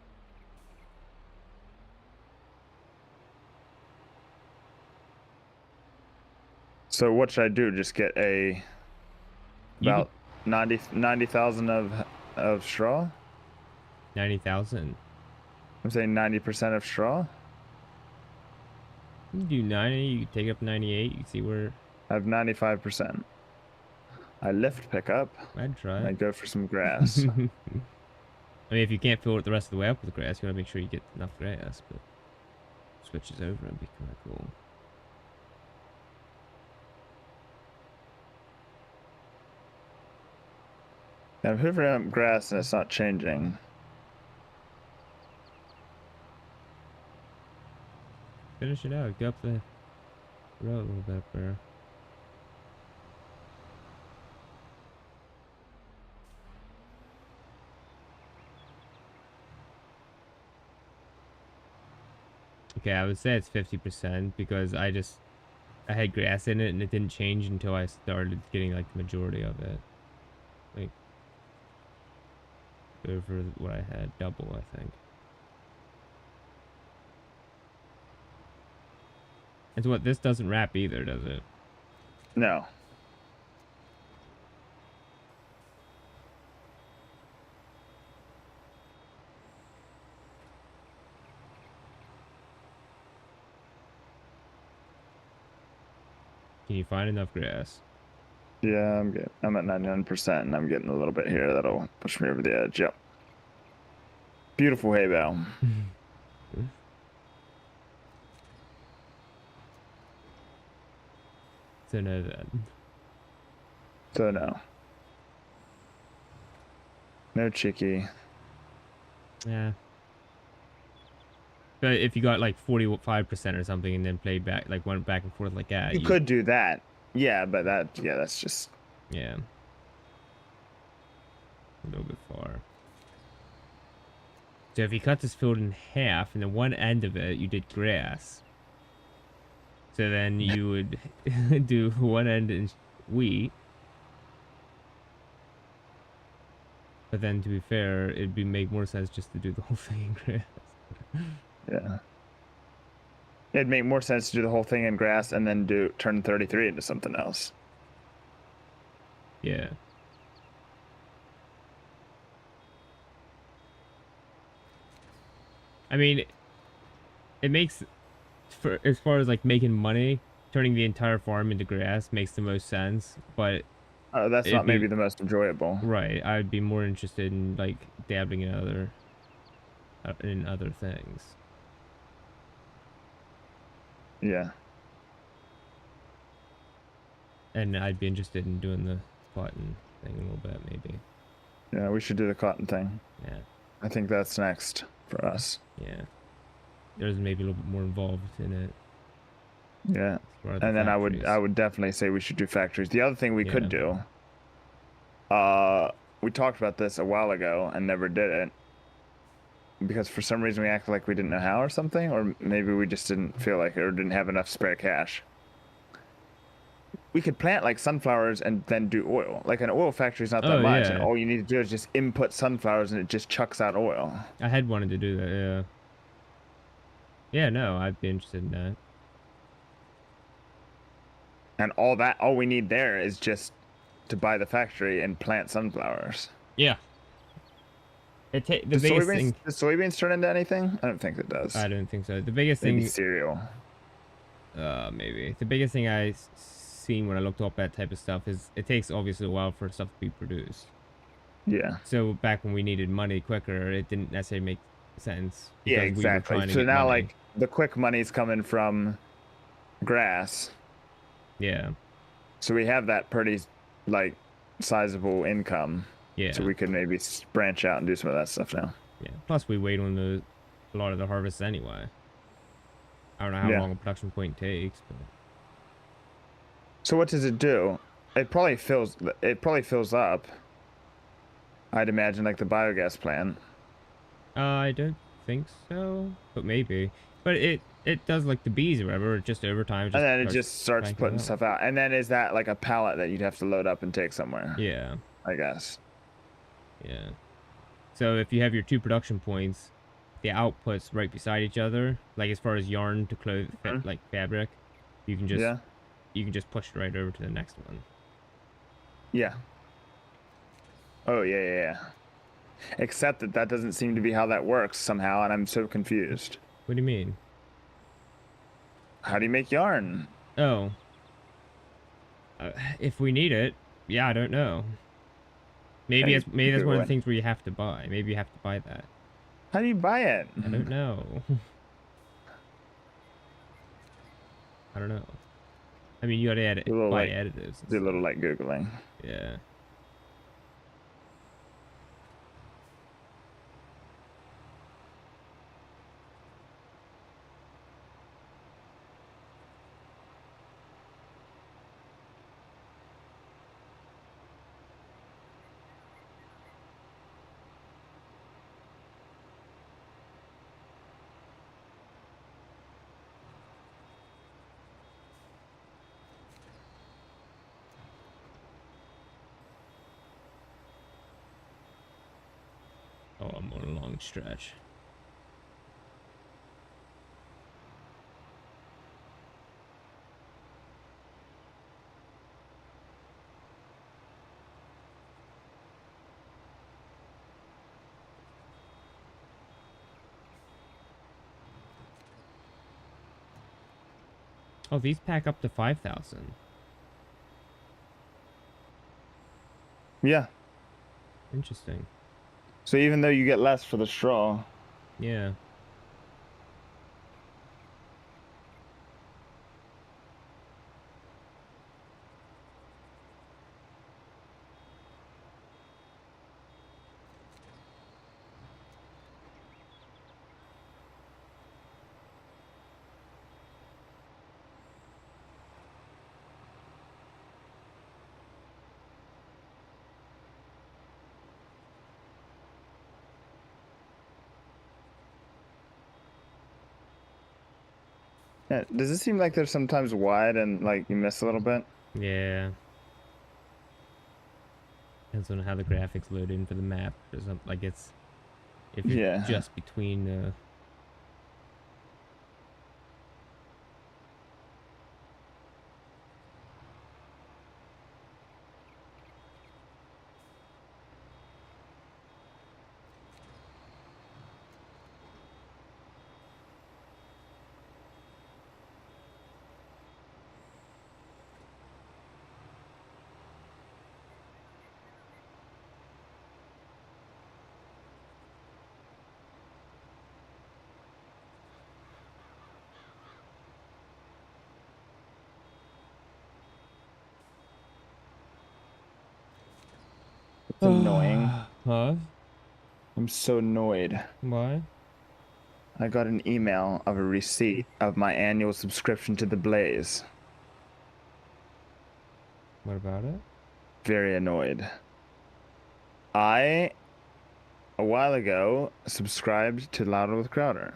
So what should I do? Just get a You could about 90,000 of straw? 90,000. I'm saying 90% of straw. You can do 90. You can take up 98. You can see where. I have 95%. I lift pickup. I'd try. And I go for some grass. I mean, if you can't fill it the rest of the way up with grass, you gotta make sure you get enough grass. But switches over and be kind of cool. I'm hoovering up grass and it's not changing. Finish it out. Go up the road a little bit there. Okay, I would say it's 50% because I had grass in it and it didn't change until I started getting like the majority of it. Like over what I had, double I think. And so what, this doesn't wrap either, does it? No. Can you find enough grass? Yeah, I'm at 99% and I'm getting a little bit here that'll push me over the edge. Yep. Beautiful hay bale. So no then. So no. No cheeky. Yeah. But if you got like 45% or something and then played back, like went back and forth like that. You could do that. Yeah, but that's just. Yeah. A little bit far. So if you cut this field in half and then one end of it you did grass. So then you would do one end in wheat. But then to be fair, it'd make more sense just to do the whole thing in grass. Yeah. It'd make more sense to do the whole thing in grass and then turn 33 into something else. Yeah. I mean, it makes, for as far as like making money, turning the entire farm into grass makes the most sense. But That's not maybe the most enjoyable. right, I'd be more interested in like dabbling in other things. Yeah. And I'd be interested in doing the cotton thing a little bit, maybe. Yeah, we should do the cotton thing. Yeah. I think that's next for us. Yeah. There's maybe a little bit more involved in it. Yeah. And then I would definitely say we should do factories. The other thing we could do, we talked about this a while ago and never did it. Because for some reason we acted like we didn't know how or something, or maybe we just didn't feel like it or didn't have enough spare cash. We could plant like sunflowers and then do oil. Like an oil factory is not that much, and all you need to do is just input sunflowers and it just chucks out oil. I had wanted to do that, yeah. Yeah, no, I'd be interested in that. And all we need there is just to buy the factory and plant sunflowers. Yeah. The biggest thing. Does soybeans turn into anything? I don't think it does. I don't think so. The biggest Maybe thing. cereal. Maybe. The biggest thing I seen when I looked up that type of stuff is it takes obviously a while for stuff to be produced. Yeah. So back when we needed money quicker, it didn't necessarily make sense. Yeah, exactly. So now, like, the quick money's coming from grass. Yeah. So we have that pretty, like, sizable income. Yeah. So we could maybe branch out and do some of that stuff now. Yeah. Plus, we wait on a lot of the harvests anyway. I don't know how long a production point takes, but. So what does it do? It probably fills up. I'd imagine, like the biogas plant. I don't think so, but maybe. But it does like the bees or whatever. Just over time, And just then it starts just starts cranking putting it out. stuff out. And then is that like a pallet that you'd have to load up and take somewhere? Yeah, I guess. yeah. So if you have your two production points, the outputs right beside each other, like as far as yarn to clothes, Mhm. like fabric, you can just Yeah. push it right over to the next one. Yeah. Oh yeah, yeah, yeah. Except that that doesn't seem to be how that works somehow, and I'm so confused. What do you mean? How do you make yarn? Oh, if we need it, yeah, I don't know. Maybe Hey, maybe that's one Google of the it. things where you have to buy. Maybe you have to buy that. How do you buy it? I don't know. I don't know. I mean, you gotta Do a little buy like additives and do a stuff. little like Googling. Yeah. Oh, I'm on a long stretch. Oh, these pack up to 5,000. Yeah. Interesting. So even though you get less for the straw, Yeah. yeah, does it seem like they're sometimes wide and like you miss a little bit? Yeah. Depends on how the graphics load in for the map or something. Like it's if you're Yeah. just between It's annoying. huh? I'm so annoyed. Why? I got an email of a receipt of my annual subscription to the Blaze. What about it? Very annoyed. I, a while ago, subscribed to Louder with Crowder.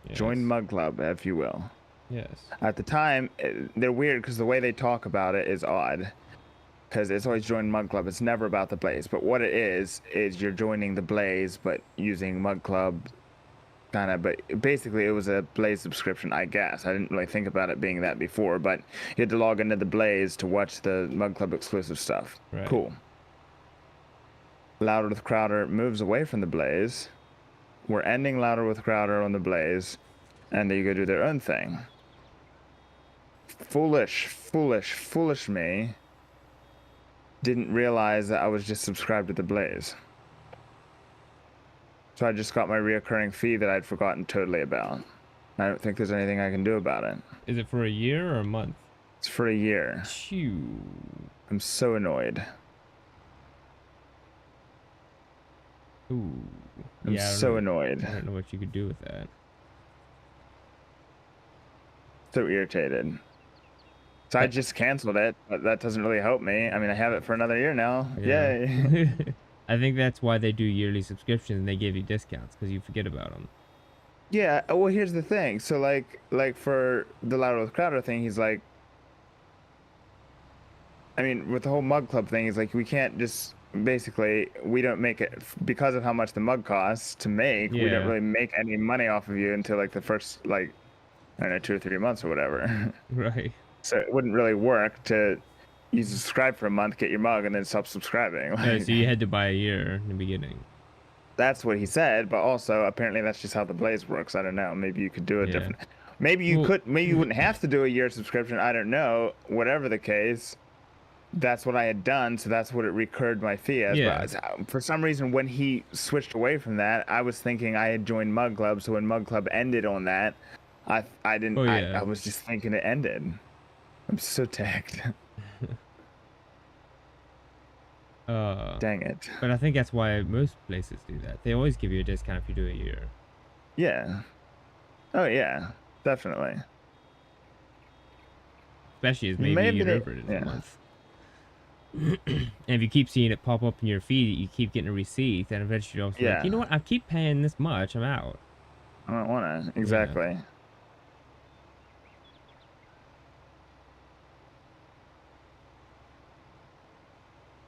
Yes. Joined Mug Club, if you will. Yes. At the time, they're weird because the way they talk about it is odd. Because it's always join Mug Club. It's never about the Blaze. But what it is you're joining the Blaze, but using Mug Club kind of. But basically, it was a Blaze subscription, I guess. I didn't really think about it being that before. But you had to log into the Blaze to watch the Mug Club exclusive stuff. Right. Cool. Louder with Crowder moves away from the Blaze. We're ending Louder with Crowder on the Blaze. And they go do their own thing. Foolish me didn't realize that I was just subscribed to the Blaze. So I just got my reoccurring fee that I'd forgotten totally about. I don't think there's anything I can do about it. Is it for a year or a month? It's for a year. Phew. I'm so annoyed. Ooh. I'm Yeah, so annoyed. I don't know what you could do with that. So irritated. So I just canceled it, but that doesn't really help me. I mean, I have it for another year now. Yeah. Yay. I think that's why they do yearly subscriptions and they give you discounts because you forget about them. Yeah, well, here's the thing. So like for the Louder with Crowder thing, he's like, I mean, with the whole mug club thing, he's like, we can't just basically we don't make it because of how much the mug costs to make. We don't Yeah. really make any money off of you until like the first like I don't know 2 or 3 months or whatever. Right. So it wouldn't really work to you subscribe for a month, get your mug, and then stop subscribing. Oh, Like, so you had to buy a year in the beginning. that's what he said, but also apparently that's just how the Blaze works. I don't know. Maybe you could do a Yeah. different. Maybe you Well- could. Maybe you wouldn't have to do a year subscription. I don't know. Whatever the case, that's what I had done, so that's what it recurred my fee as. Yeah. But for some reason, when he switched away from that, I was thinking I had joined Mug Club. So when Mug Club ended on that, I didn't. Oh, yeah. I was just thinking it ended. I'm so ticked. Dang it. But I think that's why most places do that. They always give you a discount if you do a year. Yeah. Oh yeah, definitely. Especially as maybe Maybe you're they- over it in yeah. a month. And if you keep seeing it pop up in your feed, you keep getting a receipt, then eventually you're also Yeah. like, you know what? I keep paying this much. I'm out. I don't want to. Exactly.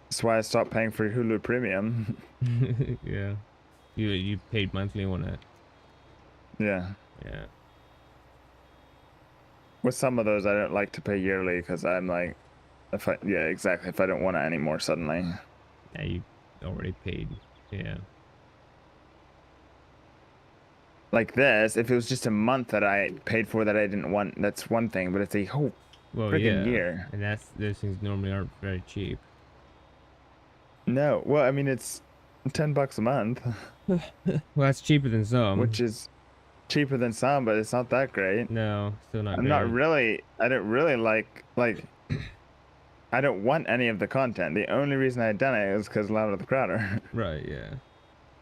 That's why I stopped paying for Hulu Premium. Yeah. You paid monthly on it. Yeah. Yeah. With some of those, I don't like to pay yearly because I'm like, yeah, exactly. If I don't want it anymore suddenly. Yeah, you already paid. Yeah. Like this, if it was just a month that I paid for that I didn't want, that's one thing. But it's a whole Well, friggin' yeah. year. And those things normally aren't very cheap. No. Well, I mean, it's $10 a month, Well, that's cheaper than some. which is cheaper than some, but it's not that great. No, still not. I'm not great. really. I don't really like. I don't want any of the content. The only reason I had done it was because Louder the Crowder. Right. Yeah.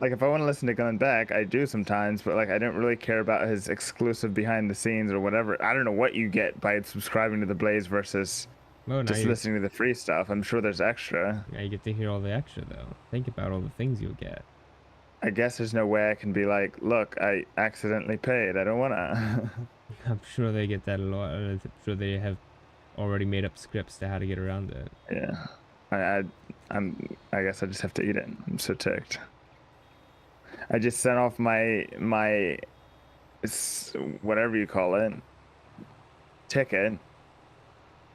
Like if I want to listen to Gun Back, I do sometimes, but like I don't really care about his exclusive behind the scenes or whatever. I don't know what you get by subscribing to the Blaze versus Well, now just you, listening to the free stuff. I'm sure there's extra. now you get to hear all the extra though. Think about all the things you'll get. I guess there's no way I can be like, look, I accidentally paid. I don't wanna. I'm sure they get that a lot. I'm sure they have already made up scripts to how to get around it. Yeah. I guess I just have to eat it. I'm so ticked. I just sent off my whatever you call it ticket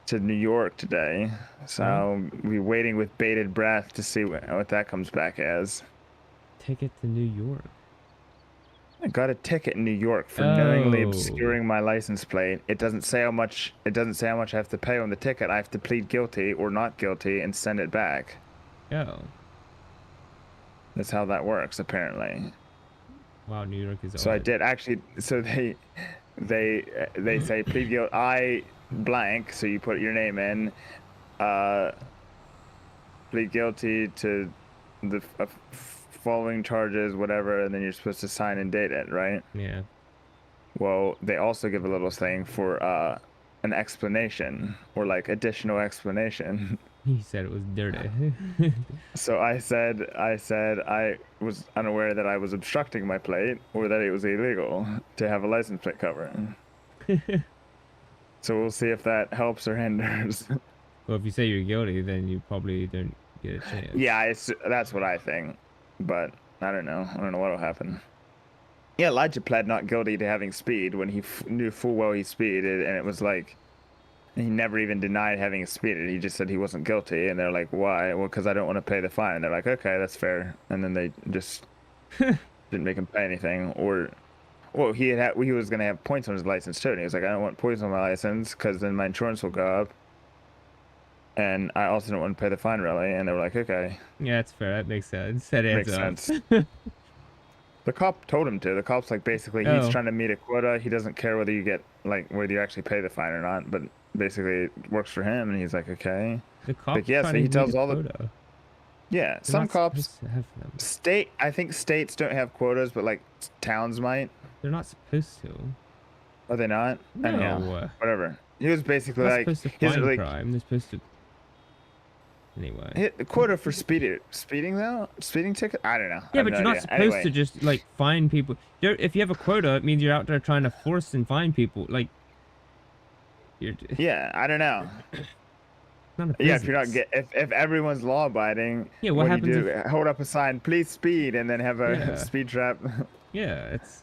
to New York today. So I'll be waiting with bated breath to see what that comes back as. Ticket to New York. I got a ticket in New York for knowingly Oh. obscuring my license plate. It doesn't say how much I have to pay on the ticket. I have to plead guilty or not guilty and send it back. Oh. That's how that works apparently. Wow, New York is. So I odd. did actually. So they say plead guilty. I blank. So you put your name in. Plead guilty to the following charges, whatever, and then you're supposed to sign and date it, right? Yeah. Well, they also give a little thing for an explanation or like additional explanation. He said it was dirty. So I said I was unaware that I was obstructing my plate or that it was illegal to have a license plate cover. So we'll see if that helps or hinders. Well, if you say you're guilty, then you probably don't get a chance. Yeah, that's what I think, but I don't know. I don't know what'll happen. Yeah, Elijah pled not guilty to having speed when he knew full well he speeded, and it was like he never even denied having speeded. He just said he wasn't guilty, and they're like, "Why?" Well, because I don't want to pay the fine. And they're like, "Okay, that's fair." And then they just didn't make him pay anything, or well, he was gonna have points on his license too, and he was like, "I don't want points on my license because then my insurance will go up." And I also don't want to pay the fine, really. And they were like, okay. Yeah, that's fair. That makes sense. That adds Makes up. sense. The cop told him to. The cop's like, basically, he's Oh. trying to meet a quota. He doesn't care whether you get, like, whether you actually pay the fine or not. But basically, it works for him. And he's like, okay. The cop. Like, yeah, so he tells all the. Yeah, They're some not cops. supposed to have them. I think states don't have quotas, but, like, towns might. They're not supposed to. Are they not? No. Anyhow, whatever. He was basically They're like, not supposed to he's find like, crime. They're supposed to. Anyway. Hit the quota for speeding though? Speeding ticket? I don't know. I Yeah, have but no you're not idea. supposed Anyway, to just like find people. If you have a quota, it means you're out there trying to force and find people. Like, you're yeah, I don't know. not a Yeah, if you're not business. if everyone's law abiding, Yeah, what what do happens you do? if? Hold up a sign, please speed, and then have a Yeah. speed trap. Yeah, it's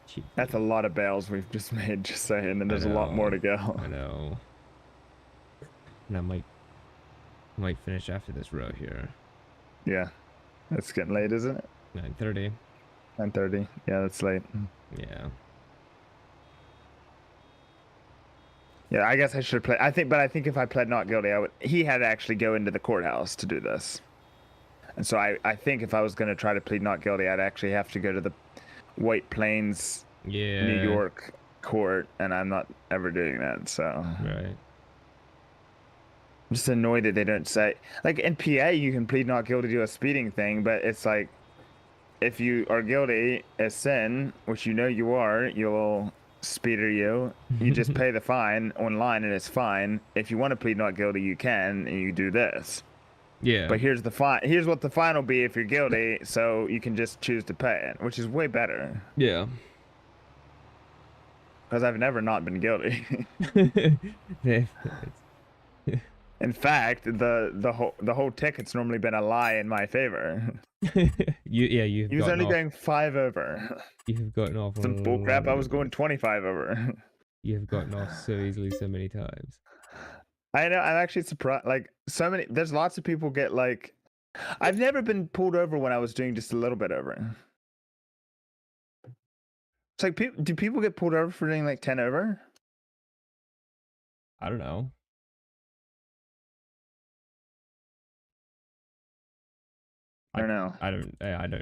cheap. That's a lot of bails we've just made, just saying, and I there's a lot more know. to go. I know. And I might finish after this row here. Yeah, it's getting late, isn't it? 9:30. 9:30. Yeah, that's late. Yeah. Yeah, I guess I should play. I think if I pled not guilty, I would. He had to actually go into the courthouse to do this, and so I think if I was going to try to plead not guilty, I'd actually have to go to the White Plains, Yeah. New York court, and I'm not ever doing that. So Right. I'm just annoyed that they don't say, like, in PA you can plead not guilty to a speeding thing, but it's like if you are guilty as sin, which you know you are, you'll speeder you. You just pay the fine online and it's fine. If you want to plead not guilty, you can, and you do this. Yeah. But here's the fine. Here's what the fine will be if you're guilty, so you can just choose to pay it, which is way better. Yeah. Because I've never not been guilty. It's- In fact, the whole ticket's normally been a lie in my favor. you've He was gotten only off. going 5 over. You've gotten off. Some a bullcrap. lot I of was them. going 25 over. You've gotten off so easily so many times. I know. I'm actually surprised. Like so many. There's lots of people get like. I've never been pulled over when I was doing just a little bit over. It's like, do people get pulled over for doing like 10 over? I don't know. I don't know. I don't